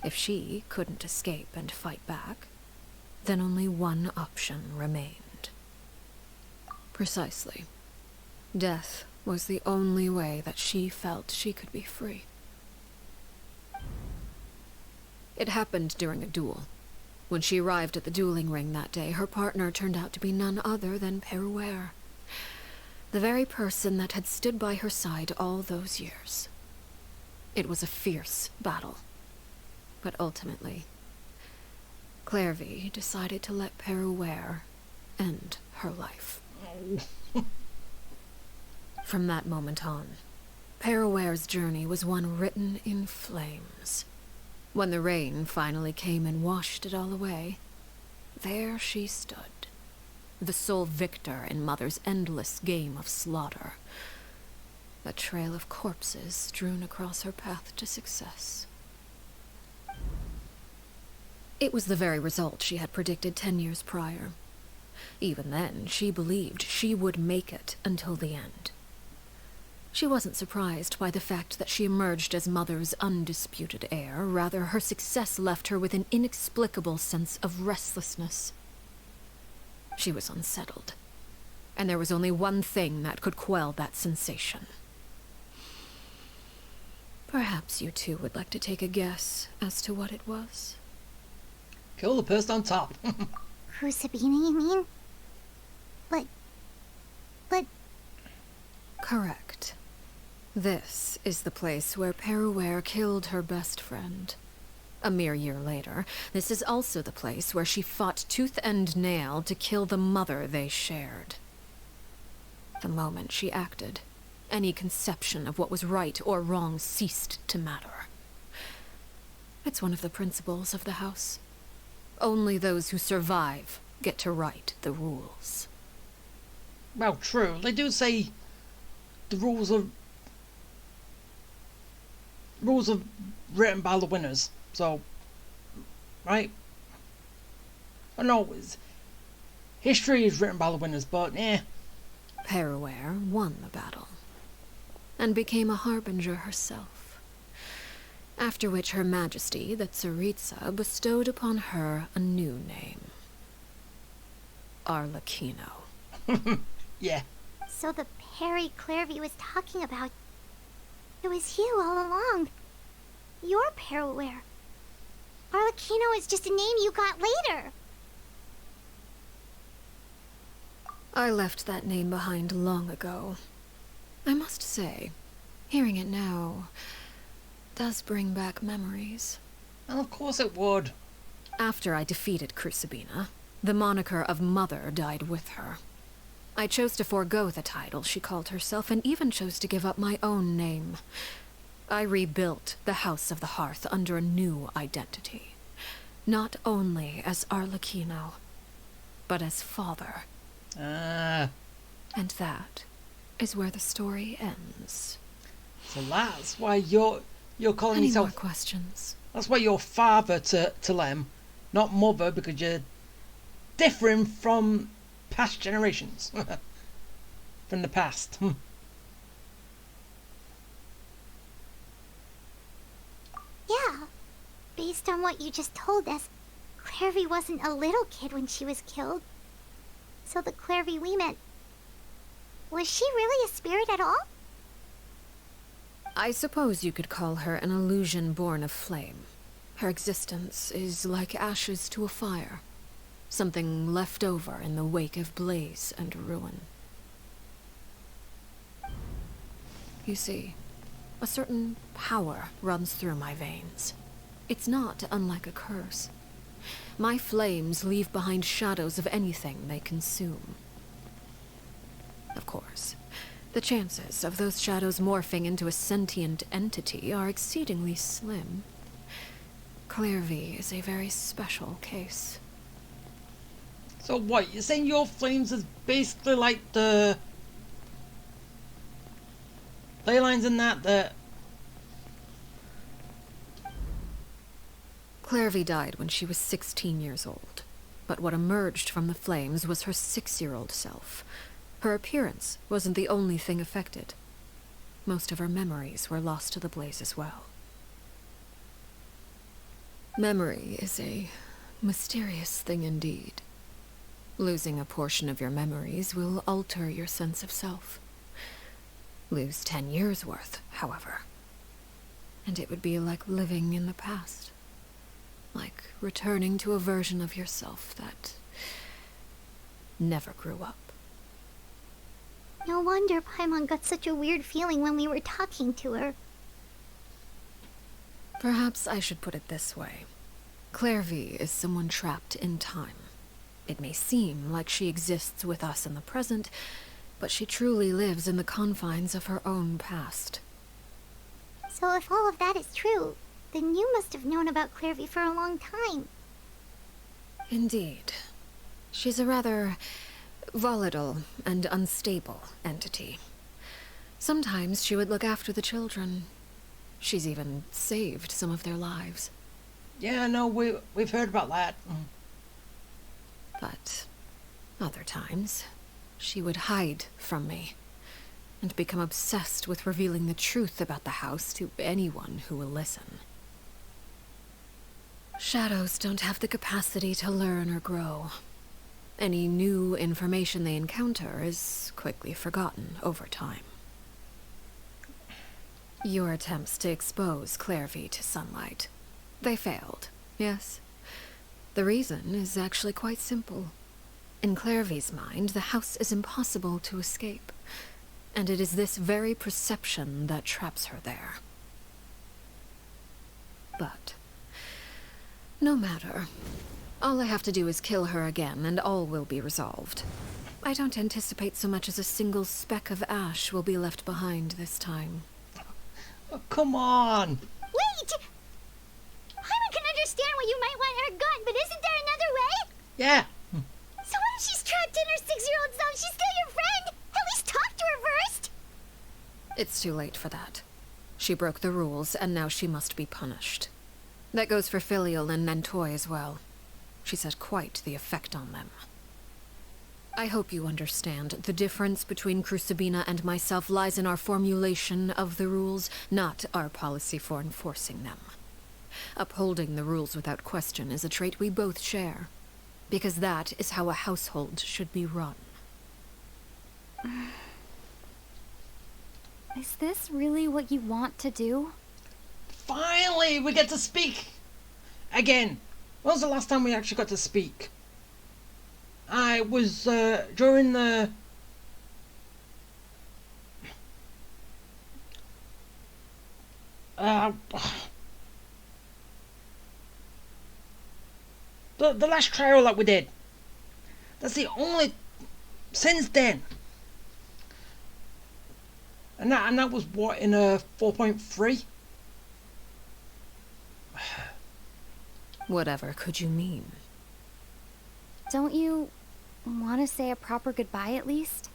If she couldn't escape and fight back, then only one option remained. Precisely. Death was the only way that she felt she could be free. It happened during a duel. When she arrived at the dueling ring that day, her partner turned out to be none other than Peruere, the very person that had stood by her side all those years. It was a fierce battle, but ultimately, Clairvy decided to let Peruere end her life. From that moment on, Peruere's journey was one written in flames. When the rain finally came and washed it all away, there she stood, the sole victor in Mother's endless game of slaughter, a trail of corpses strewn across her path to success. It was the very result she had predicted 10 years prior. Even then, she believed she would make it until the end. She wasn't surprised by the fact that she emerged as Mother's undisputed heir. Rather, her success left her with an inexplicable sense of restlessness. She was unsettled, and there was only one thing that could quell that sensation. Perhaps you two would like to take a guess as to what it was? Kill the person on top. Crucibina, you mean? But... Correct. This is the place where Peruere killed her best friend. A mere year later, this is also the place where she fought tooth and nail to kill the mother they shared. The moment she acted, any conception of what was right or wrong ceased to matter. It's one of the principles of the house. Only those who survive get to write the rules. Well, true. They do say the rules are written by the winners. So, right? Oh no, history is written by the winners, but Peruere won the battle, and became a harbinger herself. After which Her Majesty, the Tsaritsa, bestowed upon her a new name. Arlecchino. Yeah. So the Perry Clairvy was talking about, it was you all along. You're Peruere. Arlecchino is just a name you got later. I left that name behind long ago. I must say, hearing it now does bring back memories. Well, of course it would. After I defeated Crucibina, the moniker of Mother died with her. I chose to forego the title she called herself, and even chose to give up my own name. I rebuilt the House of the Hearth under a new identity. Not only as Arlecchino, but as father. And that is where the story ends. So that's why you're calling Any yourself... more questions? That's why you're father to Lem, not mother, because you're different from past generations. From the past. Yeah. Based on what you just told us, Clairvy wasn't a little kid when she was killed. So the Clairvy we met... Was she really a spirit at all? I suppose you could call her an illusion born of flame. Her existence is like ashes to a fire. Something left over in the wake of blaze and ruin. You see, a certain power runs through my veins. It's not unlike a curse. My flames leave behind shadows of anything they consume. Of course, the chances of those shadows morphing into a sentient entity are exceedingly slim. Clairvy is a very special case. So what, you're saying your flames is basically like the ley lines in that Clairvy died when she was 16 years old, but what emerged from the flames was her 6-year-old self. Her appearance wasn't the only thing affected. Most of her memories were lost to the blaze as well. Memory is a mysterious thing indeed. Losing a portion of your memories will alter your sense of self. Lose 10 years' worth, however, and it would be like living in the past. like returning to a version of yourself that never grew up. No wonder Paimon got such a weird feeling when we were talking to her. Perhaps I should put it this way. Clairvy is someone trapped in time. It may seem like she exists with us in the present, but she truly lives in the confines of her own past. So if all of that is true, then you must have known about Clairvy for a long time. Indeed. She's a rather volatile and unstable entity. Sometimes she would look after the children. She's even saved some of their lives. Yeah, no, we've heard about that. But other times, she would hide from me and become obsessed with revealing the truth about the house to anyone who will listen. Shadows don't have the capacity to learn or grow. Any new information they encounter is quickly forgotten over time. Your attempts to expose Clairvy to sunlight, they failed, yes? The reason is actually quite simple. In Clairvy's mind, the house is impossible to escape, and it is this very perception that traps her there. But no matter. All I have to do is kill her again, and all will be resolved. I don't anticipate so much as a single speck of ash will be left behind this time. Oh, come on! Wait! Paimon can understand why you might want her gone, but isn't there another way? Yeah. So what if she's trapped in her 6-year-old self? She's still your friend! At least talk to her first! It's too late for that. She broke the rules, and now she must be punished. That goes for Filial and Nantoy as well. She's had quite the effect on them. I hope you understand. The difference between Crucibina and myself lies in our formulation of the rules, not our policy for enforcing them. Upholding the rules without question is a trait we both share, because that is how a household should be run. Is this really what you want to do? Finally, we get to speak! Again. When was the last time we actually got to speak? I was, during the... The last trial that we did. That's the only... Since then. And that was what, in a 4.3? Whatever could you mean? Don't you want to say a proper goodbye at least?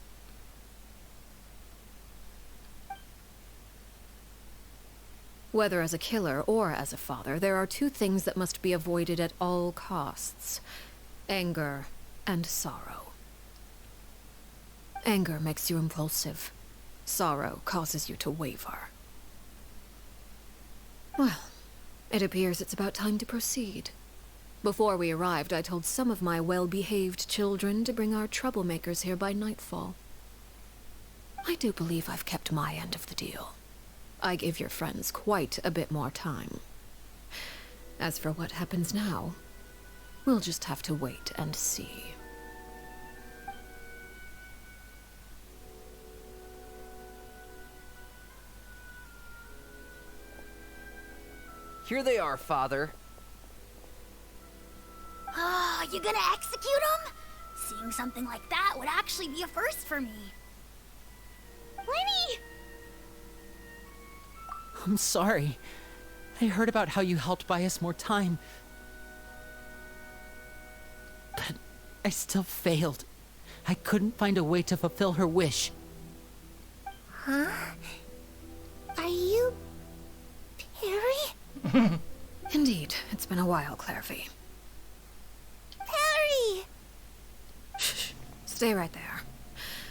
Whether as a killer or as a father, there are two things that must be avoided at all costs: anger and sorrow. Anger makes you impulsive. Sorrow causes you to waver. Well, it appears it's about time to proceed. Before we arrived, I told some of my well-behaved children to bring our troublemakers here by nightfall. I do believe I've kept my end of the deal. I gave your friends quite a bit more time. As for what happens now, we'll just have to wait and see. Here they are, Father. Oh, you gonna execute him? Seeing something like that would actually be a first for me. Lenny! I'm sorry. I heard about how you helped buy us more time. But I still failed. I couldn't find a way to fulfill her wish. Huh? Are you... Perry? Indeed, it's been a while, Clairvy. Perry! Shh, stay right there.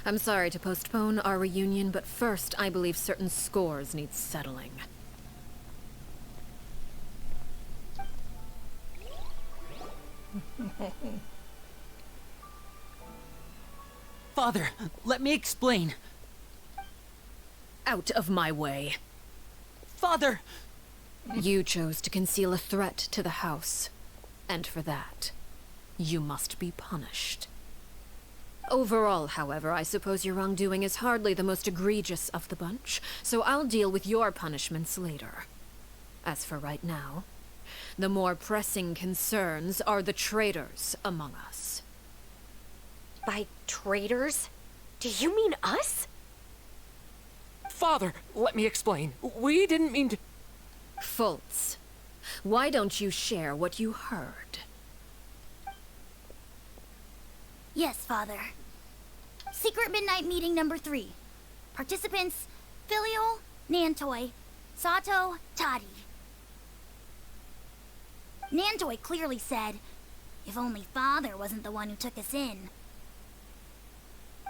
I'm sorry to postpone our reunion, but first I believe certain scores need settling. Father, let me explain. Out of my way. Father! You chose to conceal a threat to the house. And for that, you must be punished. Overall, however, I suppose your wrongdoing is hardly the most egregious of the bunch, so I'll deal with your punishments later. As for right now, the more pressing concerns are the traitors among us. By traitors? Do you mean us? Father, let me explain. We didn't mean to... Fultz, why don't you share what you heard? Yes, Father. Secret Midnight Meeting number 3. Participants, Filial, Nantoi, Sato, Toddy. Nantoi clearly said, if only Father wasn't the one who took us in.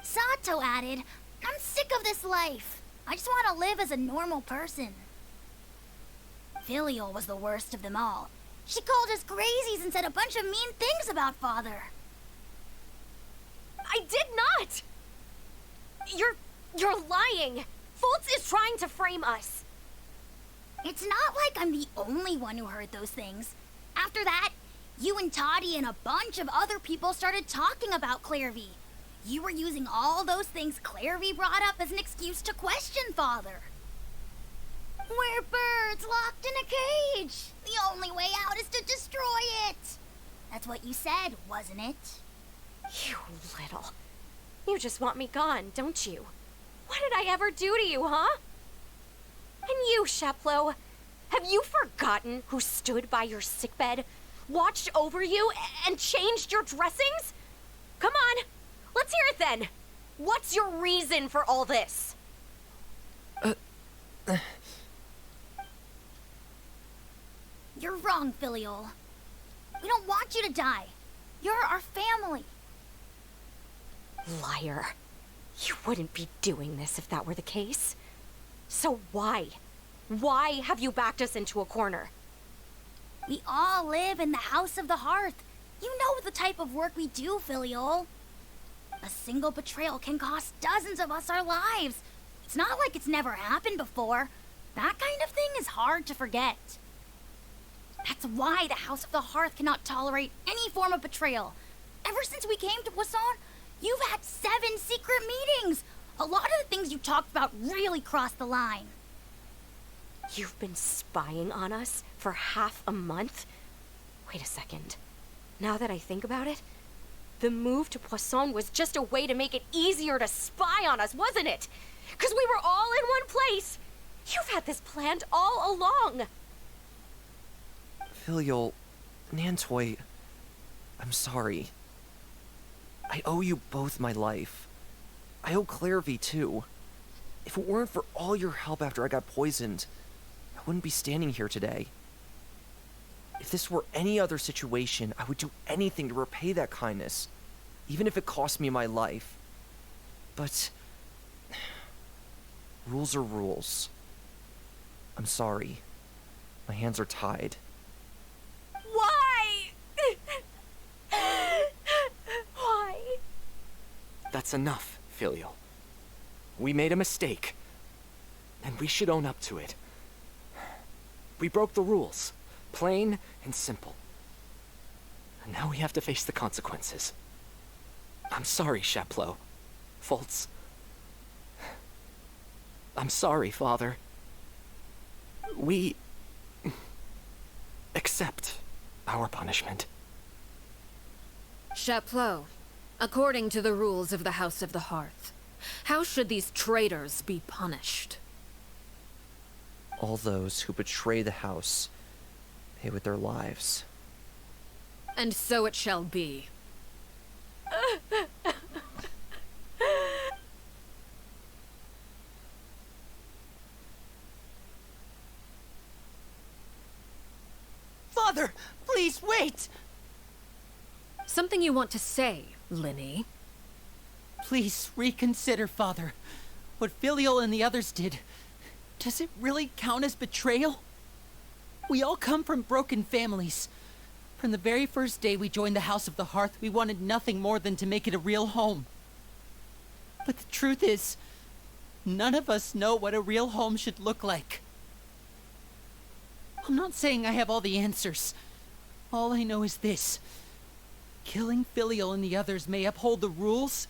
Sato added, I'm sick of this life. I just want to live as a normal person. Filial was the worst of them all. She called us crazies and said a bunch of mean things about Father. I did not! You're lying! Fultz is trying to frame us! It's not like I'm the only one who heard those things. After that, you and Toddy and a bunch of other people started talking about Clairvy. You were using all those things Clairvy brought up as an excuse to question Father. We're birds locked in a cage. The only way out is to destroy it. That's what you said, wasn't it? You little... You just want me gone, don't you? What did I ever do to you, huh? And you, Sheplo, have you forgotten who stood by your sickbed, watched over you, and changed your dressings? Come on, let's hear it then. What's your reason for all this? You're wrong, Filial. We don't want you to die. You're our family. Liar. You wouldn't be doing this if that were the case. So why? Why have you backed us into a corner? We all live in the House of the Hearth. You know the type of work we do, Filial. A single betrayal can cost dozens of us our lives. It's not like it's never happened before. That kind of thing is hard to forget. That's why the House of the Hearth cannot tolerate any form of betrayal. Ever since we came to Poisson, you've had 7 secret meetings. A lot of the things you talked about really crossed the line. You've been spying on us for half a month? Wait a second. Now that I think about it, the move to Poisson was just a way to make it easier to spy on us, wasn't it? Because we were all in one place. You've had this planned all along. Filial, Nantoi, I'm sorry. I owe you both my life. I owe Clairvy too. If it weren't for all your help after I got poisoned, I wouldn't be standing here today. If this were any other situation, I would do anything to repay that kindness, even if it cost me my life. But rules are rules. I'm sorry. My hands are tied. Why? Why? That's enough, Filial. We made a mistake, and we should own up to it. We broke the rules, plain and simple. And now we have to face the consequences. I'm sorry, Sheplo. Fultz. I'm sorry, Father. We accept our punishment. Chapleau, according to the rules of the House of the Hearth, how should these traitors be punished? All those who betray the house pay with their lives. And so it shall be. Father, please wait! Something you want to say, Linny? Please reconsider, Father. What Filial and the others did, does it really count as betrayal? We all come from broken families. From the very first day we joined the House of the Hearth, we wanted nothing more than to make it a real home. But the truth is, none of us know what a real home should look like. I'm not saying I have all the answers. All I know is this. Killing Filial and the others may uphold the rules,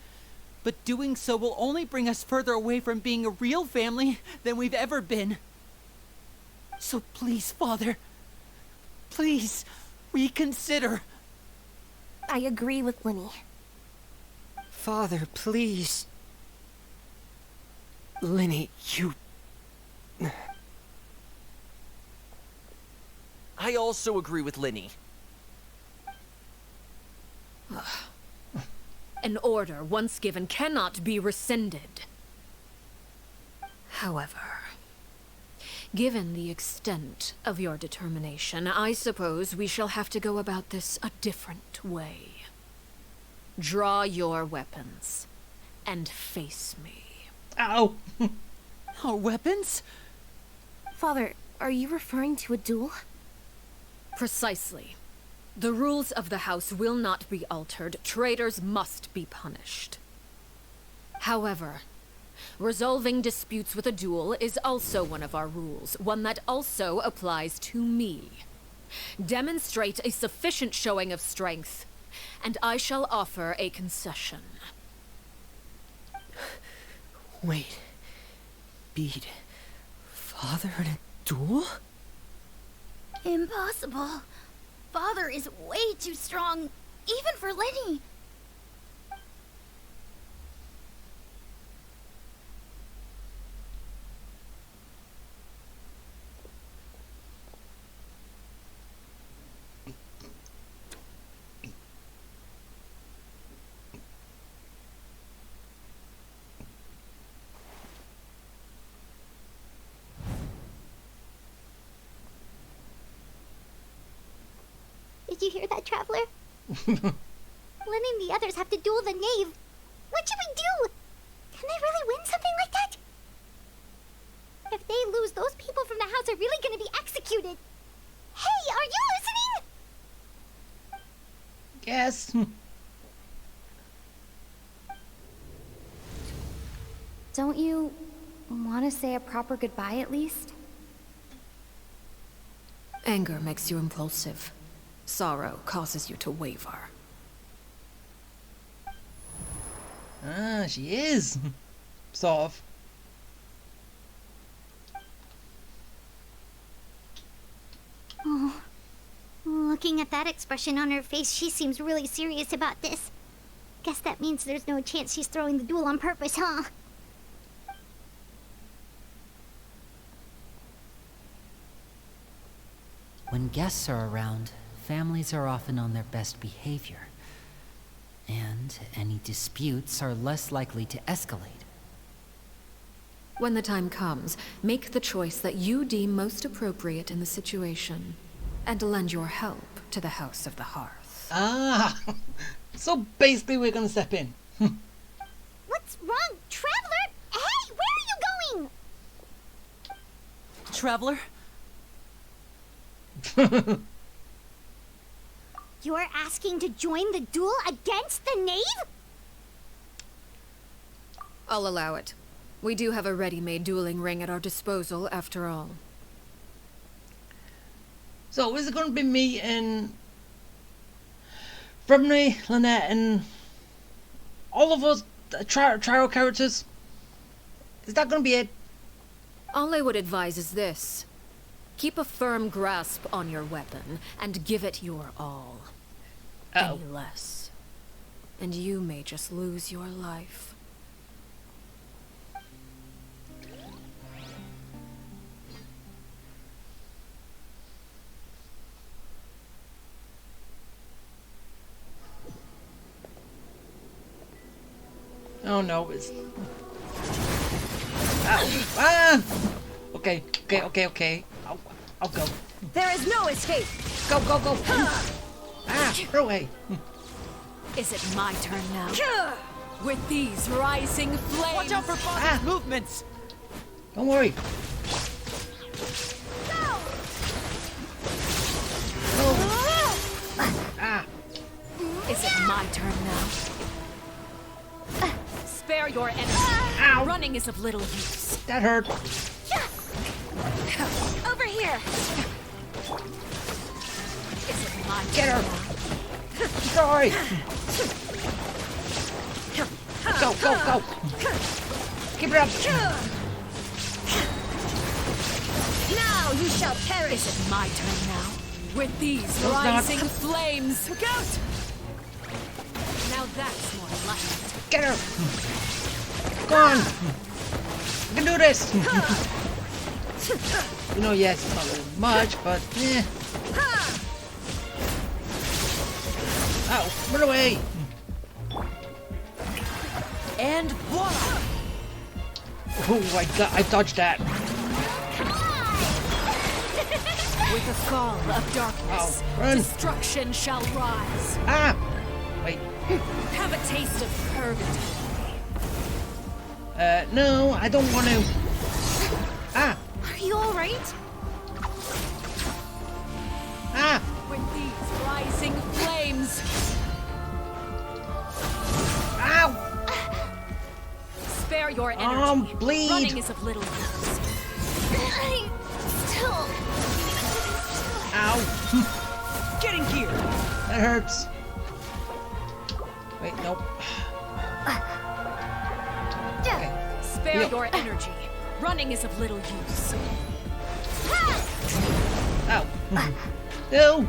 but doing so will only bring us further away from being a real family than we've ever been. So please, Father, please reconsider. I agree with Linny. Father, please. Linny, you... I also agree with Linny. An order once given cannot be rescinded. However, given the extent of your determination, I suppose we shall have to go about this a different way. Draw your weapons and face me. Ow! Our weapons? Father, are you referring to a duel? Precisely. The rules of the house will not be altered. Traitors must be punished. However, resolving disputes with a duel is also one of our rules, one that also applies to me. Demonstrate a sufficient showing of strength, and I shall offer a concession. Wait. Beat Father in a duel? Impossible. Father is way too strong, even for Lenny. Did you hear that, Traveler? Lenny and the others have to duel the knave. What should we do? Can they really win something like that? If they lose, those people from the house are really gonna be executed. Hey, are you listening? Yes. Don't you want to say a proper goodbye at least? Anger makes you impulsive. Sorrow causes you to waver. Ah, she is. Sort of. Oh, looking at that expression on her face, she seems really serious about this. Guess that means there's no chance she's throwing the duel on purpose, huh? When guests are around, families are often on their best behavior. And any disputes are less likely to escalate. When the time comes, make the choice that you deem most appropriate in the situation, and lend your help to the House of the Hearth. Ah, so basically we're gonna step in. What's wrong, Traveler? Hey, where are you going? Traveler? You're asking to join the duel against the knave? I'll allow it. We do have a ready-made dueling ring at our disposal, after all. So is it gonna be me and Brimley, Lynette, and all of us trial characters? Is that gonna be it? All I would advise is this. Keep a firm grasp on your weapon, and give it your all. Any less, and you may just lose your life. Oh no, it's... Ow. Ah! Okay. I'll go. There is no escape. Go. Ah, throw away. Is it my turn now? With these rising flames... Watch out for Father's movements! Don't worry. Ah. Is it my turn now? Spare your energy. Ow. Running is of little use. That hurt. Over here. Is it Get her! Destroy! Go, go, go! Keep it up! Now you shall perish! Is it my turn now? With these No, it's not. rising flames! Look out! Now that's more like it. Get her! Go on! You can do this! You know, yes, it's not really much, but eh. Ow, run away! And voila! Oh my god, I dodged that. With the fall of darkness, Ow, run! destruction shall rise. Ah! Wait. Have a taste of purgatory. No, I don't want to. Ah! Are you alright? Ah! With these rising flames. Ow! Spare your energy. Bleed! Running is of little use. Ow! Getting gear. That hurts. Wait, nope. Okay. Spare Yep. your energy. Running is of little use. Ow. No!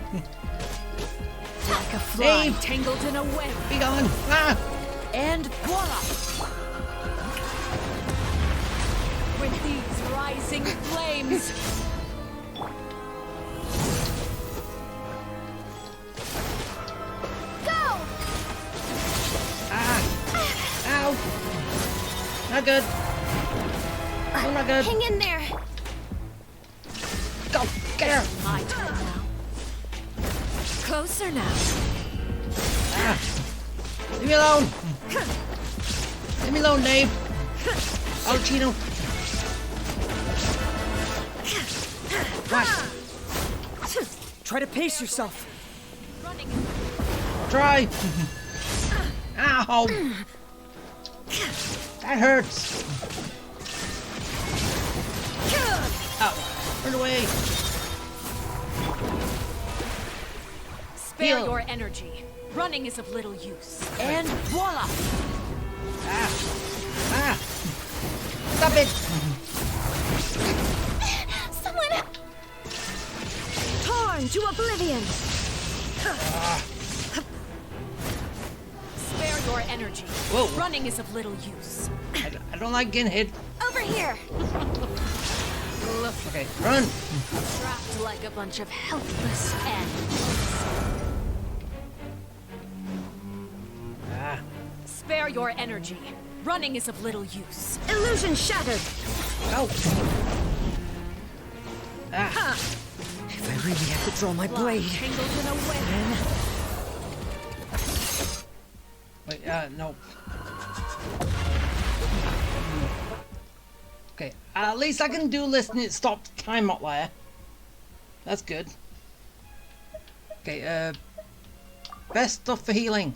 Like a fly Dave. tangled in a web. Be gone! Ah! And voila! With these rising flames. Ah! Ow! Not good. Oh, not good. Hang in there. Go! Get her! My turn now. Closer now. Ah! Leave me alone! Leave me alone, Dave! Arlecchino! What? Try to pace yourself. Running. Try! Ow! That hurts! Ow! Run away! Spare Heal. your energy. Running is of little use. And voila! Ah! Ah! Stop it! Someone! Torn to oblivion! Spare your energy. Whoa. Running is of little use. I don't like getting hit. Over here! Okay, run! Trapped like a bunch of helpless animals. Ah! Spare your energy. Running is of little use. Illusion shattered! Go! Ah! If I really have to draw my blade. Tangled in a web. Wait, no. Okay, at least I can do listening stop time outlier. That's good. Okay, best stuff for healing.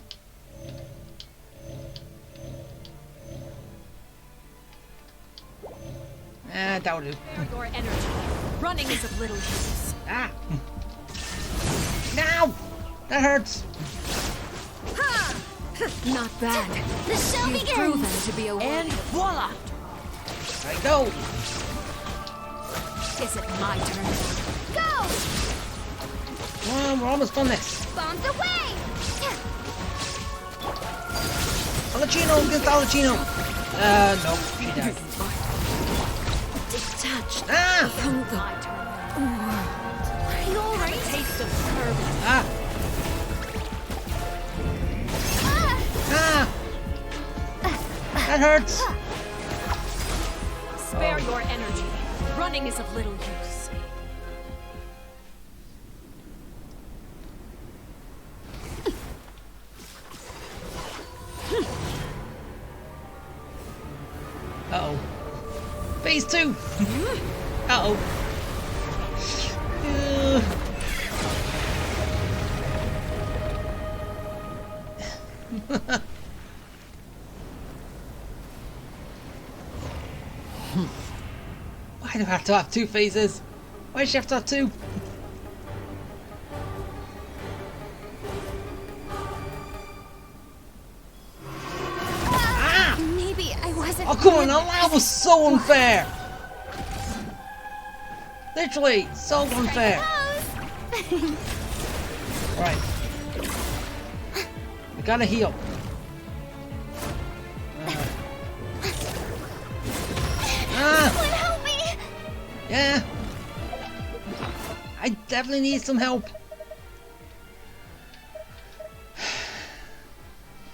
That'll do. Spare your energy. Running is of little use. Ah! Now! That hurts! Not bad. The show You've begins! proven to be a and voila! There you go! Is it my turn? Go! Come on, we're almost done this. Bombs away! Arlecchino against Arlecchino! No, she died. Detached. Ah! From the my turn. Are you alright? Taste of purgatory. Ah! Ah! That hurts! Spare your energy. Running is of little use. Uh-oh. Phase 2! Uh-oh. Why do I have to have two phases? Why does she have to have two? hasn't. Oh, come on, now that was so unfair. Literally, so unfair. Right. We gotta heal. Someone help me! Yeah. I definitely need some help.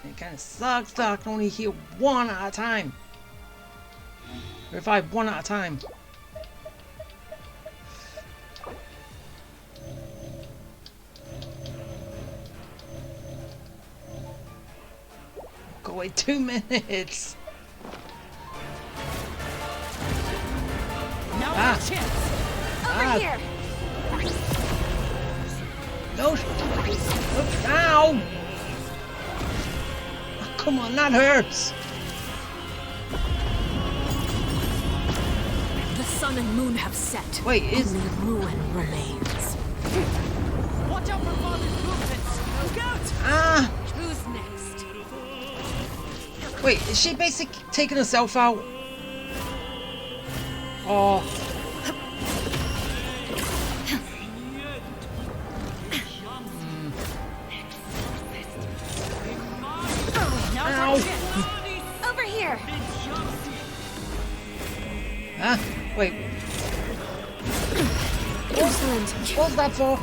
It kind of sucks that I can only heal one at a time. Revive one at a time. Go away 2 minutes. Now Ah. a chance. Over here! No. Ow! Oh, come on, that hurts. The sun and moon have set. Wait, is Only ruin remains. Watch out for Father's movements. Look out! ah? Who's next? Wait, is she basically taking herself out? Oh. Now Ow. Over here! Huh? Wait. Excellent. What's that for?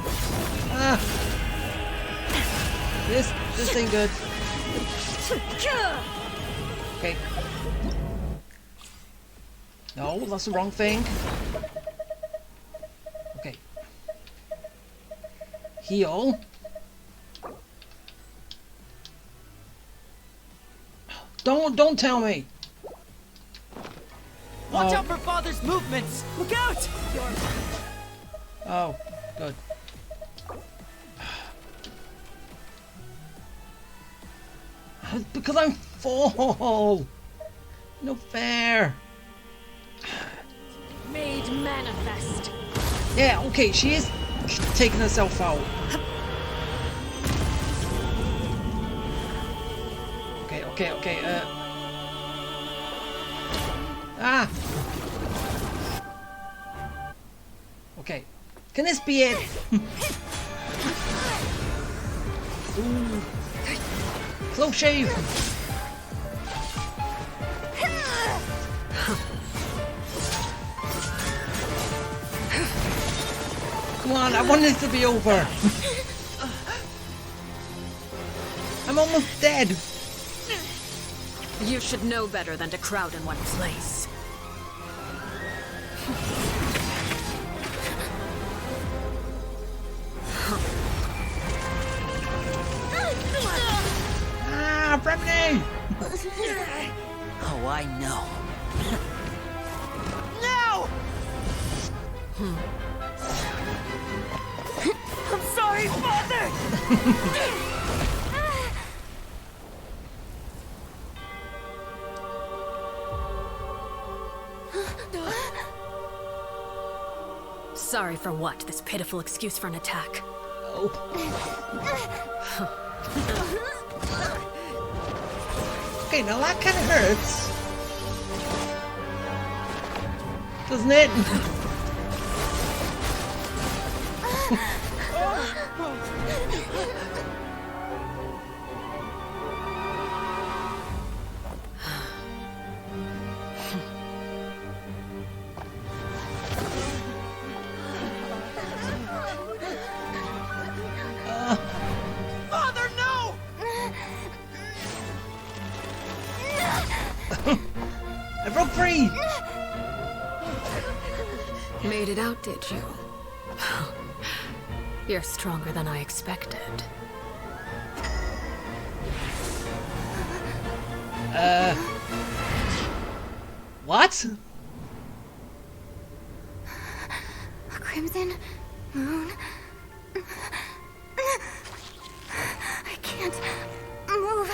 Ah. This ain't good. Okay. No, that's the wrong thing. Okay. Heal. Don't tell me. Watch Oh. out for Father's movements. Look out! Oh, good. Because I'm full. No fair. Made manifest. Yeah, okay, she is taking herself out. Okay, ah! Okay. Can this be it? Ooh. Close shave! Come on, I want this to be over. I'm almost dead. You should know better than to crowd in one place. Ah, Remedy! Oh, I know. No! I'm sorry, Father! Sorry for what? This pitiful excuse for an attack. Oh. Okay, now that kind of hurts. Doesn't it? Father, no! I broke free! Made it out, did you? You're stronger than I expected. What? A crimson moon. I can't move.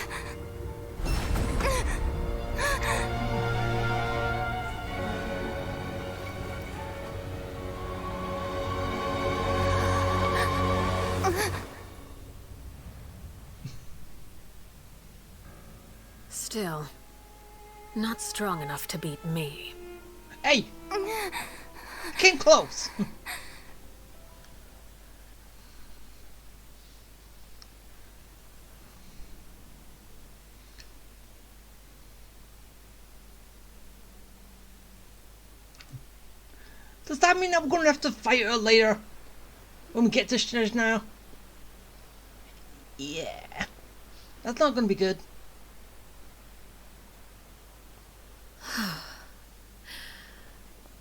Still, Not strong enough to beat me. Hey! Came close! Does that mean that we're going to have to fight her later? When we get to Snezhnaya? Yeah. That's not going to be good.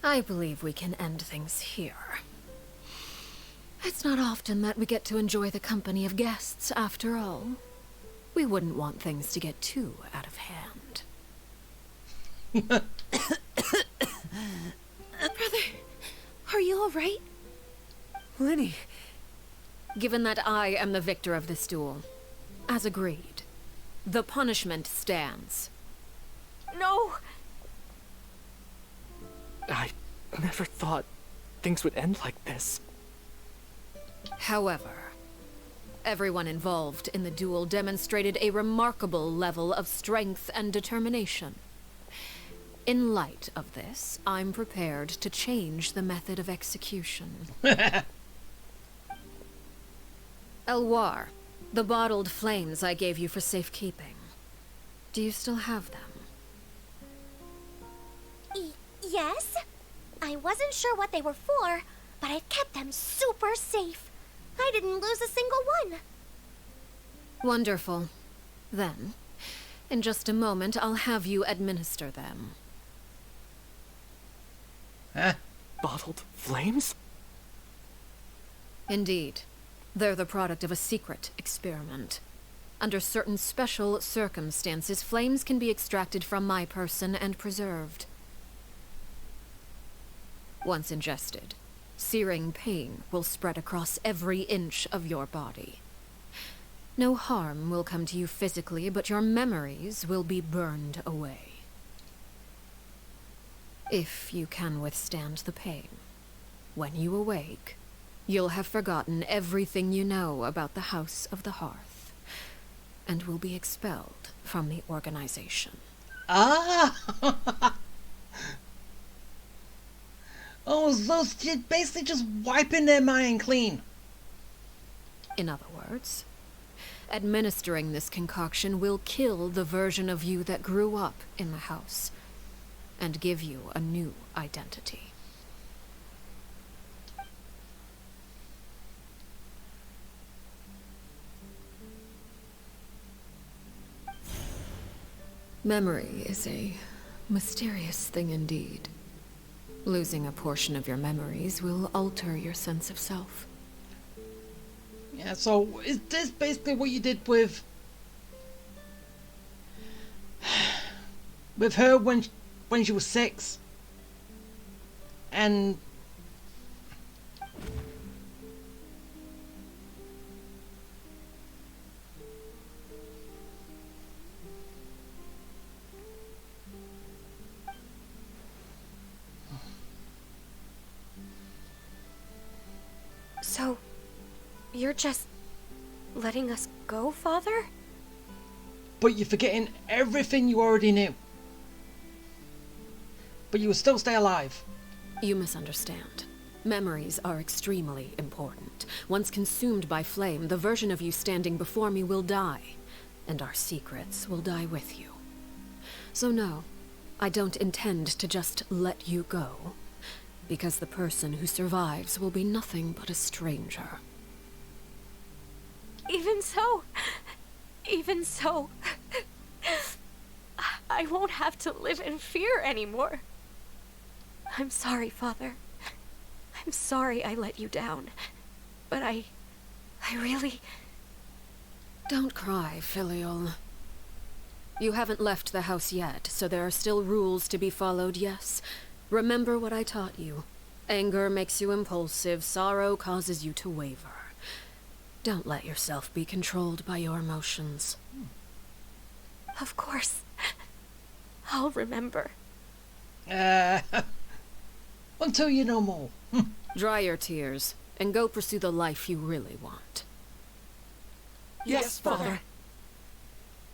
I believe we can end things here. It's not often that we get to enjoy the company of guests, after all. We wouldn't want things to get too out of hand. Brother, are you alright? Lenny. Given that I am the victor of this duel, as agreed, the punishment stands. No! I never thought things would end like this. However, everyone involved in the duel demonstrated a remarkable level of strength and determination. In light of this, I'm prepared to change the method of execution. Elwar, the bottled flames I gave you for safekeeping. Do you still have them? Yes? I wasn't sure what they were for, but I've kept them super safe. I didn't lose a single one. Wonderful. Then, in just a moment, I'll have you administer them. Huh? Bottled flames? Indeed. They're the product of a secret experiment. Under certain special circumstances, flames can be extracted from my person and preserved. Once ingested, searing pain will spread across every inch of your body. No harm will come to you physically, but your memories will be burned away. If you can withstand the pain, when you awake, you'll have forgotten everything you know about the House of the Hearth, and will be expelled from the organization. Ah! Oh, so she's basically just wiping their mind clean. In other words, administering this concoction will kill the version of you that grew up in the house, and give you a new identity. Memory is a mysterious thing indeed. Losing a portion of your memories will alter your sense of self. Yeah, so is this basically what you did with her when she was 6? And So, you're just letting us go, Father? but you're forgetting everything you already knew. But you will still stay alive. You misunderstand. Memories are extremely important. Once consumed by flame, the version of you standing before me will die, and our secrets will die with you. So no, I don't intend to just let you go, because the person who survives will be nothing but a stranger. Even so, I won't have to live in fear anymore. I'm sorry, Father. I'm sorry I let you down. But I really... Don't cry, Filial. You haven't left the house yet, so there are still rules to be followed, yes? Remember what I taught you. Anger makes you impulsive, sorrow causes you to waver. Don't let yourself be controlled by your emotions. Of course. I'll remember. Until you know more. Dry your tears, and go pursue the life you really want. Yes, Father.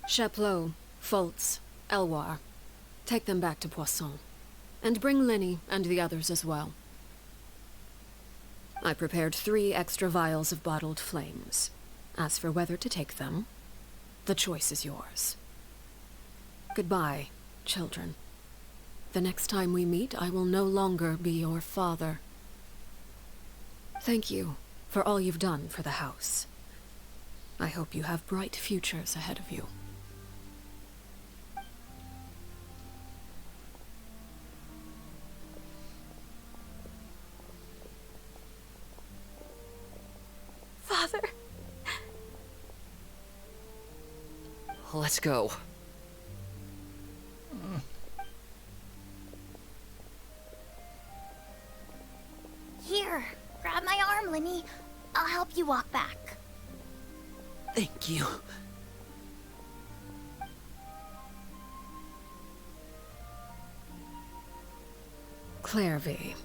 Chapleau, Fultz, Elwar. Take them back to Poisson. And bring Lenny and the others as well. I prepared 3 extra vials of bottled flames. As for whether to take them, the choice is yours. Goodbye, children. The next time we meet, I will no longer be your father. Thank you for all you've done for the house. I hope you have bright futures ahead of you. Father. Let's go. Here, grab my arm, Lenny. I'll help you walk back. Thank you. Clairvy.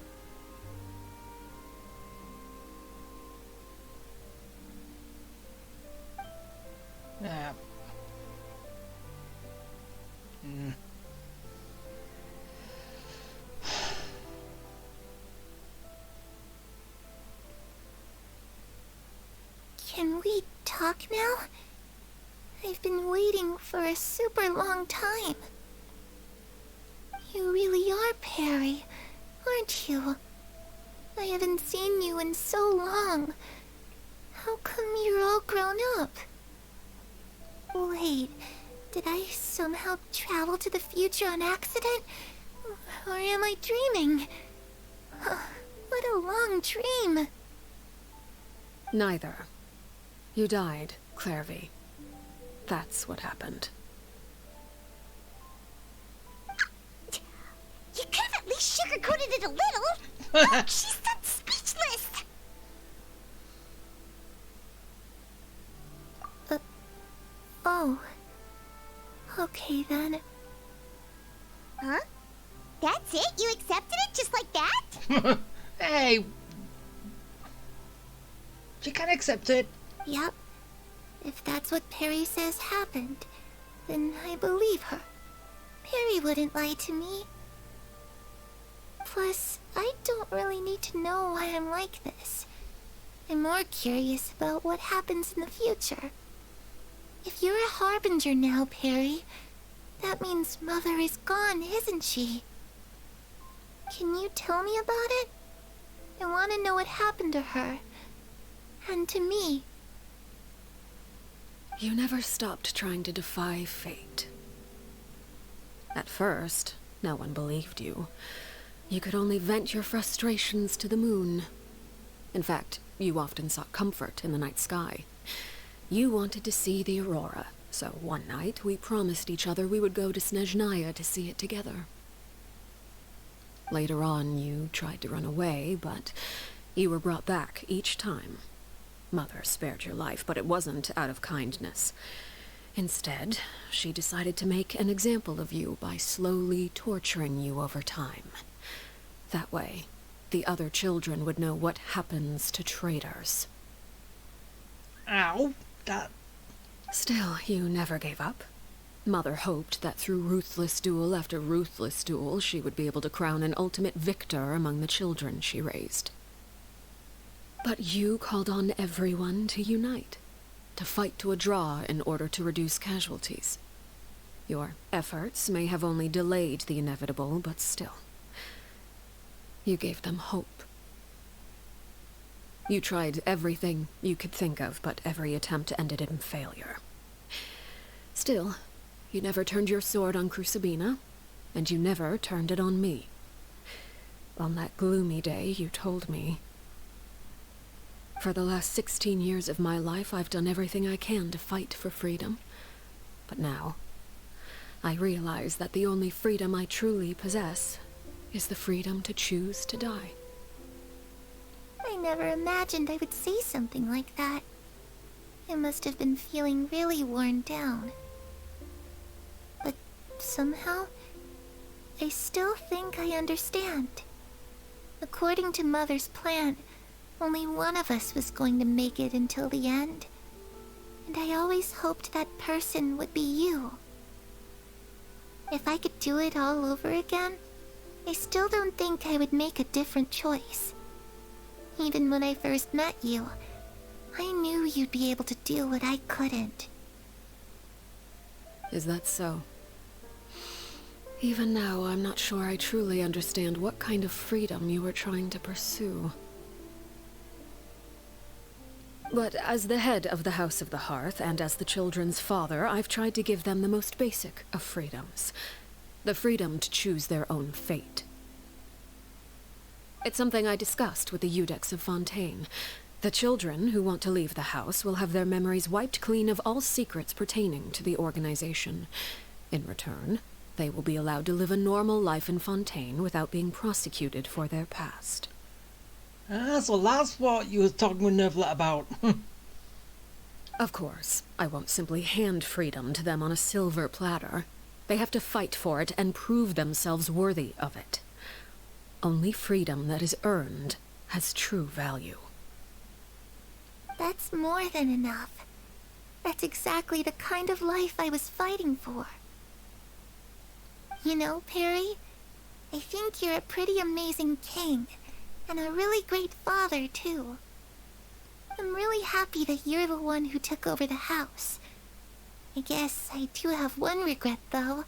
Yeah. Can we talk now? I've been waiting for a super long time. You really are Perry, aren't you? I haven't seen you in so long. How come you're all grown up? Wait, did I somehow travel to the future on accident? Or am I dreaming? What a long dream. Neither. You died, Clairvy. That's what happened. You could have at least sugarcoated it a little. Look, she's done speechless. Oh. Okay then. Huh? That's it? You accepted it just like that? Hey! She can accept it. Yep. If that's what Perry says happened, then I believe her. Perry wouldn't lie to me. Plus, I don't really need to know why I'm like this. I'm more curious about what happens in the future. If you're a harbinger now, Perry, that means Mother is gone, isn't she? Can you tell me about it? I want to know what happened to her. And to me. You never stopped trying to defy fate. At first, no one believed you. You could only vent your frustrations to the moon. In fact, you often sought comfort in the night sky. You wanted to see the aurora, so one night we promised each other we would go to Snezhnaya to see it together. Later on, you tried to run away, but you were brought back each time. Mother spared your life, but it wasn't out of kindness. Instead, she decided to make an example of you by slowly torturing you over time. That way, the other children would know what happens to traitors. Ow! That... Still, you never gave up. Mother hoped that through ruthless duel after ruthless duel, she would be able to crown an ultimate victor among the children she raised. But you called on everyone to unite, to fight to a draw in order to reduce casualties. Your efforts may have only delayed the inevitable, but still. You gave them hope. You tried everything you could think of, but every attempt ended in failure. Still, you never turned your sword on Crucibina, and you never turned it on me. On that gloomy day, you told me, "For the last 16 years of my life, I've done everything I can to fight for freedom. But now, I realize that the only freedom I truly possess is the freedom to choose to die." I never imagined I would say something like that. I must have been feeling really worn down. But somehow, I still think I understand. According to Mother's plan, only one of us was going to make it until the end. And I always hoped that person would be you. If I could do it all over again, I still don't think I would make a different choice. Even when I first met you, I knew you'd be able to do what I couldn't. Is that so? Even now, I'm not sure I truly understand what kind of freedom you were trying to pursue. But as the head of the House of the Hearth, and as the children's father, I've tried to give them the most basic of freedoms. The freedom to choose their own fate. It's something I discussed with the Iudex of Fontaine. The children who want to leave the house will have their memories wiped clean of all secrets pertaining to the organization. In return, they will be allowed to live a normal life in Fontaine without being prosecuted for their past. So that's what you was talking with Nervlet about. Of course, I won't simply hand freedom to them on a silver platter. They have to fight for it and prove themselves worthy of it. Only freedom that is earned has true value. That's more than enough. That's exactly the kind of life I was fighting for. You know, Perry, I think you're a pretty amazing king, and a really great father, too. I'm really happy that you're the one who took over the house. I guess I do have one regret, though.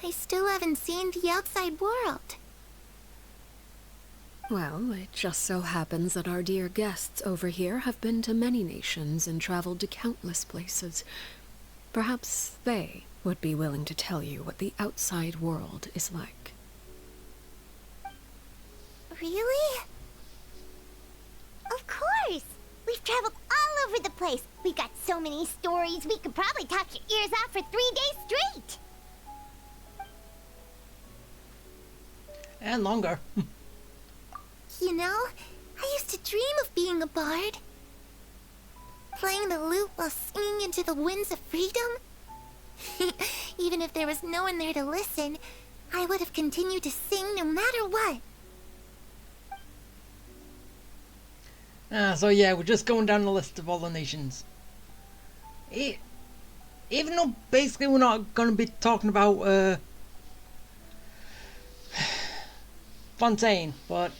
I still haven't seen the outside world. Well, it just so happens that our dear guests over here have been to many nations and traveled to countless places. Perhaps they would be willing to tell you what the outside world is like. Really? Of course! We've traveled all over the place. We've got so many stories, we could probably talk your ears off for 3 days straight. And longer. You know, I used to dream of being a bard. Playing the lute while singing into the winds of freedom. Even if there was no one there to listen, I would have continued to sing no matter what. So yeah, we're just going down the list of all the nations. Even though basically we're not going to be talking about Fontaine, but...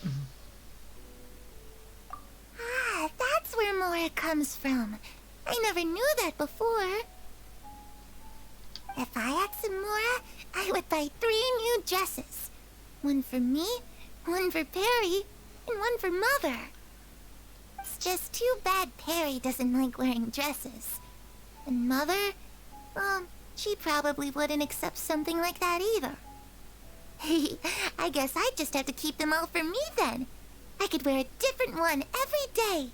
Ah, that's where Mora comes from. I never knew that before. If I had some Mora, I would buy 3 new dresses. One for me, one for Perry, and one for Mother. It's just too bad Perry doesn't like wearing dresses. And Mother, well, she probably wouldn't accept something like that either. I guess I'd just have to keep them all for me then. I could wear a different one every day.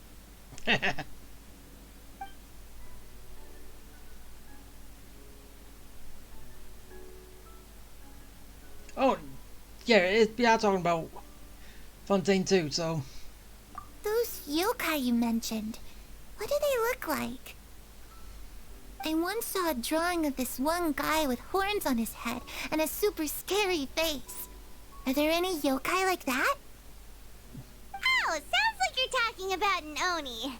Oh, yeah, we are talking about Fontaine too, so... Those yokai you mentioned, what do they look like? I once saw a drawing of this one guy with horns on his head and a super scary face. Are there any yokai like that? Oh, sounds like you're talking about an Oni.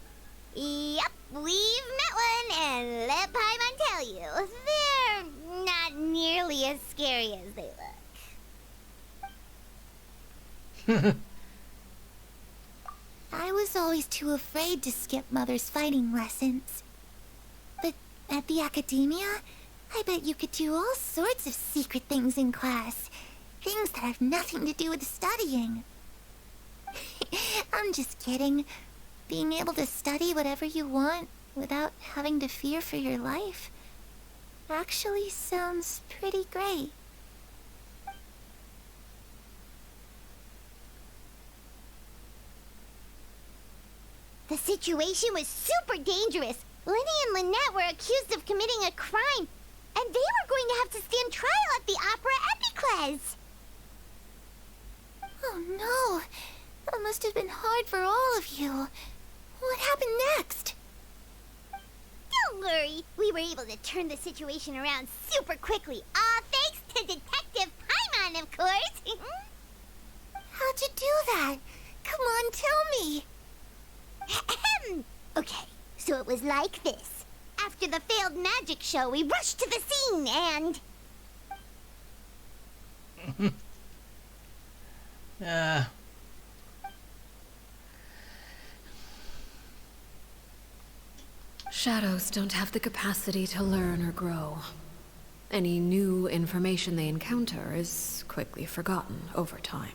Yep, we've met one, and let Paimon tell you, they're not nearly as scary as they look. I was always too afraid to skip Mother's fighting lessons. But at the academia, I bet you could do all sorts of secret things in class. Things that have nothing to do with studying. I'm just kidding. Being able to study whatever you want without having to fear for your life actually sounds pretty great. The situation was super dangerous. Lenny and Lynette were accused of committing a crime, and they were going to have to stand trial at the Opera Epicles. Oh no! That must have been hard for all of you. What happened next? Don't worry. We were able to turn the situation around super quickly. All thanks to Detective Paimon, of course. How'd you do that? Come on, tell me. Okay, so it was like this. After the failed magic show, we rushed to the scene and... Shadows don't have the capacity to learn or grow. Any new information they encounter is quickly forgotten over time.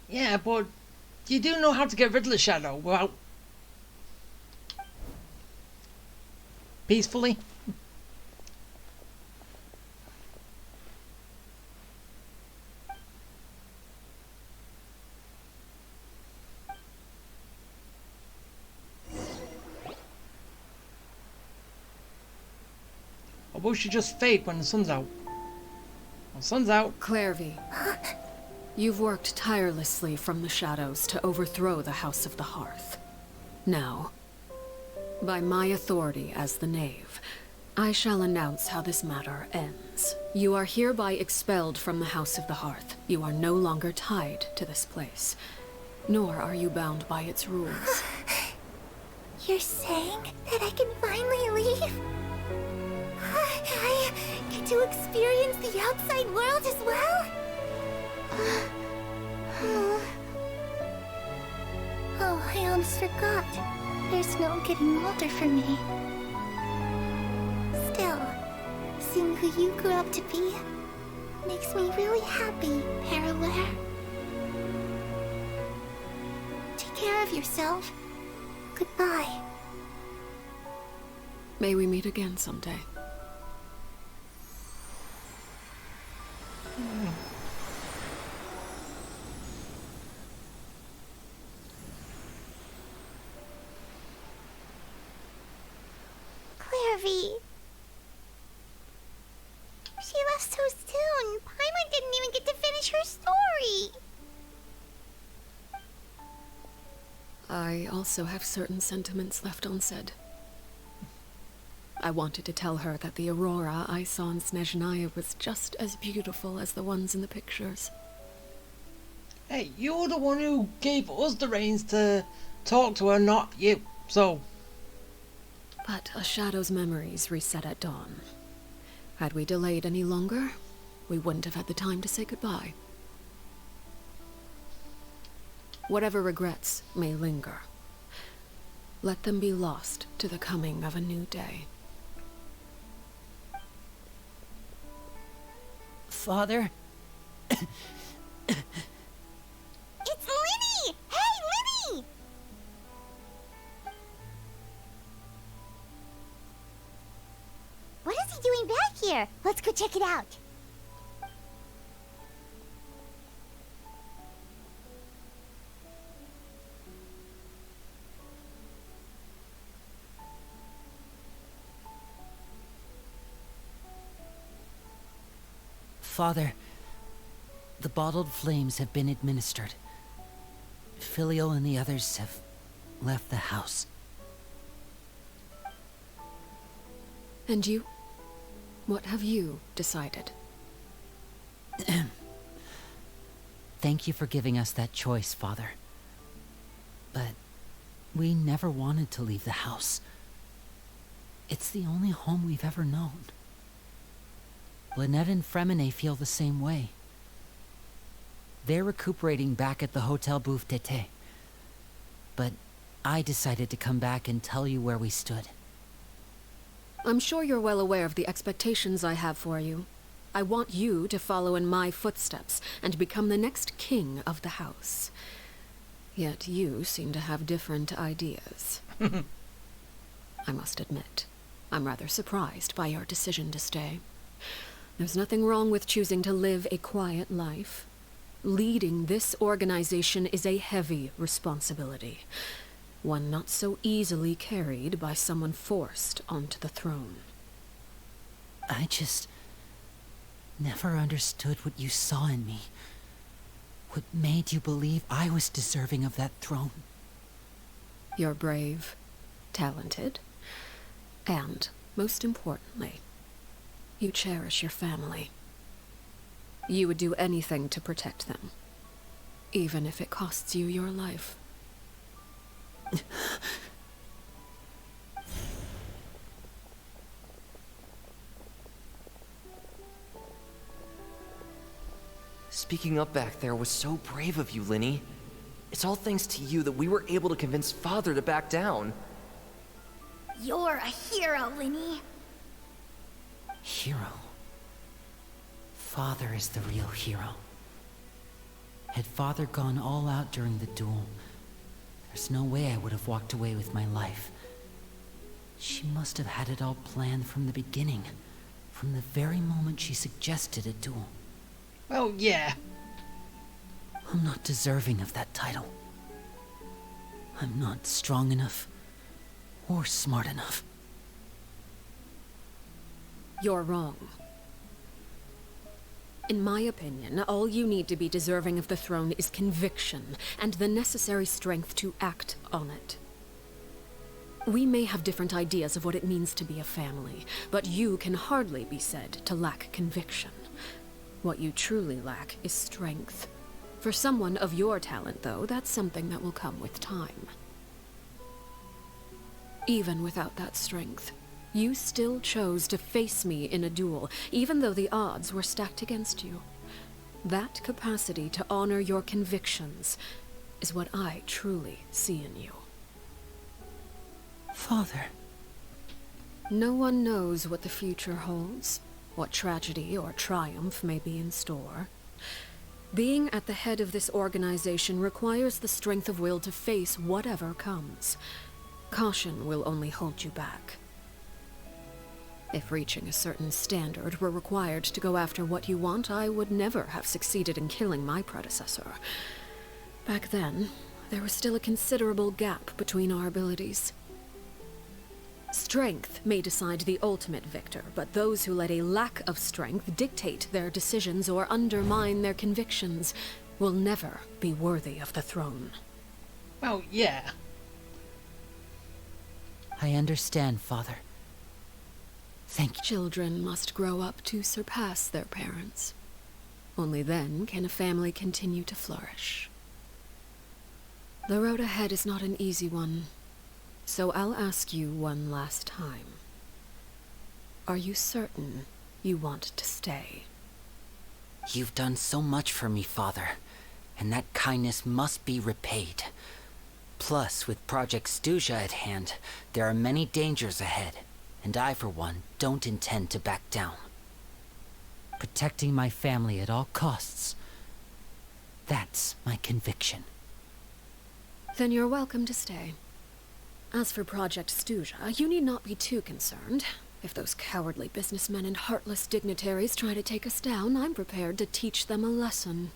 Yeah, but you do know how to get rid of the shadow without... peacefully? Or will she just fade when the sun's out? Well, sun's out. Clairvy, you've worked tirelessly from the shadows to overthrow the House of the Hearth. Now, by my authority as the Knave, I shall announce how this matter ends. You are hereby expelled from the House of the Hearth. You are no longer tied to this place, nor are you bound by its rules. You're saying that I can finally leave? I get to experience the outside world as well? Oh, I almost forgot. There's no getting older for me. Still, seeing who you grew up to be makes me really happy, Parallel. Take care of yourself. Goodbye. May we meet again someday. Clairvy. She left so soon. Paimon didn't even get to finish her story. I also have certain sentiments left unsaid. I wanted to tell her that the aurora I saw in Snezhnaya was just as beautiful as the ones in the pictures. Hey, you're the one who gave us the reins to talk to her, not you. So... But a shadow's memories reset at dawn. Had we delayed any longer, we wouldn't have had the time to say goodbye. Whatever regrets may linger, let them be lost to the coming of a new day. Father? It's Linny! Hey, Linny! What is he doing back here? Let's go check it out. Father, the bottled flames have been administered. Filio and the others have left the house. And you? What have you decided? Thank you for giving us that choice, Father. But we never wanted to leave the house. It's the only home we've ever known. Lynette and Fremine feel the same way. They're recuperating back at the Hotel Bouffe d'été. But I decided to come back and tell you where we stood. I'm sure you're well aware of the expectations I have for you. I want you to follow in my footsteps and become the next king of the house. Yet you seem to have different ideas. I must admit, I'm rather surprised by your decision to stay. There's nothing wrong with choosing to live a quiet life. Leading this organization is a heavy responsibility, one not so easily carried by someone forced onto the throne. I just never understood what you saw in me. What made you believe I was deserving of that throne? You're brave, talented, and, most importantly, you cherish your family. You would do anything to protect them, even if it costs you your life. Speaking up back there was so brave of you, Linny. It's all thanks to you that we were able to convince Father to back down. You're a hero, Linny. Hero? Father is the real hero. Had Father gone all out during the duel, there's no way I would have walked away with my life. She must have had it all planned from the beginning, from the very moment she suggested a duel. Well, yeah. I'm not deserving of that title. I'm not strong enough or smart enough. You're wrong. In my opinion, all you need to be deserving of the throne is conviction and the necessary strength to act on it. We may have different ideas of what it means to be a family, but you can hardly be said to lack conviction. What you truly lack is strength. For someone of your talent, though, that's something that will come with time. Even without that strength, you still chose to face me in a duel, even though the odds were stacked against you. That capacity to honor your convictions is what I truly see in you. Father. No one knows what the future holds, what tragedy or triumph may be in store. Being at the head of this organization requires the strength of will to face whatever comes. Caution will only hold you back. If reaching a certain standard were required to go after what you want, I would never have succeeded in killing my predecessor. Back then, there was still a considerable gap between our abilities. Strength may decide the ultimate victor, but those who let a lack of strength dictate their decisions or undermine their convictions will never be worthy of the throne. Well, yeah. I understand, Father. Thank you. Children must grow up to surpass their parents. Only then can a family continue to flourish. The road ahead is not an easy one, so I'll ask you one last time. Are you certain you want to stay? You've done so much for me, Father, and that kindness must be repaid. Plus, with Project Stuja at hand, there are many dangers ahead, and I, for one, don't intend to back down. Protecting my family at all costs, that's my conviction. Then you're welcome to stay. As for Project Stuja, you need not be too concerned. If those cowardly businessmen and heartless dignitaries try to take us down, I'm prepared to teach them a lesson.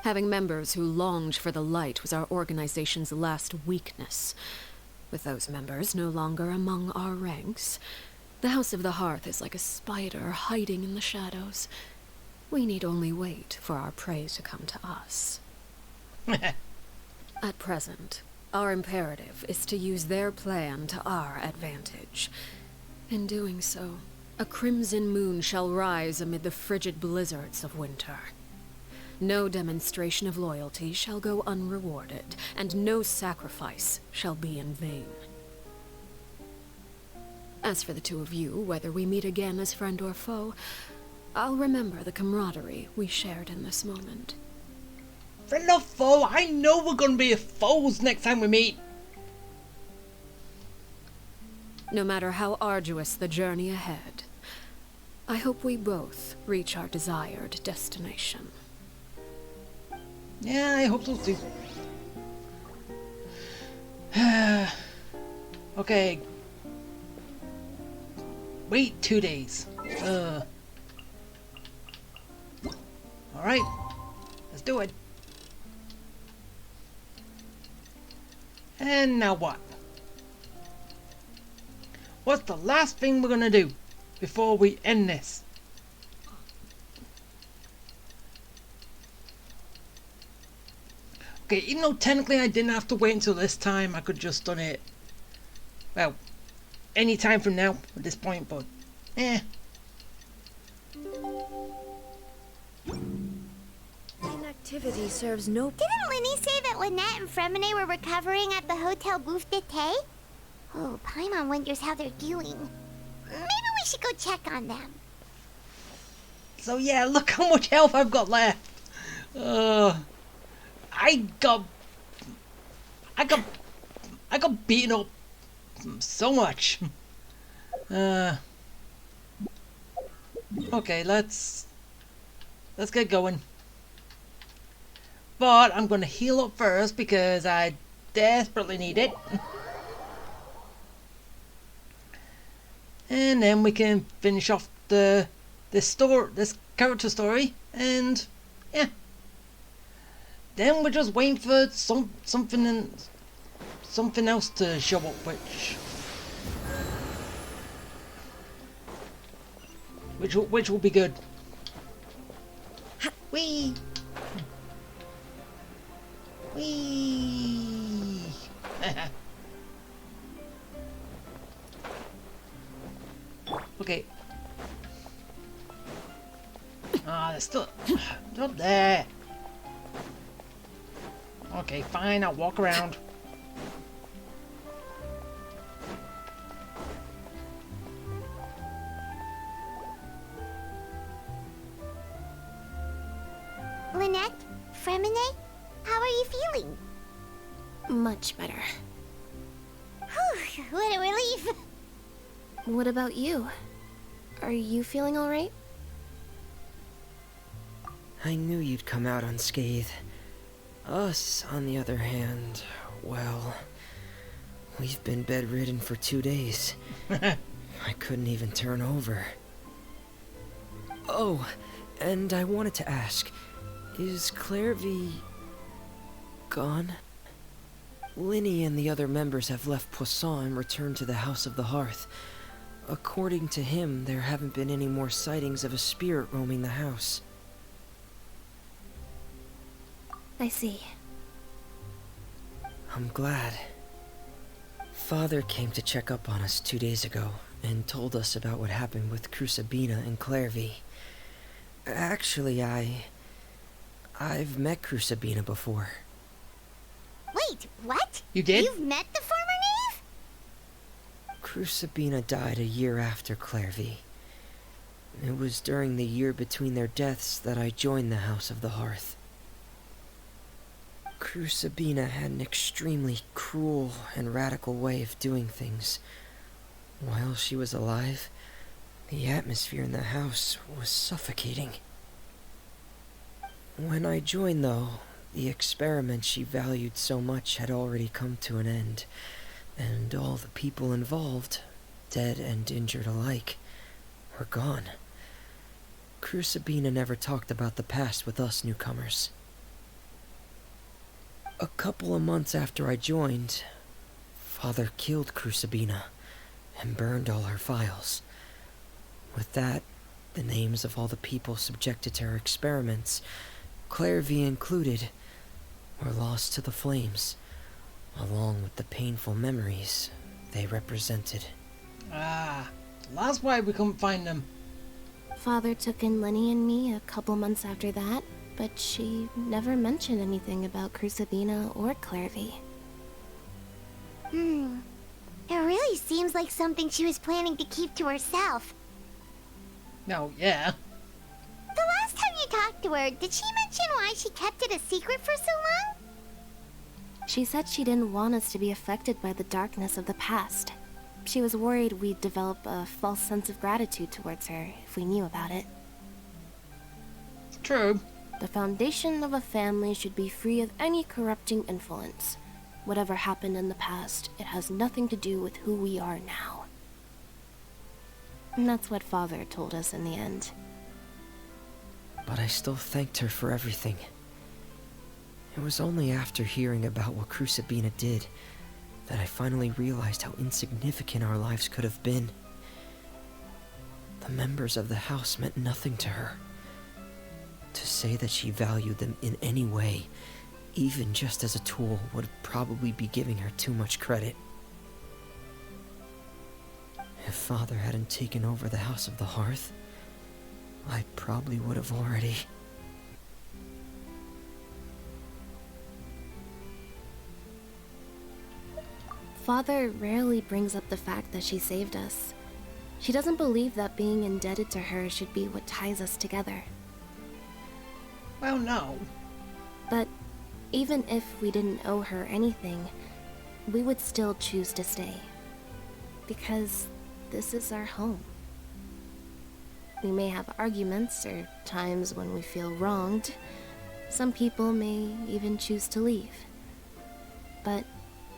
Having members who longed for the light was our organization's last weakness. With those members no longer among our ranks, the House of the Hearth is like a spider hiding in the shadows. We need only wait for our prey to come to us. At present, our imperative is to use their plan to our advantage. In doing so, a crimson moon shall rise amid the frigid blizzards of winter. No demonstration of loyalty shall go unrewarded, and no sacrifice shall be in vain. As for the two of you, whether we meet again as friend or foe, I'll remember the camaraderie we shared in this moment. Friend or foe? I know we're gonna be foes next time we meet. No matter how arduous the journey ahead, I hope we both reach our desired destination. Yeah, I hope so too. Okay. Wait 2 days. Alright. Let's do it. And now what? What's the last thing we're gonna do before we end this? Okay, even though technically I didn't have to wait until this time, I could just done it, well, any time from now at this point, but Inactivity serves no... Didn't Linny say that Lynette and Fremine were recovering at the Hotel Bouffe d'été? Oh, Paimon wonders how they're doing. Maybe we should go check on them. So yeah, look how much health I've got left. I got beaten up so much. Okay, let's get going. But I'm gonna heal up first because I desperately need it. And then we can finish off this character story, and yeah. Then we're just waiting for something else to show up, which will be good. Whee! Whee! Okay. They're still up there. Okay, fine, I'll walk around. Lynette? Fremine? How are you feeling? Much better. Whew, what a relief. What about you? Are you feeling alright? I knew you'd come out unscathed. Us, on the other hand, well, we've been bedridden for 2 days. I couldn't even turn over. Oh, and I wanted to ask, is Clairvy gone? Linny and the other members have left Poisson and returned to the House of the Hearth. According to him, there haven't been any more sightings of a spirit roaming the house. I see. I'm glad. Father came to check up on us 2 days ago and told us about what happened with Crucibina and Clairvy. Actually, I've met Crucibina before. Wait, what? You did? You've met the former knave? Crucibina died a year after Clairvy. It was during the year between their deaths that I joined the House of the Hearth. Crucibina had an extremely cruel and radical way of doing things. While she was alive, the atmosphere in the house was suffocating. When I joined, though, the experiment she valued so much had already come to an end, and all the people involved, dead and injured alike, were gone. Crucibina never talked about the past with us newcomers. A couple of months after I joined, Father killed Crucibina and burned all her files. With that, the names of all the people subjected to her experiments, Clairvy included, were lost to the flames, along with the painful memories they represented. Ah, that's why we couldn't find them. Father took in Lenny and me a couple months after that, but she never mentioned anything about Crucibina or Clairvy. It really seems like something she was planning to keep to herself. No, yeah. The last time you talked to her, did she mention why she kept it a secret for so long? She said she didn't want us to be affected by the darkness of the past. She was worried we'd develop a false sense of gratitude towards her if we knew about it. True. The foundation of a family should be free of any corrupting influence. Whatever happened in the past, it has nothing to do with who we are now. And that's what Father told us in the end. But I still thanked her for everything. It was only after hearing about what Crucibina did that I finally realized how insignificant our lives could have been. The members of the house meant nothing to her. To say that she valued them in any way, even just as a tool, would probably be giving her too much credit. If Father hadn't taken over the House of the Hearth, I probably would have already... Father rarely brings up the fact that she saved us. She doesn't believe that being indebted to her should be what ties us together. Well, no. But even if we didn't owe her anything, we would still choose to stay. Because this is our home. We may have arguments or times when we feel wronged. Some people may even choose to leave. But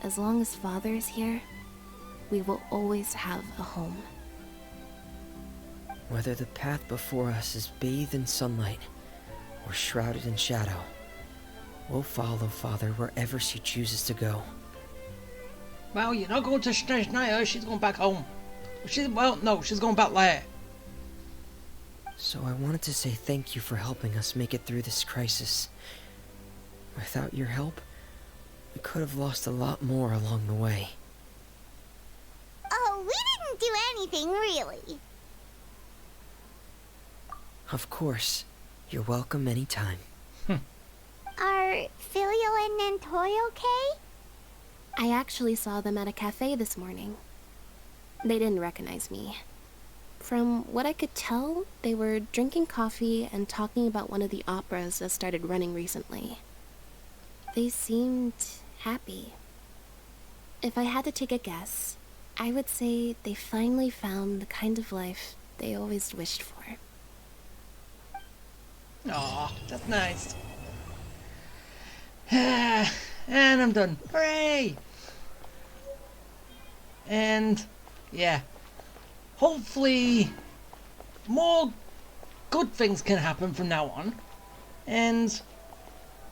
as long as Father is here, we will always have a home. Whether the path before us is bathed in sunlight or shrouded in shadow, we'll follow Father wherever she chooses to go. Well, you're not going to Snezhnaya, she's going back home. Well, no, she's going back there. So I wanted to say thank you for helping us make it through this crisis. Without your help, we could have lost a lot more along the way. Oh, we didn't do anything, really. Of course. You're welcome anytime. Are Filial and Nantoy okay? I actually saw them at a cafe this morning. They didn't recognize me. From what I could tell, they were drinking coffee and talking about one of the operas that started running recently. They seemed happy. If I had to take a guess, I would say they finally found the kind of life they always wished for. Aw, that's nice. And I'm done. Hooray! And yeah, hopefully more good things can happen from now on. And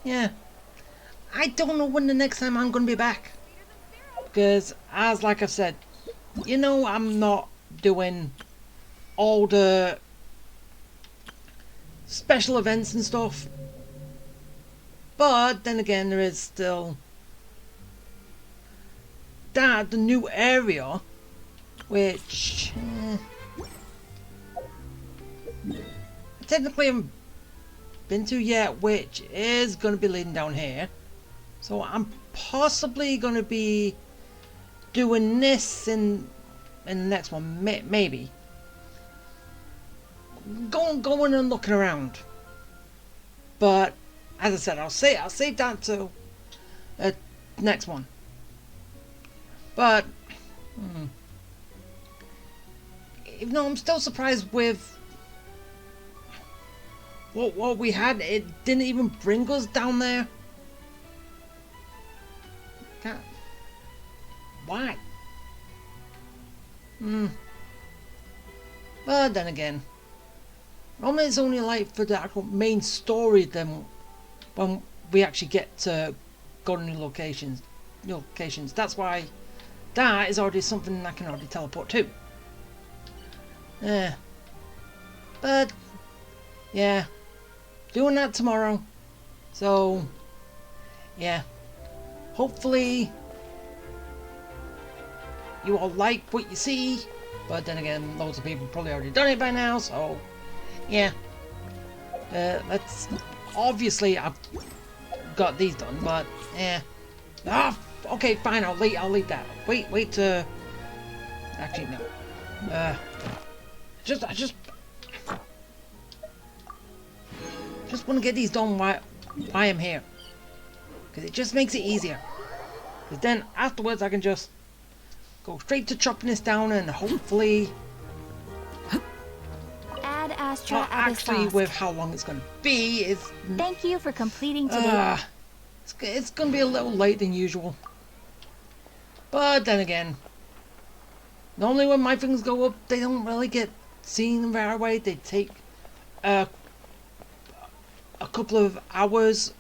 yeah, I don't know when the next time I'm going to be back. Because as like I've said, you know, I'm not doing all the special events and stuff. But then again, there is still that, the new area, which I technically haven't been to yet, which is going to be leading down here. So I'm possibly going to be doing this in the next one, maybe. Going and looking around. But as I said, I'll save that to next one. But even though I'm still surprised with what we had, it didn't even bring us down there. Why? But then again, normally it's only like for the actual main story then when we actually get to go to new locations. That's why that is already something I can already teleport to. But yeah, doing that tomorrow. So yeah, hopefully you all like what you see. But then again, loads of people probably already done it by now. So yeah, let's. Obviously, I've got these done, but yeah. Okay, fine. I'll leave that. Wait to. Actually, no. I just want to get these done while I'm here, because it just makes it easier. Because then afterwards, I can just go straight to chopping this down and hopefully. Actually, with how long it's going to be, is. Thank you for completing today. It's going to be a little late than usual. But then again, normally when my things go up, they don't really get seen right away. They take a couple of hours,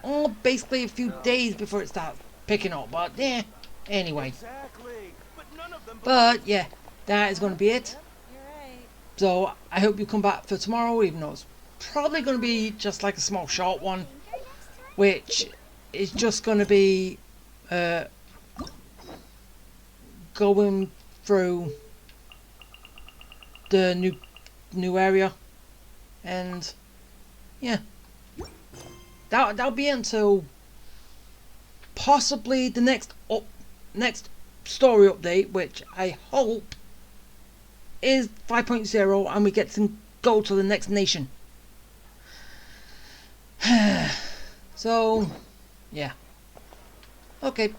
or basically a few days before it starts picking up. But yeah, anyway. But yeah, that is going to be it. So I hope you come back for tomorrow, even though it's probably going to be just like a small short one, which is just going to be going through the new area, and yeah, that'll be until possibly the next story update, which I hope is 5.0 and we get to go to the next nation. So, yeah. Okay.